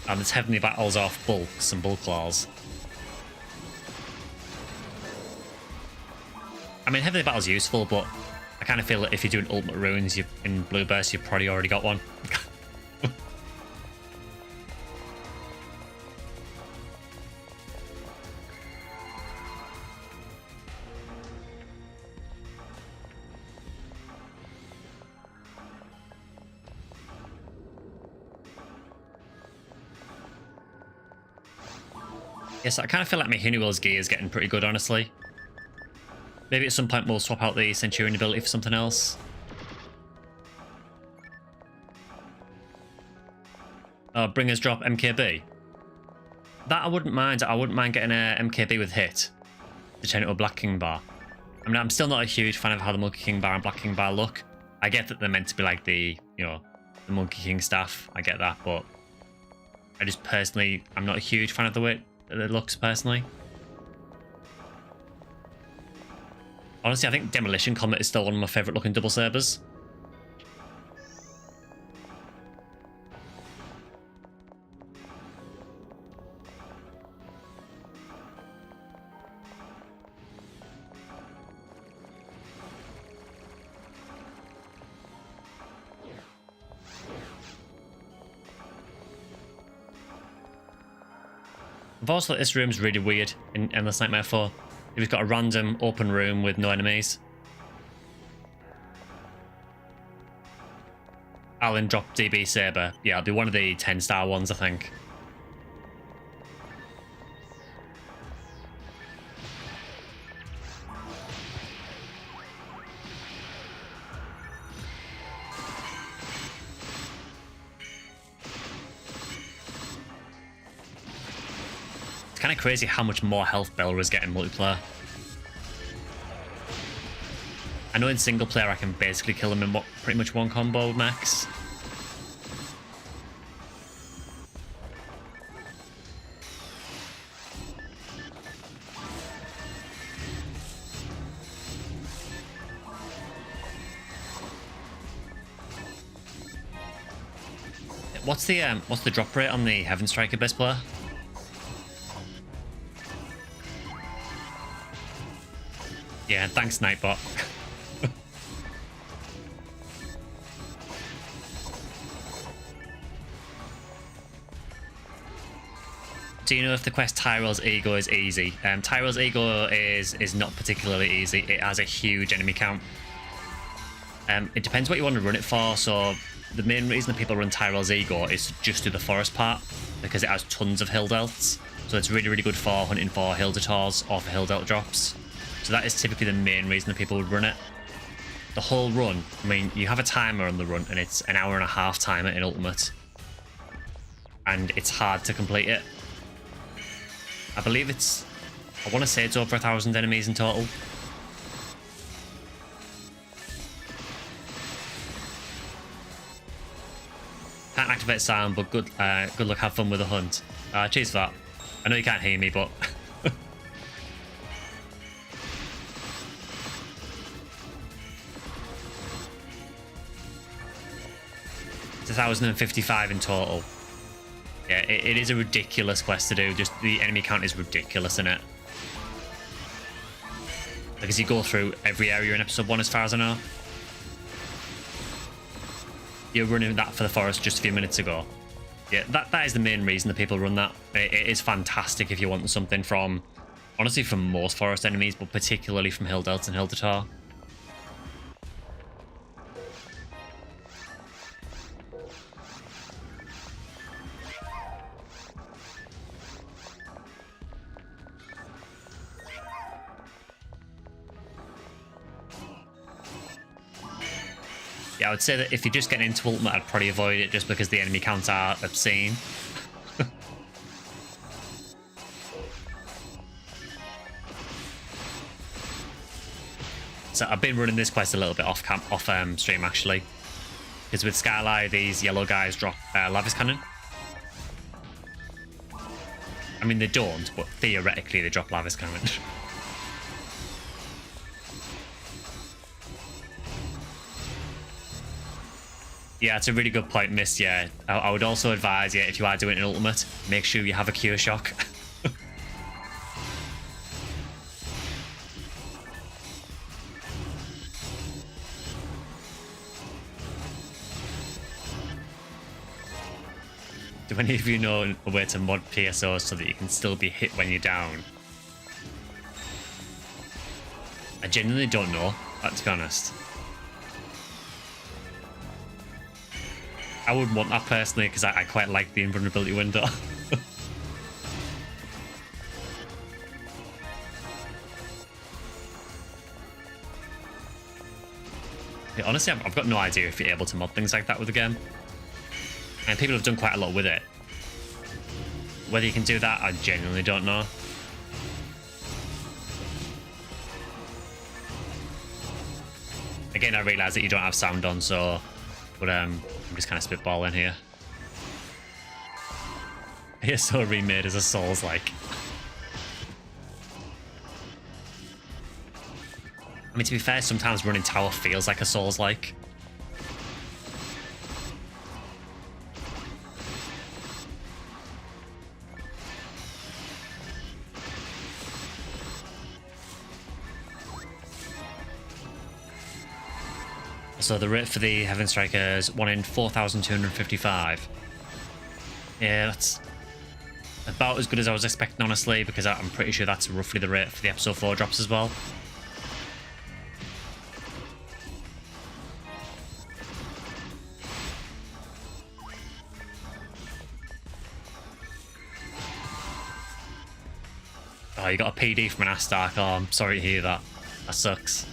Speaker 1: And there's heavenly battles off bulks and bulk claws. I mean, heavenly battle's useful, but I kind of feel that if you're doing ultimate runes in Blue Burst, you've probably already got one. Yes, I kind of feel like my Hinewell's gear is getting pretty good, honestly. Maybe at some point we'll swap out the Centurion ability for something else. Bringers drop MKB. That I wouldn't mind. I wouldn't mind getting a MKB with hit to turn it to a Black King bar. I mean, I'm still not a huge fan of how the Monkey King bar and Black King bar look. I get that they're meant to be like the, the Monkey King staff. I get that, but I just personally, I'm not a huge fan of the way it looks personally. Honestly, I think Demolition Comet is still one of my favourite looking double sabers. I've also thought this room's really weird in Endless Nightmare 4. You've got a random open room with no enemies. Alan dropped DB Saber. Yeah, it'll be one of the 10-star ones, I think. It's kind of crazy how much more health Belra's getting multiplayer. I know in single player I can basically kill him in pretty much one combo max. What's the drop rate on the Heaven Striker best player? Yeah, thanks, Nightbot. Do you know if the quest Tyrell's Ego is easy? Tyrell's Ego is not particularly easy. It has a huge enemy count. It depends what you want to run it for. So the main reason that people run Tyrell's Ego is to just do the forest part, because it has tons of hill delts. So it's really, really good for hunting for hill detours or for hill delt drops. So that is typically the main reason that people would run it. The whole run, I mean, you have a timer on the run, and it's an hour and a half timer in Ultimate. And it's hard to complete it. I believe I want to say it's over 1,000 enemies in total. Can't activate sound, but good luck, have fun with the hunt. Cheers for that. I know you can't hear me, but... It's 1,055 in total. Yeah, it is a ridiculous quest to do. Just the enemy count is ridiculous in it. Like, as you go through every area in episode 1, as far as I know. You're running that for the forest just a few minutes ago. Yeah, that is the main reason that people run that. It is fantastic if you want something from, honestly, from most forest enemies, but particularly from Hill Delta and Hill Detour. Yeah, I would say that if you're just getting into Ultimate, I'd probably avoid it just because the enemy counts are obscene. So I've been running this quest a little bit off stream, actually. Because with Skyly, these yellow guys drop Lavis Cannon. I mean, they don't, but theoretically they drop Lavis Cannon. Yeah, it's a really good point, Miss. Yeah, I would also advise, yeah, if you are doing an ultimate, make sure you have a cure shock. Do any of you know a way to mod PSO so that you can still be hit when you're down? I genuinely don't know, to be honest. I would want that personally because I quite like the invulnerability window. Yeah, honestly, I've got no idea if you're able to mod things like that with the game. And people have done quite a lot with it. Whether you can do that, I genuinely don't know. Again, I realise that you don't have sound on, so... But I'm just kind of spitballing here. PSO remade as a Souls-like. I mean, to be fair, sometimes running tower feels like a Souls-like. So the rate for the Heaven Strikers, 1 in 4,255. Yeah, that's about as good as I was expecting, honestly, because I'm pretty sure that's roughly the rate for the episode 4 drops as well. Oh, you got a PD from an Astark. Oh, I'm sorry to hear that. That sucks.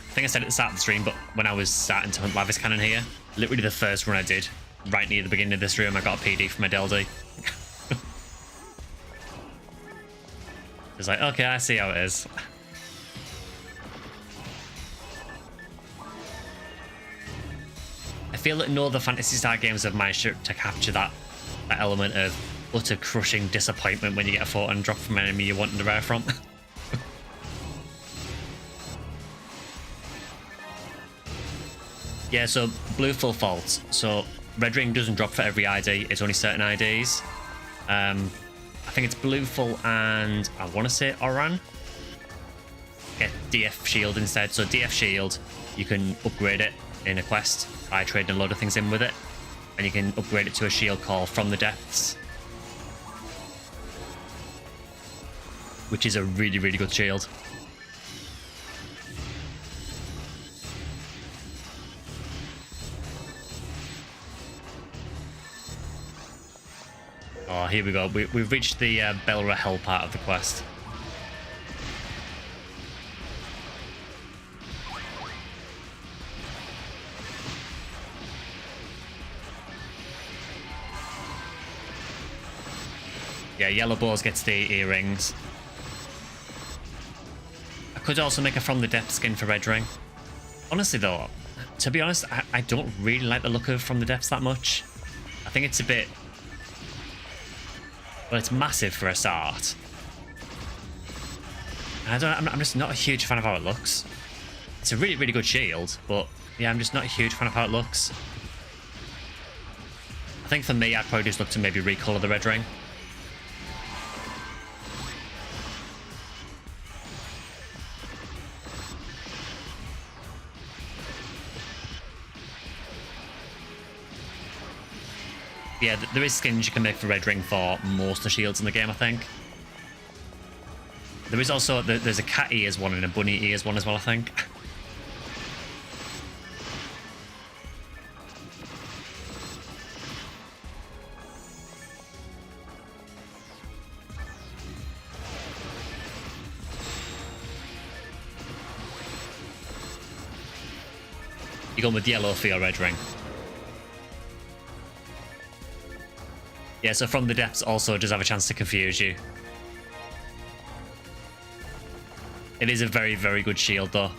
Speaker 1: I think I said it at the start of the stream, but when I was starting to hunt Lavis Cannon here, literally the first run I did, right near the beginning of this room, I got a PD from a Deldy. It's like, okay, I see how it is. I feel that no other Phantasy Star games have managed to capture that element of utter crushing disappointment when you get a photon drop from an enemy you're wanting to rare from. Yeah, so blue full fault. So red ring doesn't drop for every ID. It's only certain IDs. I think it's blue full and I want to say Oran. Get DF shield instead. So DF shield, you can upgrade it in a quest by trading a load of things in with it. And you can upgrade it to a shield call from the depths. Which is a really, really good shield. Oh, here we go. We've reached the Belra Hell part of the quest. Yeah, Yellow Balls gets the earrings. I could also make a From the Depths skin for Red Ring. Honestly, though, to be honest, I don't really like the look of From the Depths that much. I think it's a bit... Well, it's massive for a start. I'm just not a huge fan of how it looks. It's a really, really good shield, but yeah, I'm just not a huge fan of how it looks. I think for me, I'd probably just look to maybe recolor the red ring. Yeah, there is skins you can make for red ring for most of the shields in the game, I think. There is also, there's a cat ears one and a bunny ears one as well, I think. You're going with yellow for your red ring. Yeah, so From the Depths also does have a chance to confuse you. It is a very, very good shield, though.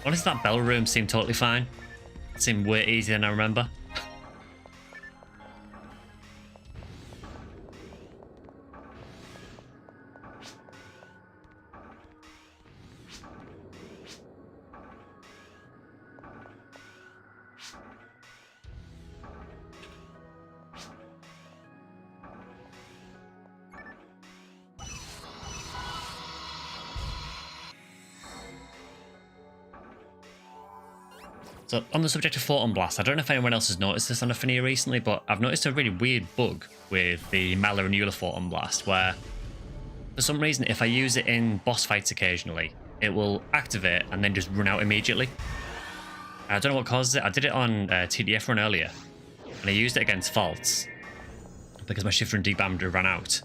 Speaker 1: Honestly, that bell room seemed totally fine. It seemed way easier than I remember. So on the subject of Photon Blast, I don't know if anyone else has noticed this on Ephinea recently, but I've noticed a really weird bug with the Mala and Eula Photon Blast, where for some reason, if I use it in boss fights occasionally, it will activate and then just run out immediately. I don't know what causes it. I did it on TDF run earlier, and I used it against faults because my shifter and D-band ran out.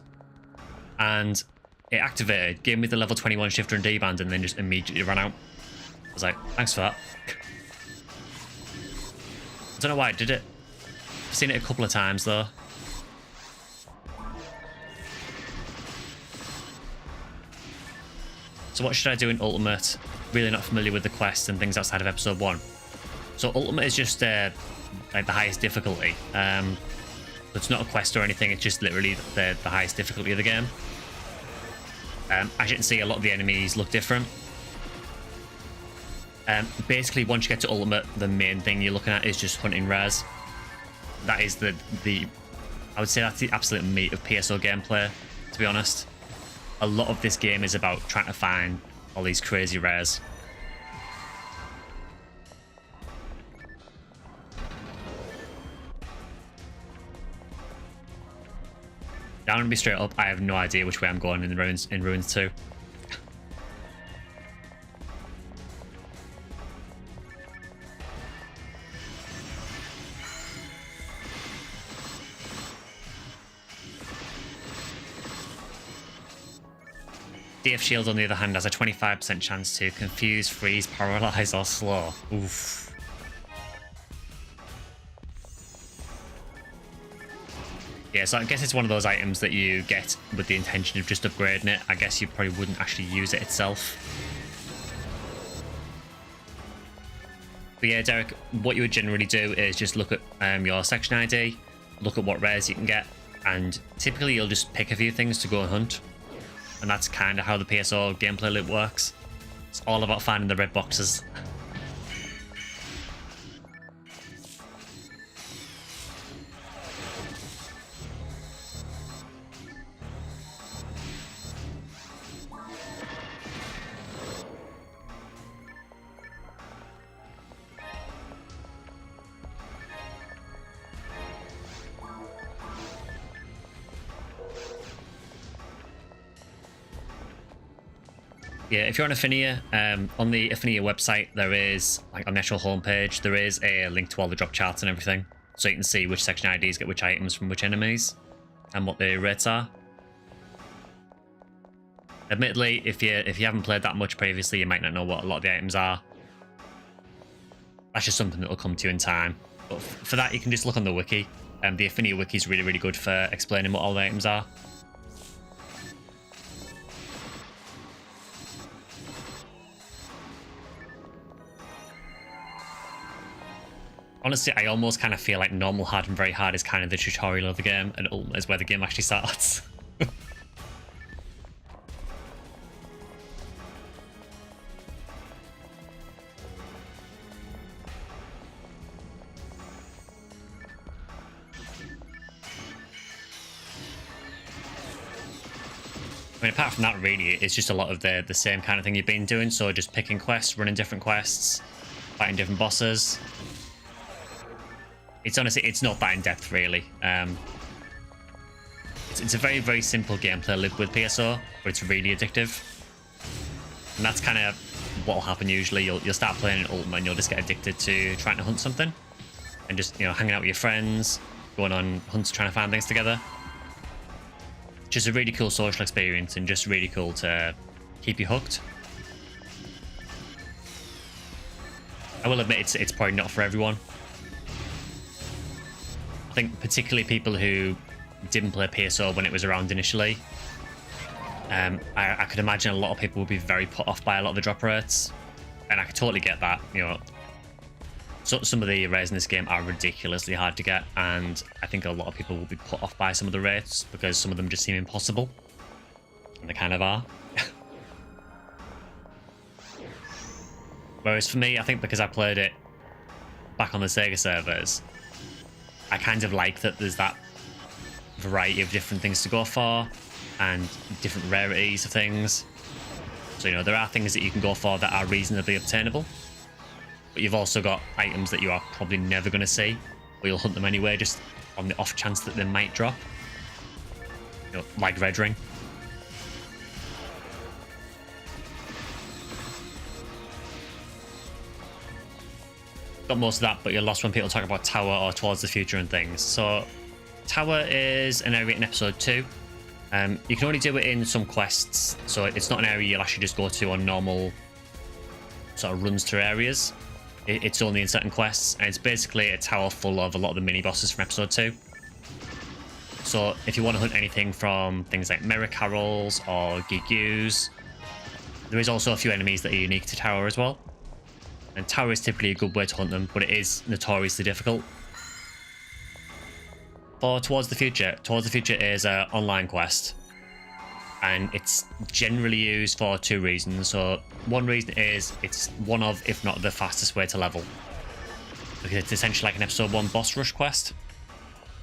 Speaker 1: And it activated, gave me the level 21 shifter and D-band, and then just immediately ran out. I was like, thanks for that. I don't know why I did it. I've seen it a couple of times though. So what should I do in Ultimate? Really not familiar with the quests and things outside of episode 1. So Ultimate is just like the highest difficulty. It's not a quest or anything, it's just literally the highest difficulty of the game. As you can see, a lot of the enemies look different. Basically, once you get to Ultimate, the main thing you're looking at is just hunting rares. That is the I would say that's the absolute meat of PSO gameplay, to be honest. A lot of this game is about trying to find all these crazy rares. I'm gonna be straight up, I have no idea which way I'm going in Ruins 2. DF Shield, on the other hand, has a 25% chance to confuse, freeze, paralyze, or slow. Oof. Yeah, so I guess it's one of those items that you get with the intention of just upgrading it. I guess you probably wouldn't actually use it itself. But yeah, Derek, what you would generally do is just look at your section ID, look at what rares you can get, and typically you'll just pick a few things to go and hunt. And that's kind of how the PSO gameplay loop works. It's all about finding the red boxes. Yeah, if you're on Ephinea, on the Ephinea website, there is, like on the actual homepage, there is a link to all the drop charts and everything. So you can see which section IDs get which items from which enemies and what the rates are. Admittedly, if you haven't played that much previously, you might not know what a lot of the items are. That's just something that will come to you in time. But for that, you can just look on the wiki. The Ephinea wiki is really, really good for explaining what all the items are. Honestly, I almost kind of feel like normal hard and very hard is kind of the tutorial of the game, and ultimate is where the game actually starts. I mean, apart from that, really, it's just a lot of the same kind of thing you've been doing. So just picking quests, running different quests, fighting different bosses. It's honestly, it's not that in depth, really. It's a very, very simple gameplay loop with PSO, but it's really addictive. And that's kind of what will happen usually. You'll start playing in Ultimate and you'll just get addicted to trying to hunt something. And just, you know, hanging out with your friends, going on hunts, trying to find things together. Just a really cool social experience and just really cool to keep you hooked. I will admit it's probably not for everyone. I think particularly people who didn't play PSO when it was around initially. I could imagine a lot of people would be very put off by a lot of the drop rates. And I could totally get that, you know. So some of the rares in this game are ridiculously hard to get, and I think a lot of people will be put off by some of the rates because some of them just seem impossible. And they kind of are. Whereas for me, I think because I played it back on the Sega servers, I kind of like that there's that variety of different things to go for and different rarities of things. So, you know, there are things that you can go for that are reasonably obtainable. but you've also got items that you are probably never going to see, but you'll hunt them anyway, just on the off chance that they might drop. You know, like red ring. Got most of that, but you're lost when people talk about tower or towards the future and things. So tower is an area in episode 2. You can only do it in some quests, so it's not an area you'll actually just go to on normal sort of runs through areas. It's only in certain quests, and it's basically a tower full of a lot of the mini bosses from episode 2. So if you want to hunt anything from things like Merrick Carols or Gigus, there is also a few enemies that are unique to tower as well. And tower is typically a good way to hunt them, but it is notoriously difficult. For Towards the Future is an online quest, and it's generally used for 2 reasons. So one reason is it's one of, if not the fastest way to level, because it's essentially like an episode 1 boss rush quest.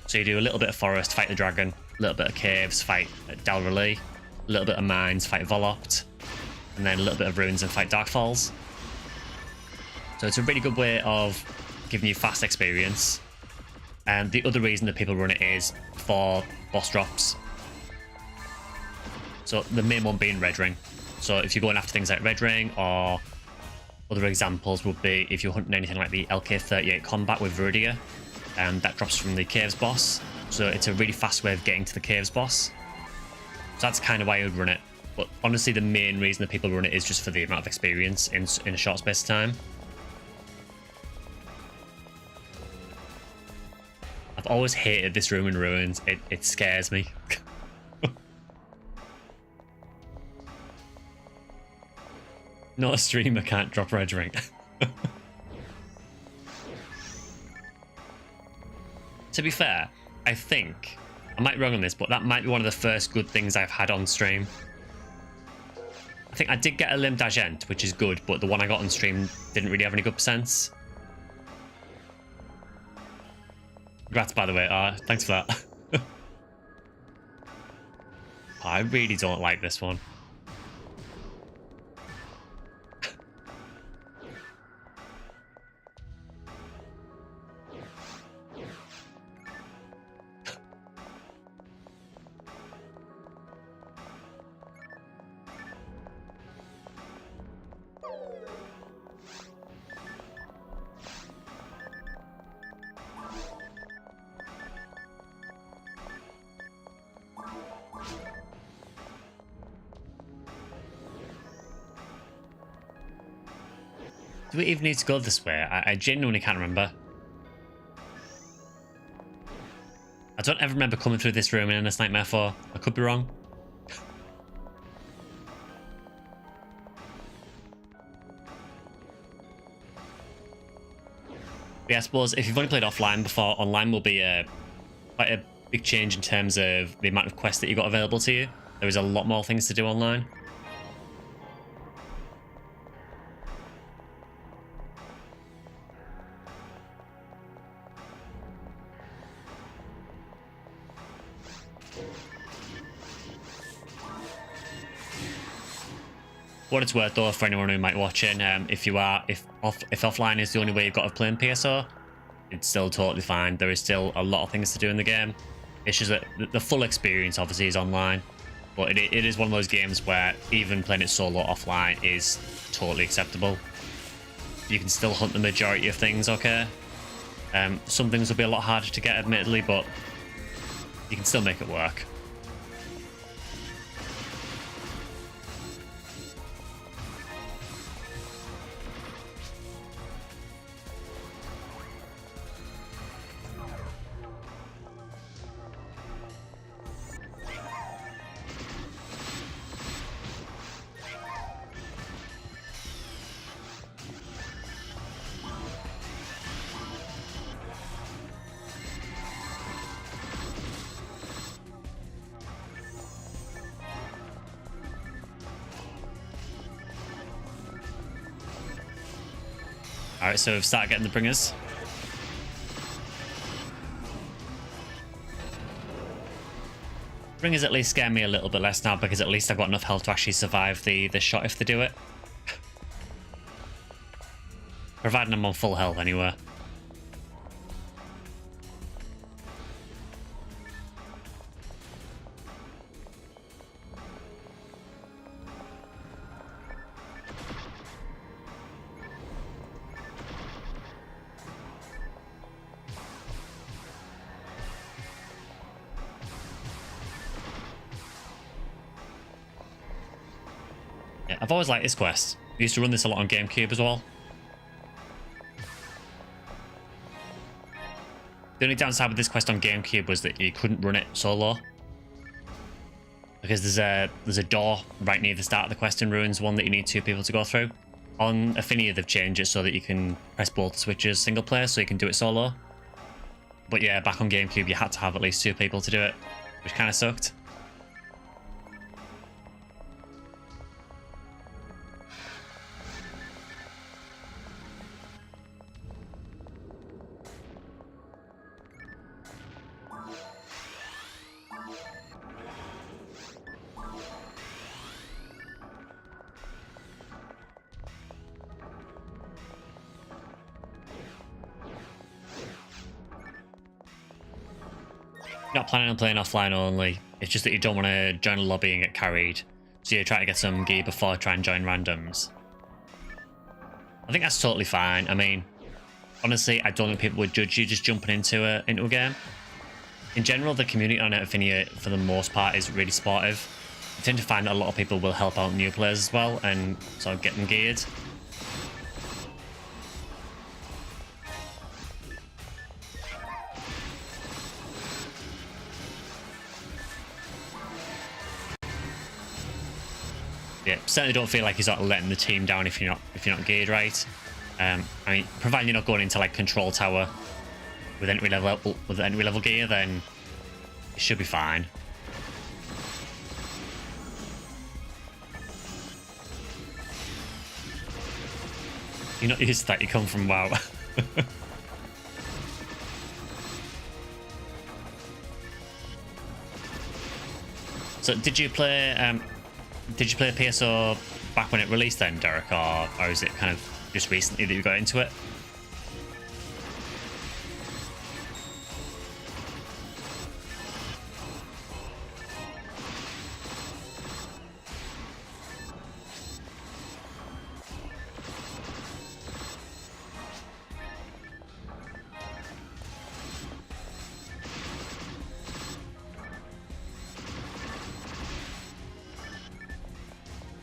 Speaker 1: So you do a little bit of forest, fight the dragon, a little bit of caves, fight Dalraleigh, a little bit of mines, fight Volopt, and then a little bit of ruins and fight Darkfalls. So it's a really good way of giving you fast experience. And the other reason that people run it is for boss drops. So the main one being red ring. So if you're going after things like red ring, or other examples would be if you're hunting anything like the LK38 combat with Viridia, that drops from the caves boss. So it's a really fast way of getting to the caves boss. So that's kind of why I would run it. But honestly, the main reason that people run it is just for the amount of experience in a short space of time. I've always hated this room in ruins. It scares me. Not a streamer can't drop red ring. To be fair, I think, I might be wrong on this, but that might be one of the first good things I've had on stream. I think I did get a Limb d'Argent, which is good, but the one I got on stream didn't really have any good percents. Congrats, by the way. Thanks for that. I really don't like this one. Do we even need to go this way? I genuinely can't remember. I don't ever remember coming through this room in Endless Nightmare 4. I could be wrong. But yeah, I suppose if you've only played offline before, online will be quite a big change in terms of the amount of quests that you got available to you. There is a lot more things to do online. What it's worth though, for anyone who might be watching, if offline is the only way you've got of playing PSO, it's still totally fine. There is still a lot of things to do in the game. It's just that the full experience obviously is online, but it is one of those games where even playing it solo offline is totally acceptable. You can still hunt the majority of things, okay? Some things will be a lot harder to get, admittedly, but you can still make it work. Alright, so we've started getting the bringers. Bringers at least scare me a little bit less now, because at least I've got enough health to actually survive the shot if they do it. Providing I'm on full health anyway. Yeah, I've always liked this quest. I used to run this a lot on GameCube as well. The only downside with this quest on GameCube was that you couldn't run it solo. Because there's a door right near the start of the quest in Ruins 1 that you need 2 people to go through. On Ephinea, they've changed it so that you can press both switches single player, so you can do it solo. But yeah, back on GameCube, you had to have at least 2 people to do it, which kind of sucked. Not planning on playing offline only. It's just that you don't want to join a lobby and get carried. So you try to get some gear before try and join randoms. I think that's totally fine. I mean, honestly, I don't think people would judge you just jumping into a game. In general, the community on Ephinea, for the most part, is really supportive. I tend to find that a lot of people will help out new players as well and sort of get them geared. Yeah, certainly don't feel like you're sort of letting the team down if you're not geared right. I mean, providing you're not going into like control tower with entry level gear, then it should be fine. You're not used to that. You come from WoW. So did you play PSO back when it released then, Derek, or is it kind of just recently that you got into it?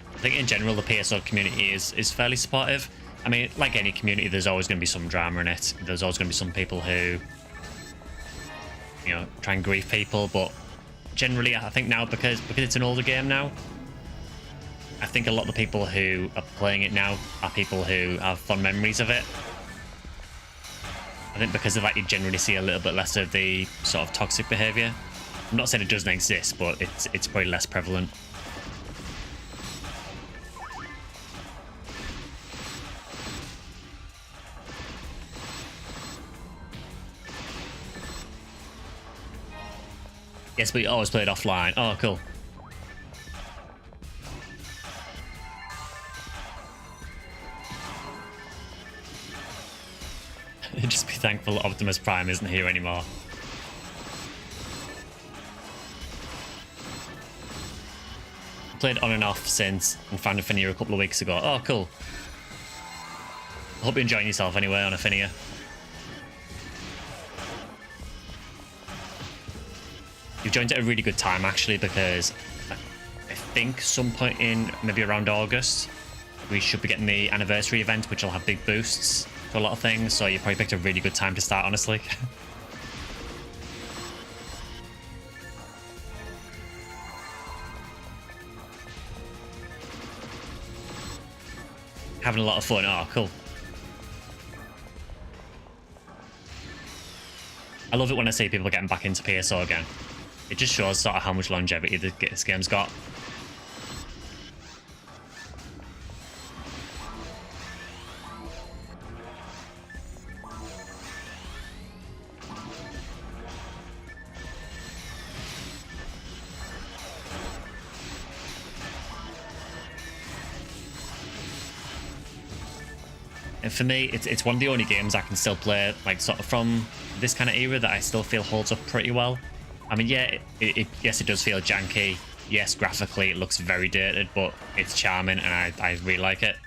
Speaker 1: I think in general the PSO community is fairly supportive. I mean, like any community, there's always going to be some drama in it. There's always going to be some people who, you know, try and grief people. But generally, I think now because it's an older game now, I think a lot of the people who are playing it now are people who have fond memories of it. I think because of that, you generally see a little bit less of the sort of toxic behavior. I'm not saying it doesn't exist, but it's probably less prevalent. Yes, but you always played offline. Oh, cool. Just be thankful Optimus Prime isn't here anymore. I played on and off since and found Ephinea a couple of weeks ago. Oh, cool. I hope you're enjoying yourself anyway on Ephinea. You've joined at a really good time, actually, because I think some point in maybe around August, we should be getting the anniversary event, which will have big boosts to a lot of things. So you probably picked a really good time to start, honestly. Having a lot of fun. Oh, cool. I love it when I see people getting back into PSO again. It just shows sort of how much longevity this game's got. And for me, it's one of the only games I can still play, like, sort of from this kind of era that I still feel holds up pretty well. I mean, yeah, yes, it does feel janky. Yes, graphically, it looks very dated, but it's charming, and I really like it.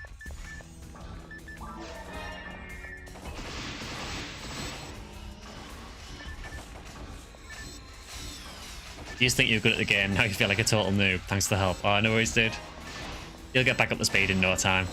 Speaker 1: You just think you're good at the game, now you feel like a total noob. Thanks for the help. Oh, no worries, dude. You'll get back up to speed in no time.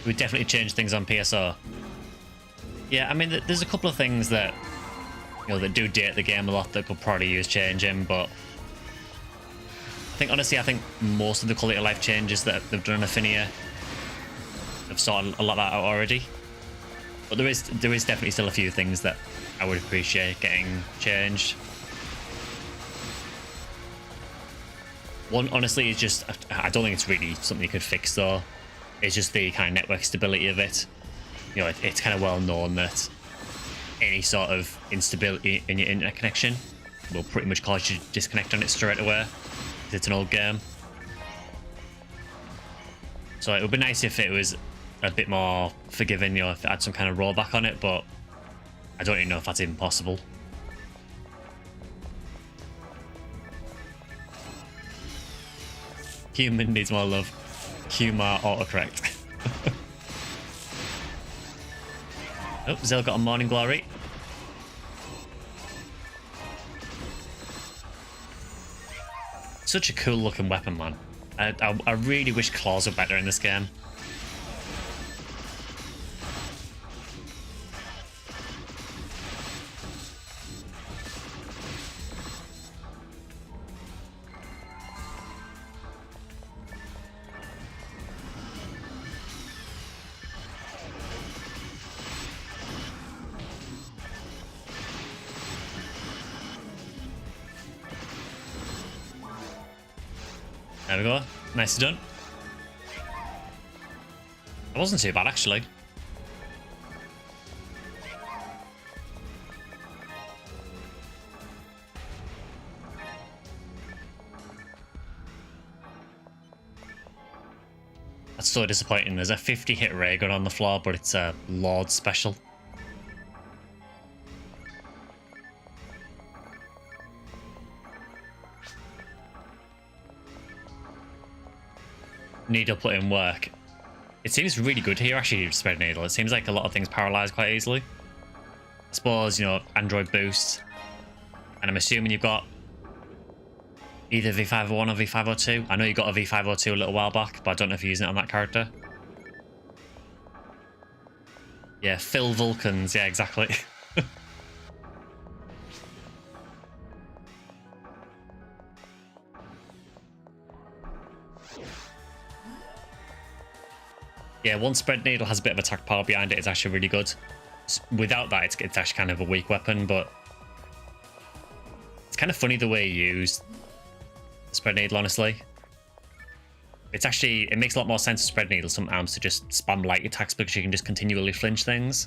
Speaker 1: We definitely changed things on PSO. Yeah, I mean, there's a couple of things that, you know, that do date the game a lot that could probably use changing, but I think, honestly, I think most of the quality of life changes that they've done in Ephinea have sorted a lot of that out already. But there is definitely still a few things that I would appreciate getting changed. One, honestly, is just, I don't think it's really something you could fix, though. It's just the kind of network stability of it. You know, it's kind of well known that any sort of instability in your internet connection will pretty much cause you to disconnect on it straight away, because it's an old game. So it would be nice if it was a bit more forgiving, you know, if it had some kind of rollback on it, but I don't even know if that's even possible. Human needs more love. Humor autocorrect. Oh, Zell got a morning glory. Such a cool looking weapon, man. I really wish claws were better in this game. There we go. Nicely done. It wasn't too bad, actually. That's so disappointing. There's a 50 hit ray gun on the floor, but it's a Lord special. Needle put in work. It seems really good here, actually, Spread Needle. It seems like a lot of things paralyze quite easily. I suppose, you know, Android boost. And I'm assuming you've got either V501 or V502. I know you got a V502 a little while back, but I don't know if you're using it on that character. Yeah, Phil Vulcans. Yeah, exactly. Yeah, one Spread Needle has a bit of attack power behind it. It's actually really good. Without that, it's actually kind of a weak weapon, but it's kind of funny the way you use Spread Needle, honestly. It's actually, it makes a lot more sense to Spread Needle sometimes to just spam light attacks because you can just continually flinch things.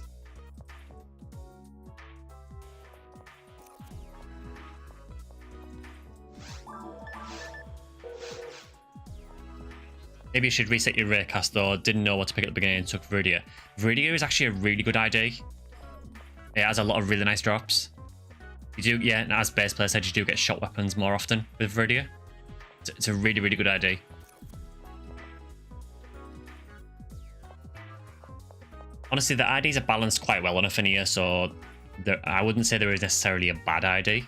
Speaker 1: Maybe you should reset your raycast, though. Didn't know what to pick at the beginning and took Viridia. Viridia is actually a really good ID. It has a lot of really nice drops. You do, yeah, and as base player said, you do get shot weapons more often with Viridia. It's a really, really good ID. Honestly, the IDs are balanced quite well on Ephinea, so I wouldn't say there is necessarily a bad ID.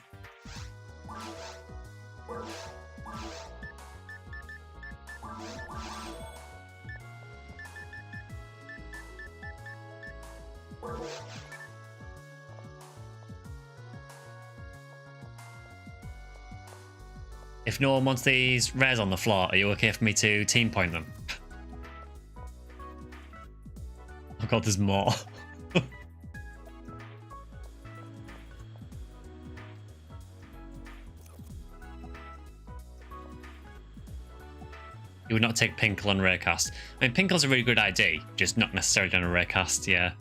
Speaker 1: If no one wants these rares on the floor, are you okay for me to team point them? Oh god, there's more. You would not take Pinkle on Raycast. I mean, Pinkle's a really good ID, just not necessarily on a Raycast, yeah.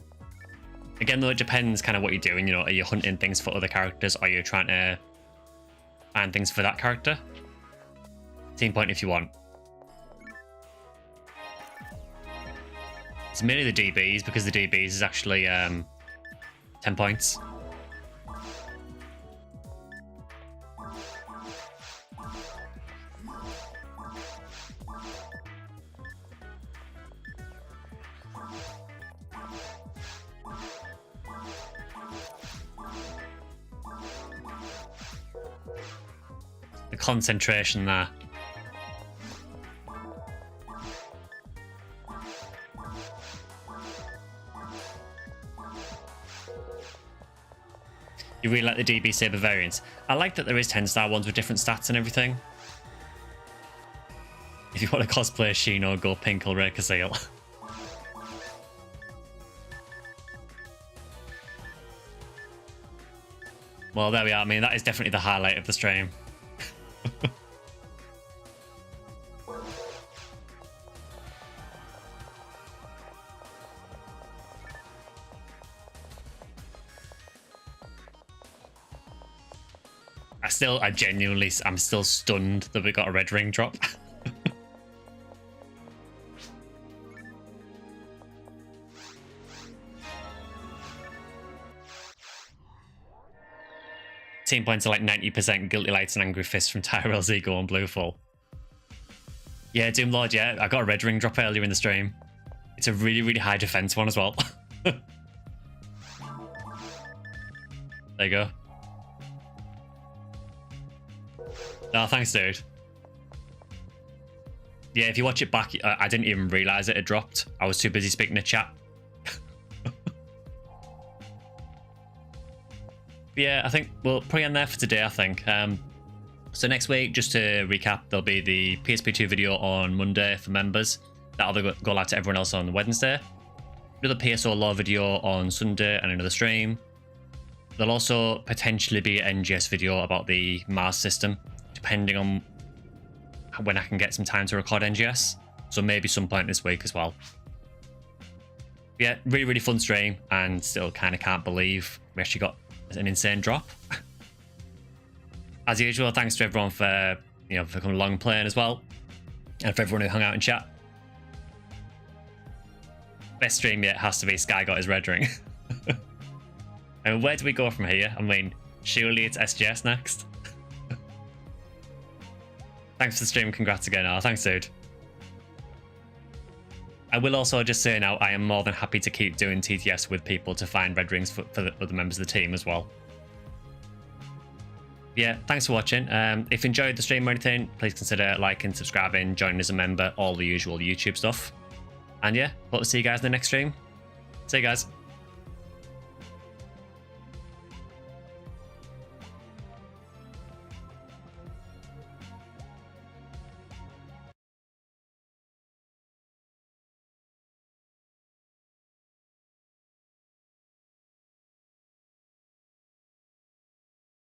Speaker 1: Again, though, it depends kind of what you're doing. You know, are you hunting things for other characters, or are you trying to find things for that character? Team point if you want. It's mainly the DBs, because the DBs is actually 10 points. The concentration there. You really like the DB Saber variants. I like that there is 10-star ones with different stats and everything. If you want to cosplay Shino, go Pinkle Raycast. Well, there we are. I mean, that is definitely the highlight of the stream. I'm still stunned that we got a red ring drop. Team points are like 90% Guilty Lights and Angry Fists from Tyrell Zigo on Bluefall. Yeah, Doomlord, yeah. I got a red ring drop earlier in the stream. It's a really, really high defense one as well. There you go. No, thanks, dude. Yeah, if you watch it back, I didn't even realize it had dropped. I was too busy speaking to chat. Yeah, I think we'll probably end there for today, I think. So next week, just to recap, there'll be the PSP2 video on Monday for members. That'll go live to everyone else on Wednesday. Another PSO law video on Sunday and another stream. There'll also potentially be an NGS video about the Mars system, depending on when I can get some time to record NGS. So maybe some point this week as well. Yeah, really, really fun stream, and still kind of can't believe we actually got an insane drop. As usual, thanks to everyone for for coming along playing as well, and for everyone who hung out and chat. Best stream yet has to be Sky got his red ring. And where do we go from here? I mean, surely it's SGS next. Thanks for the stream. Congrats again. Oh, thanks, dude. I will also just say now, I am more than happy to keep doing TTS with people to find red rings for the other members of the team as well. Yeah, thanks for watching. If you enjoyed the stream or anything, please consider liking, subscribing, joining as a member, all the usual YouTube stuff. And yeah, hope to see you guys in the next stream. See you guys.